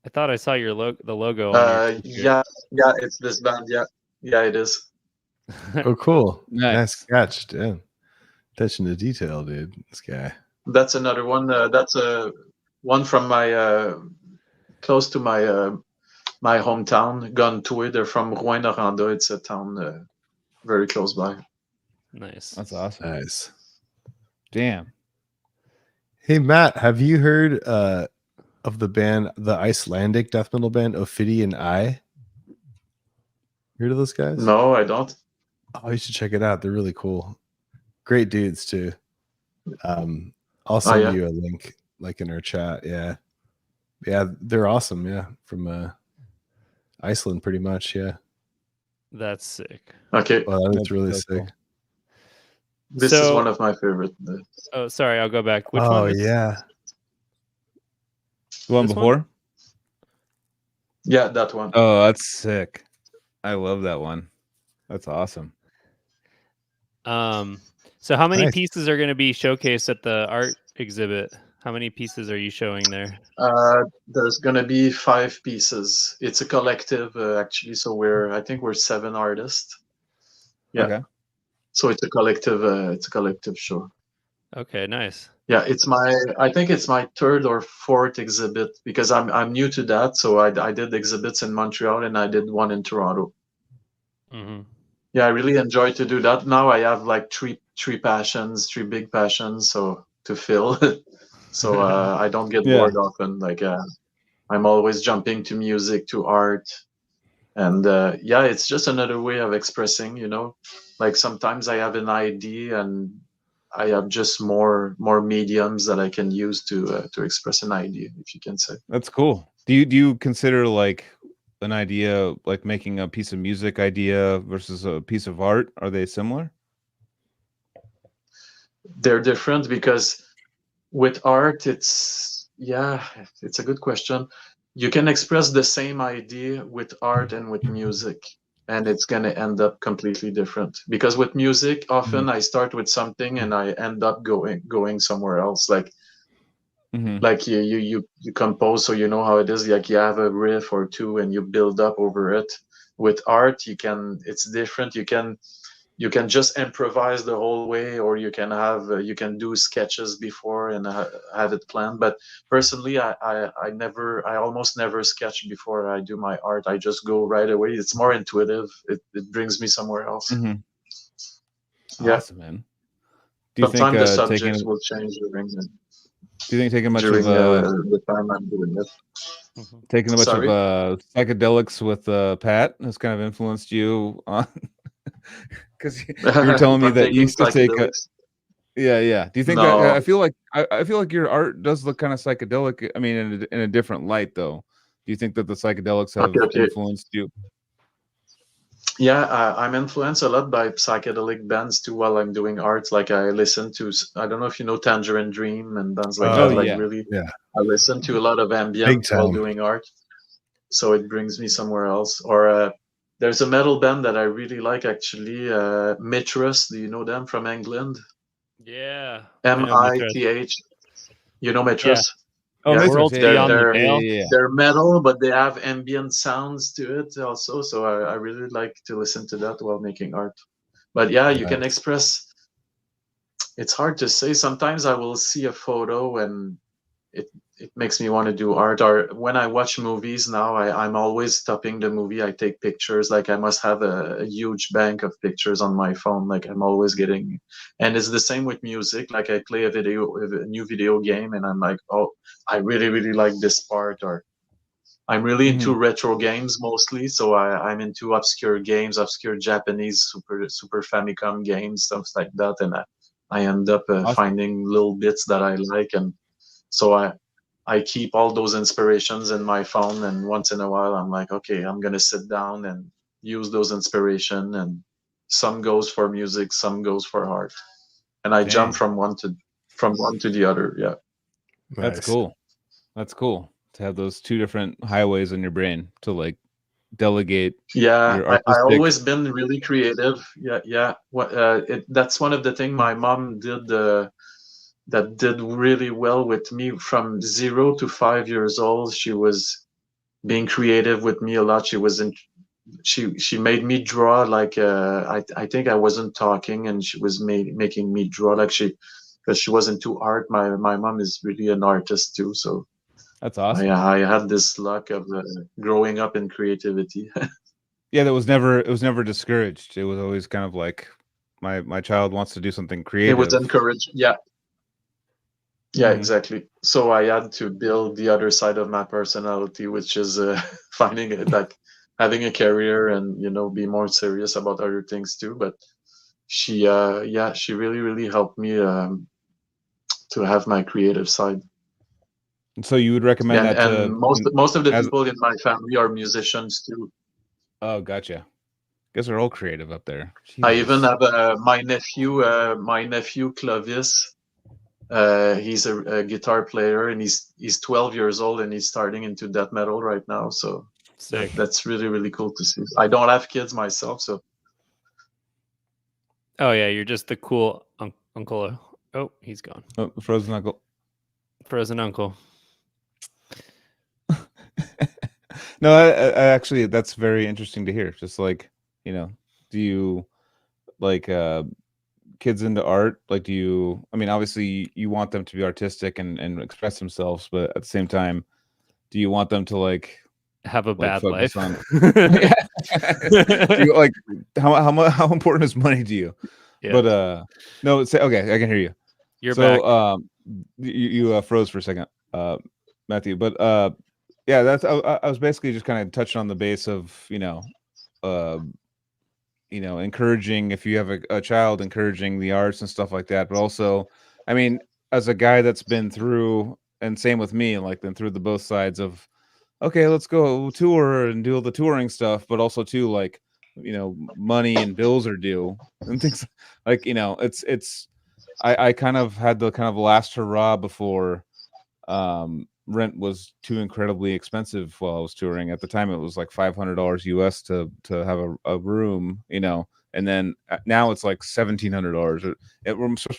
I thought I saw your the logo on your T-shirt. Yeah, it's this band. Yeah, it is. Oh, cool. Nice. Nice catch, damn. Attention to detail, dude. This guy. That's another one. That's a one from my close to my hometown, Guntoy. They're from Rouyn-Noranda. It's a town very close by. Nice. That's awesome. Nice. Damn. Hey Matt, have you heard of the band, the Icelandic death metal band Ophidian Eye? Heard of those guys? No, I don't. Oh, you should check it out. They're really cool. Great dudes too. I'll send yeah. you a link like in our chat. Yeah. Yeah, they're awesome. Yeah. From Iceland pretty much. Yeah. That's sick. Okay, Well, that's That's really so sick. cool. this is So- one of my favorite. Oh, sorry. I'll go back. Which Oh one? yeah. The one This one? before? Yeah, that one. Oh, that's sick. I love that one. That's awesome. So how many Nice. pieces are going to be showcased at the art exhibit? How many pieces are you showing there? There's gonna be 5 pieces. It's a collective actually. So I think we're 7 artists. Yeah. Okay. So it's a collective. It's a collective show. Okay, nice. Yeah, I think it's my 3rd or 4th exhibit because I'm new to that. So I did exhibits in Montreal and I did one in Toronto. Mm-hmm. Yeah, I really enjoy to do that. Now I have like three big passions, so to fill. So I don't get Yeah. bored often. Like I'm always jumping to music, to art, and yeah, it's just another way of expressing. Like sometimes I have an idea and I have just more mediums that I can use to express an idea, if you can say. That's cool. Do you consider like an idea, like making a piece of music idea versus a piece of art? Are they similar? They're different because with art, it's a good question. You can express the same idea with art and with music, and it's gonna end up completely different. Because with music, often I start with something and I end up going somewhere else. Like you compose, so you know how it is. Like you have a riff or two and you build up over it. With art, it's different. You can just improvise the whole way, or you can have you can do sketches before and have it planned. But personally, I almost never sketch before I do my art. I just go right away. It's more intuitive. It brings me somewhere else. Yeah. Awesome, man. Do you Sometimes think the subjects will change during do you think taking much during of the time I'm doing it? taking a bunch Sorry? of psychedelics with Pat has kind of influenced you on? Because you were telling me From that you taking used to take a psychedelics? yeah. Do you think that No. I feel like your art does look kind of psychedelic. I mean, in a different light, though. Do you think that the psychedelics have Okay. influenced you? Yeah, I'm influenced a lot by psychedelic bands too while I'm doing art. Like I listen to, I don't know if you know Tangerine Dream and bands like Oh that. Like yeah, really, yeah. I listen to a lot of Big ambient while time. doing art. So it brings me somewhere else. Or there's a metal band that I really like actually, Mitrus. Do you know them from England? Yeah. I know Mithras. Mith. You know Yeah. Mitrus? oh, Yeah, Matrix, World's yeah, Beyond the they're Veil. yeah. they're metal, but they have ambient sounds to it also. So I really like to listen to that while making art. But yeah, you can Nice. express. It's hard to say. Sometimes I will see a photo and it it makes me want to do art. Or when I watch movies now, I'm always stopping the movie. I take pictures. Like I must have a huge bank of pictures on my phone. Like I'm always getting, and it's the same with music. Like I play a new video game, and I'm like, oh, I really like this part. Or I'm really into retro games mostly, so I'm into obscure games, obscure Japanese Super Famicom games, stuff like that, and I end up Awesome. finding little bits that I like, and so I keep all those inspirations in my phone, and once in a while I'm like, okay, I'm gonna sit down and use those inspiration, and some goes for music, some goes for art, and I jump Dang. from one to the other. Yeah. That's Nice. cool. That's cool to have those two different highways in your brain to like delegate Yeah, your I artistic. always been really creative. Yeah. That's one of the things my mom did that did really well with me from 0 to 5 years old. She was being creative with me a lot. She made me draw like I think I wasn't talking and she was making me draw like because she was into art. My mom is really an artist too, so That's awesome. I had this luck of growing up in creativity. Yeah, it was never discouraged. It was always kind of like my child wants to do something It was creative. encouraged. Yeah, Mhm. exactly. So I had to build the other side of my personality, which is finding it like having a career and be more serious about other things too. But she really helped me to have my creative side. And so you would recommend that And to most of the as people in my family are musicians too. oh, gotcha. Guess they're all creative up there. I even Jesus. have my nephew Clovis. He's a guitar player, and he's 12 years old, and he's starting into death metal right now. So Sick. that's really cool to see. I don't have kids myself, so Oh yeah, you're just the cool uncle. Oh, he's gone. Oh, frozen uncle. Frozen uncle. No, I actually that's very interesting to hear. Just like, do you like kids into art? Like, do you, I mean, obviously you want them to be artistic and express themselves, but at the same time, do you want them to like Have a bad focus life. on yeah. Do you, like how important is money to you? Yeah. But no, say okay, I can hear you. You're So back. you froze for a second, Matthew, but yeah, that's I was basically just kind of touching on the base of encouraging, if you have a child, encouraging the arts and stuff like that, but also, I mean, as a guy that's been through, and same with me, like been through the both sides of okay, let's go tour and do all the touring stuff, but also too like, you know, money and bills are due and things like, you know, it's I kind of had the kind of last hurrah before rent was too incredibly expensive while I was touring. At the time it was like $500 US to have a room, you know, and then now it's like $1,700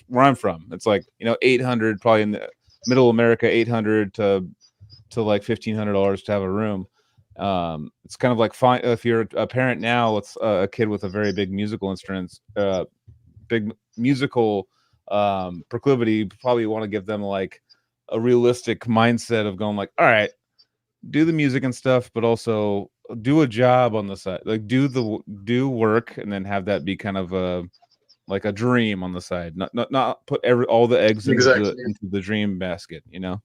where I'm from. It's like, you know, 800 probably in the middle America, 800 to like $1,500 to have a room. It's kind of like fine if you're a parent now with a kid with a very big musical instruments, big musical proclivity, you probably want to give them like a realistic mindset of going like, all right, do the music and stuff, but also do a job on the side, like do work, and then have that be kind of a like a dream on the side, not put all the eggs into the dream basket, you know.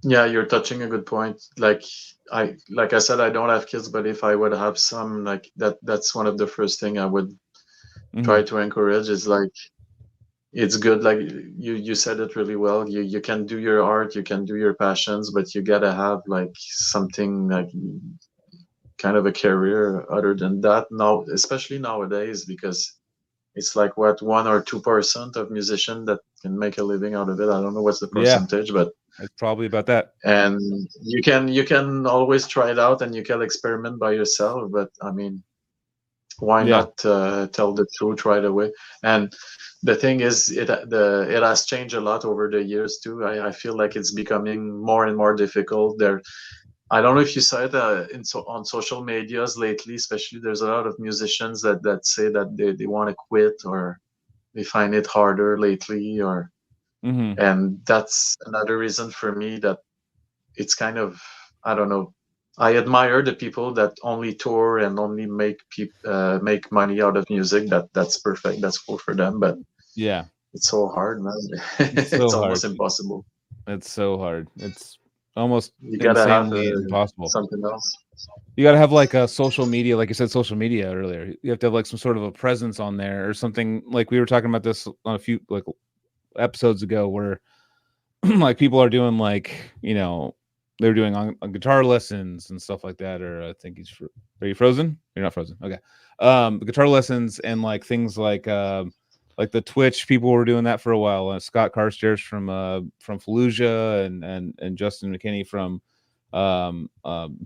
Yeah, you're touching a good point. Like I said, I don't have kids, but if I would have some, like that's one of the first thing I would try to encourage is like, it's good. Like you said it really well. You can do your art, you can do your passions, but you gotta have like something like kind of a career other than that now, especially nowadays, because it's like what 1 or 2% of musicians that can make a living out of it. I don't know what's the percentage, but it's probably about that. And you can always try it out and you can experiment by yourself. But I mean, why not tell the truth right away? And the thing is, it has changed a lot over the years too. I feel like it's becoming more and more difficult. I don't know if you saw it on social medias lately, especially. There's a lot of musicians that say that they want to quit, or they find it harder lately, or and that's another reason for me that it's kind of, I don't know. I admire the people that only tour and only make money out of music. That's perfect. That's cool for them. But yeah, it's so hard, man. It's so it's almost impossible. It's so hard. It's almost you gotta insanely have impossible. Something else. You gotta have like a social media, like you said, social media earlier. You have to have like some sort of a presence on there or something. Like we were talking about this on a few like episodes ago, where like people are doing like, you know, they're doing on guitar lessons and stuff like that. Or I think are you frozen? You're not frozen. Okay. Guitar lessons and like things like the Twitch people were doing that for a while. Scott Carstairs from Fallujah and Justin McKinney from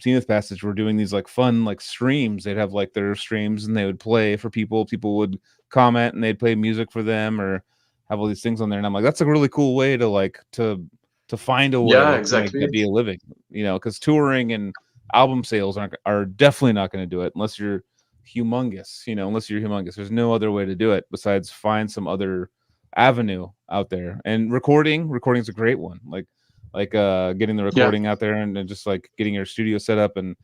Zenith Passage were doing these like fun like streams. They'd have like their streams and they would play for people. People would comment and they'd play music for them or have all these things on there. And I'm like, that's a really cool way to like to find a way to make that be a living, you know, because touring and album sales are definitely not going to do it unless you're humongous, you know, unless you're humongous. There's no other way to do it besides find some other avenue out there. And recording's a great one. Like getting the recording out there and just like getting your studio set up and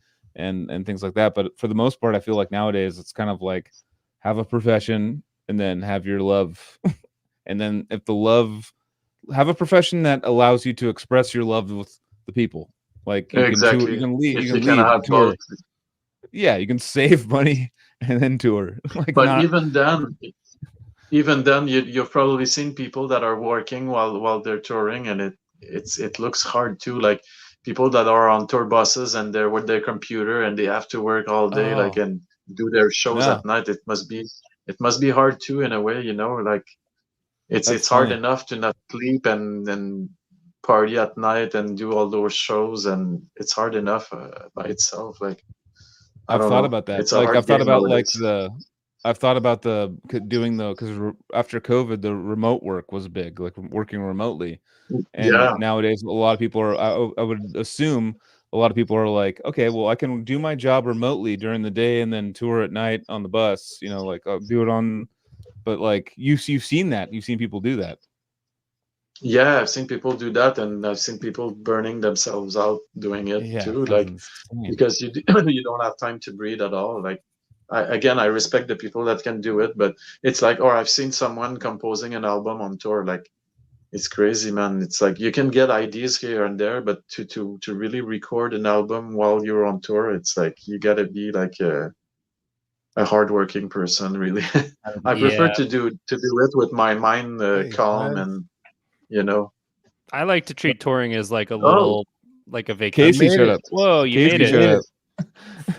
things like that. But for the most part, I feel like nowadays it's kind of like have a profession and then have your love. And then if the love, have a profession that allows you to express your love with the people. Like you can lead, you can tour. Yeah, you can save money and then tour. Like, but even then, you've probably seen people that are working while they're touring, and it looks hard too. Like people that are on tour buses and they're with their computer and they have to work all day, like and do their shows at night. It must be hard too in a way, you know. Like it's hard enough to not sleep and party at night and do all those shows, and it's hard enough by itself. Like I've thought about that. Like I've thought about like doing because after COVID, the remote work was big, like working remotely. And nowadays, a lot of people are, I would assume a lot of people are like, okay, well, I can do my job remotely during the day and then tour at night on the bus, you know, like I'll do it on, but like you've seen that, you've seen people do that. Yeah, I've seen people do that, and I've seen people burning themselves out doing it too. Like because you don't have time to breathe at all. Like I respect the people that can do it, but it's like, or I've seen someone composing an album on tour. Like it's crazy, man. It's like you can get ideas here and there, but to really record an album while you're on tour, it's like you gotta be like a hardworking person, really. I prefer to do it with my mind calm and. You know, I like to treat touring as like a little like a vacation. Casey showed up. Whoa, you Casey made it. showed up.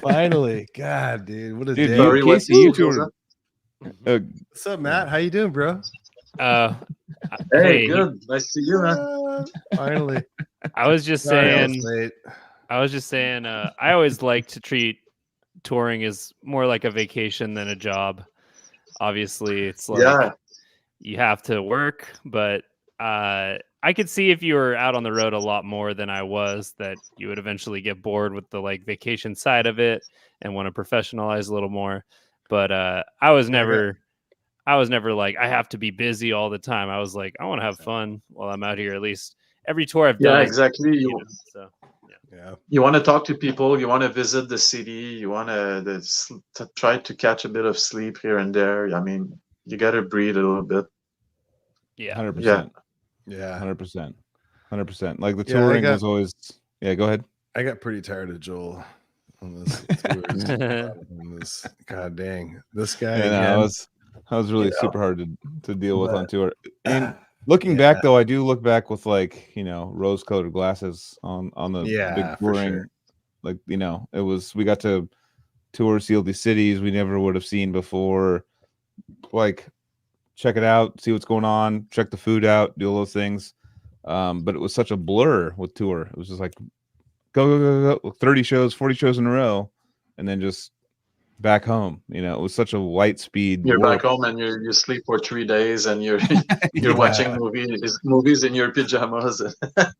Finally, God, dude, what a Dude, day! Sorry, what Casey, you was toured. What's up, Matt? How you doing, bro? Hey, Hey, good. Nice to see you, man. Finally, I was just Sorry I was saying. late. I always like to treat touring as more like a vacation than a job. Obviously, it's like Yeah. you have to work, but I could see if you were out on the road a lot more than I was, that you would eventually get bored with the like vacation side of it and want to professionalize a little more. But I was never like I have to be busy all the time. I was like I want to have fun while I'm out here. At least every tour I've done. Yeah, exactly. So Yeah, You want to talk to people. You want to visit the city. You want to try to catch a bit of sleep here and there. I mean, you got to breathe a little bit. yeah, 100%. yeah. 100%. Like the Yeah, touring was always. Yeah, go ahead. I got pretty tired of Joel on this tour. On this, God dang, this guy. Yeah, again. I was really You know, super hard to deal with but- on tour. And looking back though, I do look back with like, you know, rose-colored glasses on the big for touring. sure. Like, you know, we got to tour, see all these cities we never would have seen before. Like, check it out, see what's going on, check the food out, do all those things. But it was such a blur with tour. It was just like go 30 shows, 40 shows in a row, and then just back home. You know, it was such a light speed. You're warp. back home and you sleep for 3 days and you're watching movies in your pajamas.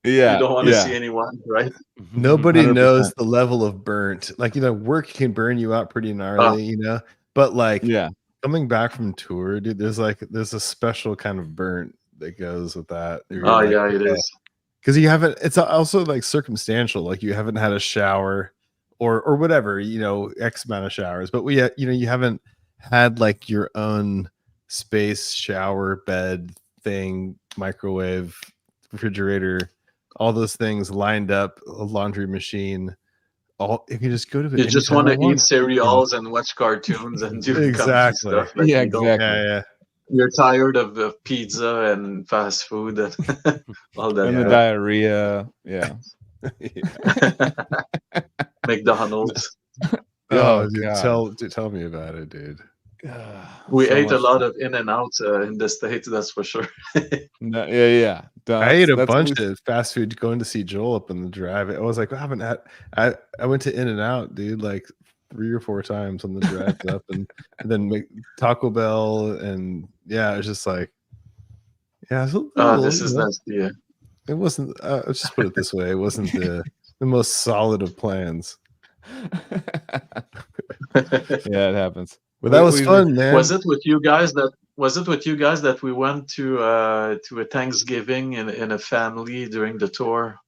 Yeah, You don't want to see anyone, right? Nobody 100%. knows the level of burnt. Like, you know, work can burn you out pretty gnarly, you know, but like Yeah, coming back from tour, dude, there's a special kind of burnt that goes with that. Oh, yeah, it is. Because you haven't, it's also like circumstantial, like you haven't had a shower or whatever, you know, X amount of showers, but you know, you haven't had like your own space, shower, bed thing, microwave, refrigerator, all those things lined up, a laundry machine. If you just go to it, You just want to eat cereals and watch cartoons and do exactly stuff. Like yeah, you don't- exactly. Yeah. You're tired of pizza and fast food and all that. And the diarrhea. Yeah. McDonald's. Oh, God. dude, tell me about it, dude. We So ate a much lot fun. of In-N-Outs in the States, that's for sure. No, yeah. I ate a That's bunch always- of fast food going to see Joel up in the drive. I was like, I haven't had. I went to In-N-Out, dude, like 3 or 4 times on the drive up, and then make Taco Bell, and yeah, it was just like, yeah, it was a little, This is you know, nasty. it wasn't. Let's just put it this way: it wasn't the most solid of plans. Yeah, it happens. But that was fun, man. Was it with you guys that we went to a Thanksgiving in a family during the tour?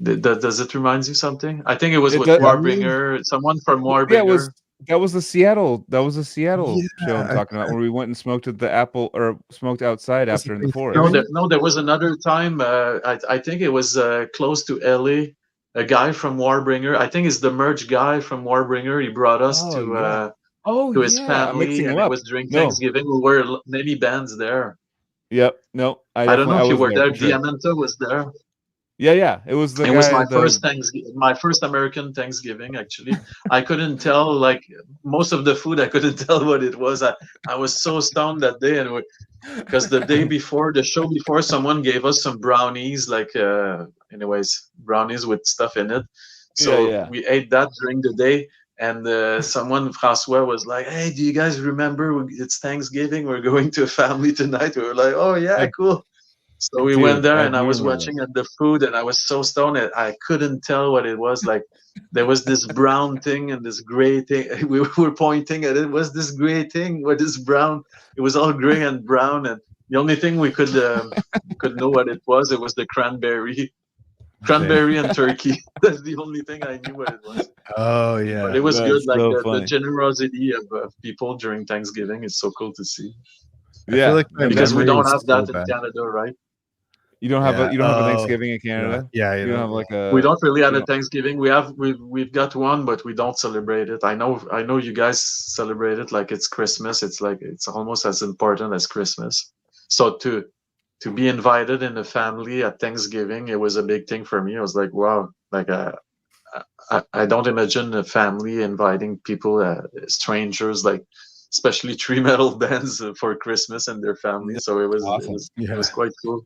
Does it remind you something? I think it was with Warbringer, someone from Warbringer. That was the Seattle show Yeah, I'm talking about, where we went and smoked at the Apple, or smoked outside after in the forest. No, there was another time. I think it was close to LA. A guy from Warbringer. I think it's the merch guy from Warbringer. He brought us to his family, and it was during Thanksgiving. We were many bands there. Yep. No, I don't know if you were there. Sure. Diamanta was there. Yeah. It was It was my first American Thanksgiving. Actually, I couldn't tell. Like most of the food, I couldn't tell what it was. I was so stoned that day, and because the day before, the show before, someone gave us some brownies, like brownies with stuff in it. So we ate that during the day. And someone, Francois, was like, "Hey, do you guys remember? It's Thanksgiving. We're going to a family tonight." We were like, "Oh yeah, cool." So we went there, and I was watching at the food, and I was so stoned that I couldn't tell what it was. Like there was this brown thing and this gray thing. We were pointing at it. Was this gray thing? What is brown? It was all gray and brown, and the only thing we could know what it was. It was the cranberry and turkey. That's the only thing I knew what it was. Oh yeah, but it was That's good. Like so the generosity of people during Thanksgiving is so cool to see. Yeah, like because we don't have that in Canada, right? You don't have a Thanksgiving in Canada. Yeah, you don't have like a. We don't really have a Thanksgiving. We've got one, but we don't celebrate it. I know you guys celebrate it like it's Christmas. It's like it's almost as important as Christmas. So to be invited in the family at Thanksgiving, it was a big thing for me. I was like, wow, like I don't imagine a family inviting people, strangers, like especially three metal bands for Christmas and their family. So it awesome. it was quite cool.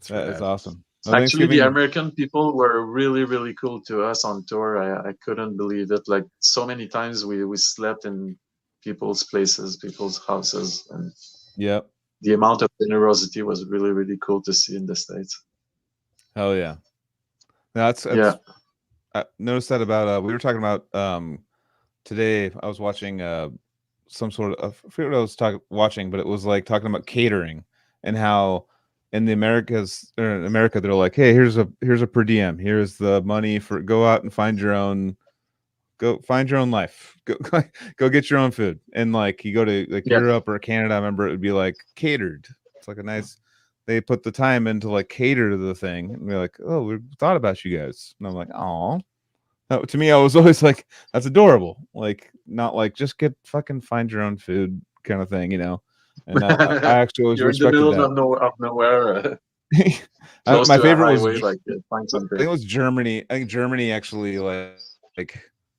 That is awesome. No, actually, the American people were really, really cool to us on tour. I couldn't believe it. Like so many times we slept in people's places, people's houses, and the amount of generosity was really, really cool to see in the States. Hell yeah. That's yeah. I noticed that about we were talking about today. I was watching some sort of, I forget what I was watching, but it was like talking about catering and how in the Americas, or in America, they're like, hey, here's a per diem, here's the money for, go out and find your own life, go get your own food. And like you go to like Europe or Canada, I remember it would be like catered. It's like a nice, they put the time in to like cater to the thing, and we're like, oh, we thought about you guys. And I'm like, oh, to me, I was always like, that's adorable. Like, not like just find your own food kind of thing, you know. And I actually always respected that. You're in the middle of nowhere. My favorite highway, was find something. I think it was Germany. I think Germany actually like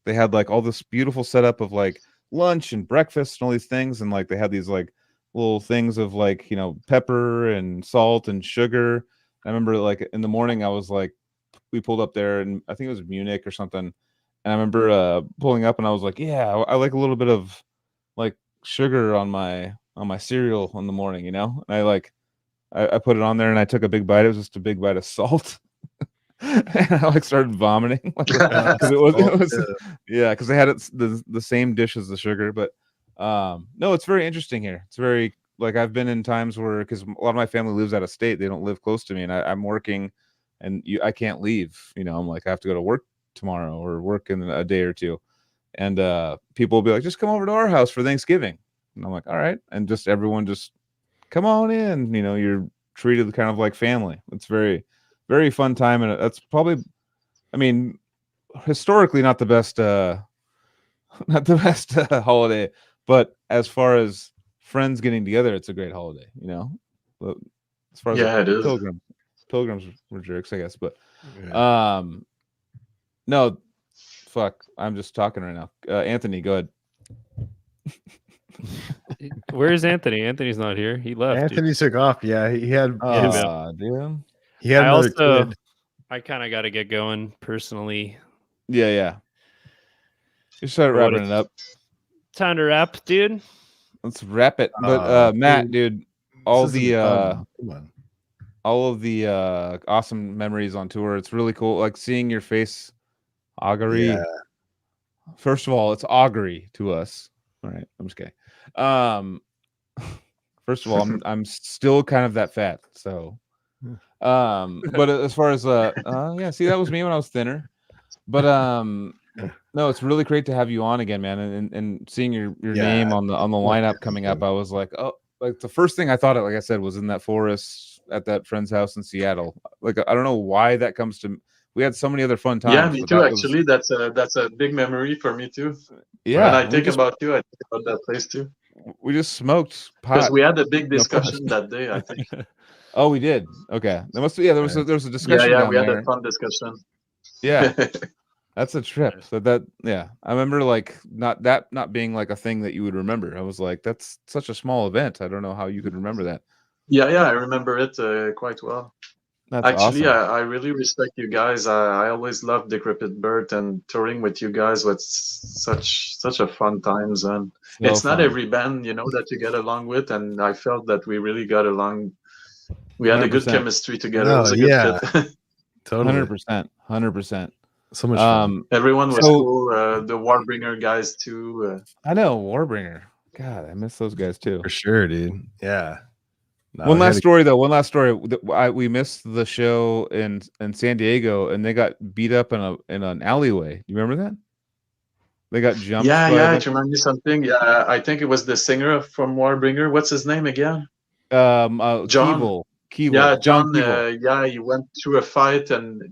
they had like all this beautiful setup of like lunch and breakfast and all these things, and like they had these like little things of like, you know, pepper and salt and sugar. I remember like in the morning I was like, we pulled up there, and I think it was Munich or something, and I remember pulling up and I was like, yeah, I like a little bit of like sugar on my cereal in the morning, you know. And I put it on there and I took a big bite. It was just a big bite of salt. And I like started vomiting because it was because they had it the same dish as the sugar. But no, it's very interesting here. It's very, like, I've been in times where, because a lot of my family lives out of state, they don't live close to me, and I'm working, and I can't leave. You know, I'm like, I have to go to work tomorrow or work in a day or two, and people will be like, just come over to our house for Thanksgiving, and I'm like, all right, and just everyone just come on in. You know, you're treated kind of like family. It's very, very fun time, and that's probably, I mean, historically not the best holiday, but as far as friends getting together, it's a great holiday, you know. But as far as it is. Pilgrims were jerks, I guess, but no, fuck, I'm just talking right now. Anthony, go ahead. Where's Anthony? Anthony's not here. He left. Anthony took off. Yeah, he had. Dude. He had another kid. I kind of got to get going personally. Yeah. You started wrapping it up. Time to wrap, dude. Let's wrap it. But Matt, dude, all of the awesome memories on tour. It's really cool, like seeing your face, Augury. Yeah. First of all, it's Augury to us. All right, I'm just kidding. First of all, I'm still kind of that fat, so. But as far as yeah, see, that was me when I was thinner. But no, it's really great to have you on again, man, and seeing your name on the lineup coming up. I was like, oh, like the first thing I thought of, like I said, was in that forest at that friend's house in Seattle. Like, I don't know why that comes to. We had so many other fun times. Yeah, me too. Actually, that's a big memory for me too. Yeah, when I think about you, I think about that place too. We just smoked pot. Because we had a big discussion that day, I think. Oh, we did. Okay, there must be. Yeah, there was a discussion. Yeah, we had a fun discussion. Yeah, that's a trip. So yeah, I remember like not being like a thing that you would remember. I was like, that's such a small event. I don't know how you could remember that. Yeah, I remember it quite well. That's actually awesome. I really respect you guys. I always loved Decrepit Bird, and touring with you guys was such a fun times. And it's not every band, you know, that you get along with, and I felt that we really got along. We had 100%. A good chemistry together. It was a good fit. Totally. 100%. So much fun. Everyone was cool. The Warbringer guys too. I know, Warbringer. God, I miss those guys too. For sure, dude. Yeah. No, One last story. We missed the show in San Diego, and they got beat up in an alleyway. Do you remember that? They got jumped. Yeah. It reminded me something. Yeah, I think it was the singer from Warbringer. What's his name again? John. Keeble. Yeah, John. He went through a fight, and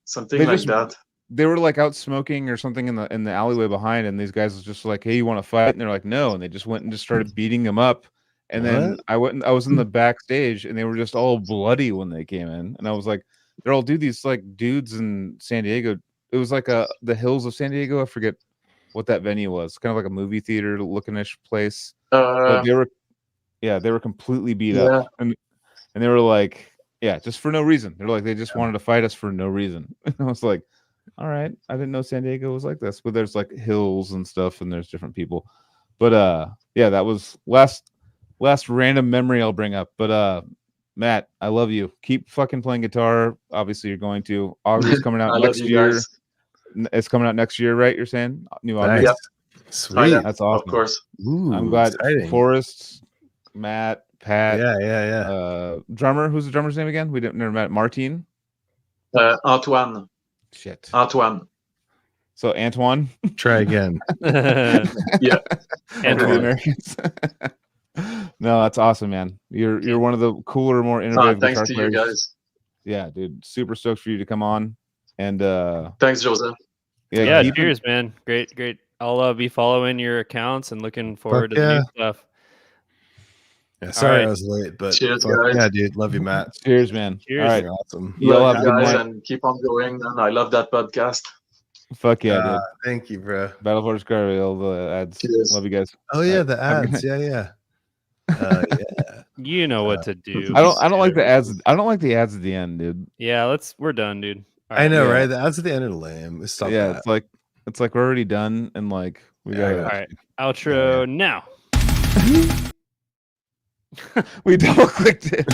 something like that. They were like out smoking or something in the alleyway behind, and these guys was just like, "Hey, you want to fight?" And they're like, "No," and they just went and just started beating them up. And then I was in the backstage, and they were just all bloody when they came in, and I was like, they're all these like dudes in San Diego. It was like the hills of San Diego. I forget what that venue was. Kind of like a movie theater looking-ish place. But they were completely beat up, and they were like, yeah, just for no reason. They're like, they just wanted to fight us for no reason. And I was like, all right, I didn't know San Diego was like this. But there's like hills and stuff, and there's different people. But yeah, that was last random memory I'll bring up. But Matt, I love you. Keep fucking playing guitar. Obviously, you're going to. Augury's coming out next year. Guys. It's coming out next year, right? You're saying new Augury. Yep. Sweet. That's awesome. Of course. Ooh, I'm glad. exciting. Forrest, Matt, Pat. Yeah. Drummer. Who's the drummer's name again? We didn't never met. Martin. Antoine. Shit. Antoine. So Antoine. Try again. Yeah. And the Americans. No, that's awesome, man. You're one of the cooler, more innovative thanks guitar to players. you guys. Yeah, dude. Super stoked for you to come on. And thanks, Joseph. Yeah, cheers, man. Great. I'll be following your accounts and looking forward to the new stuff. Yeah, sorry right. I was late, but cheers, guys. yeah, dude. Love you, Matt. Cheers, man. Cheers. All right. You're awesome. Love you guys, and keep on going. And I love that podcast. Fuck yeah, dude. Thank you, bro. Battle for Scarby, all the ads. Cheers. Love you guys. Oh yeah, the ads. Yeah. Yeah. You know what to do. I don't like the ads. I don't like the ads at the end, dude. Yeah, we're done, dude. All I know, yeah. right? The ads at the end are lame. Let's stop that. It's like we're already done, and like we got. All right, outro now. We double clicked it.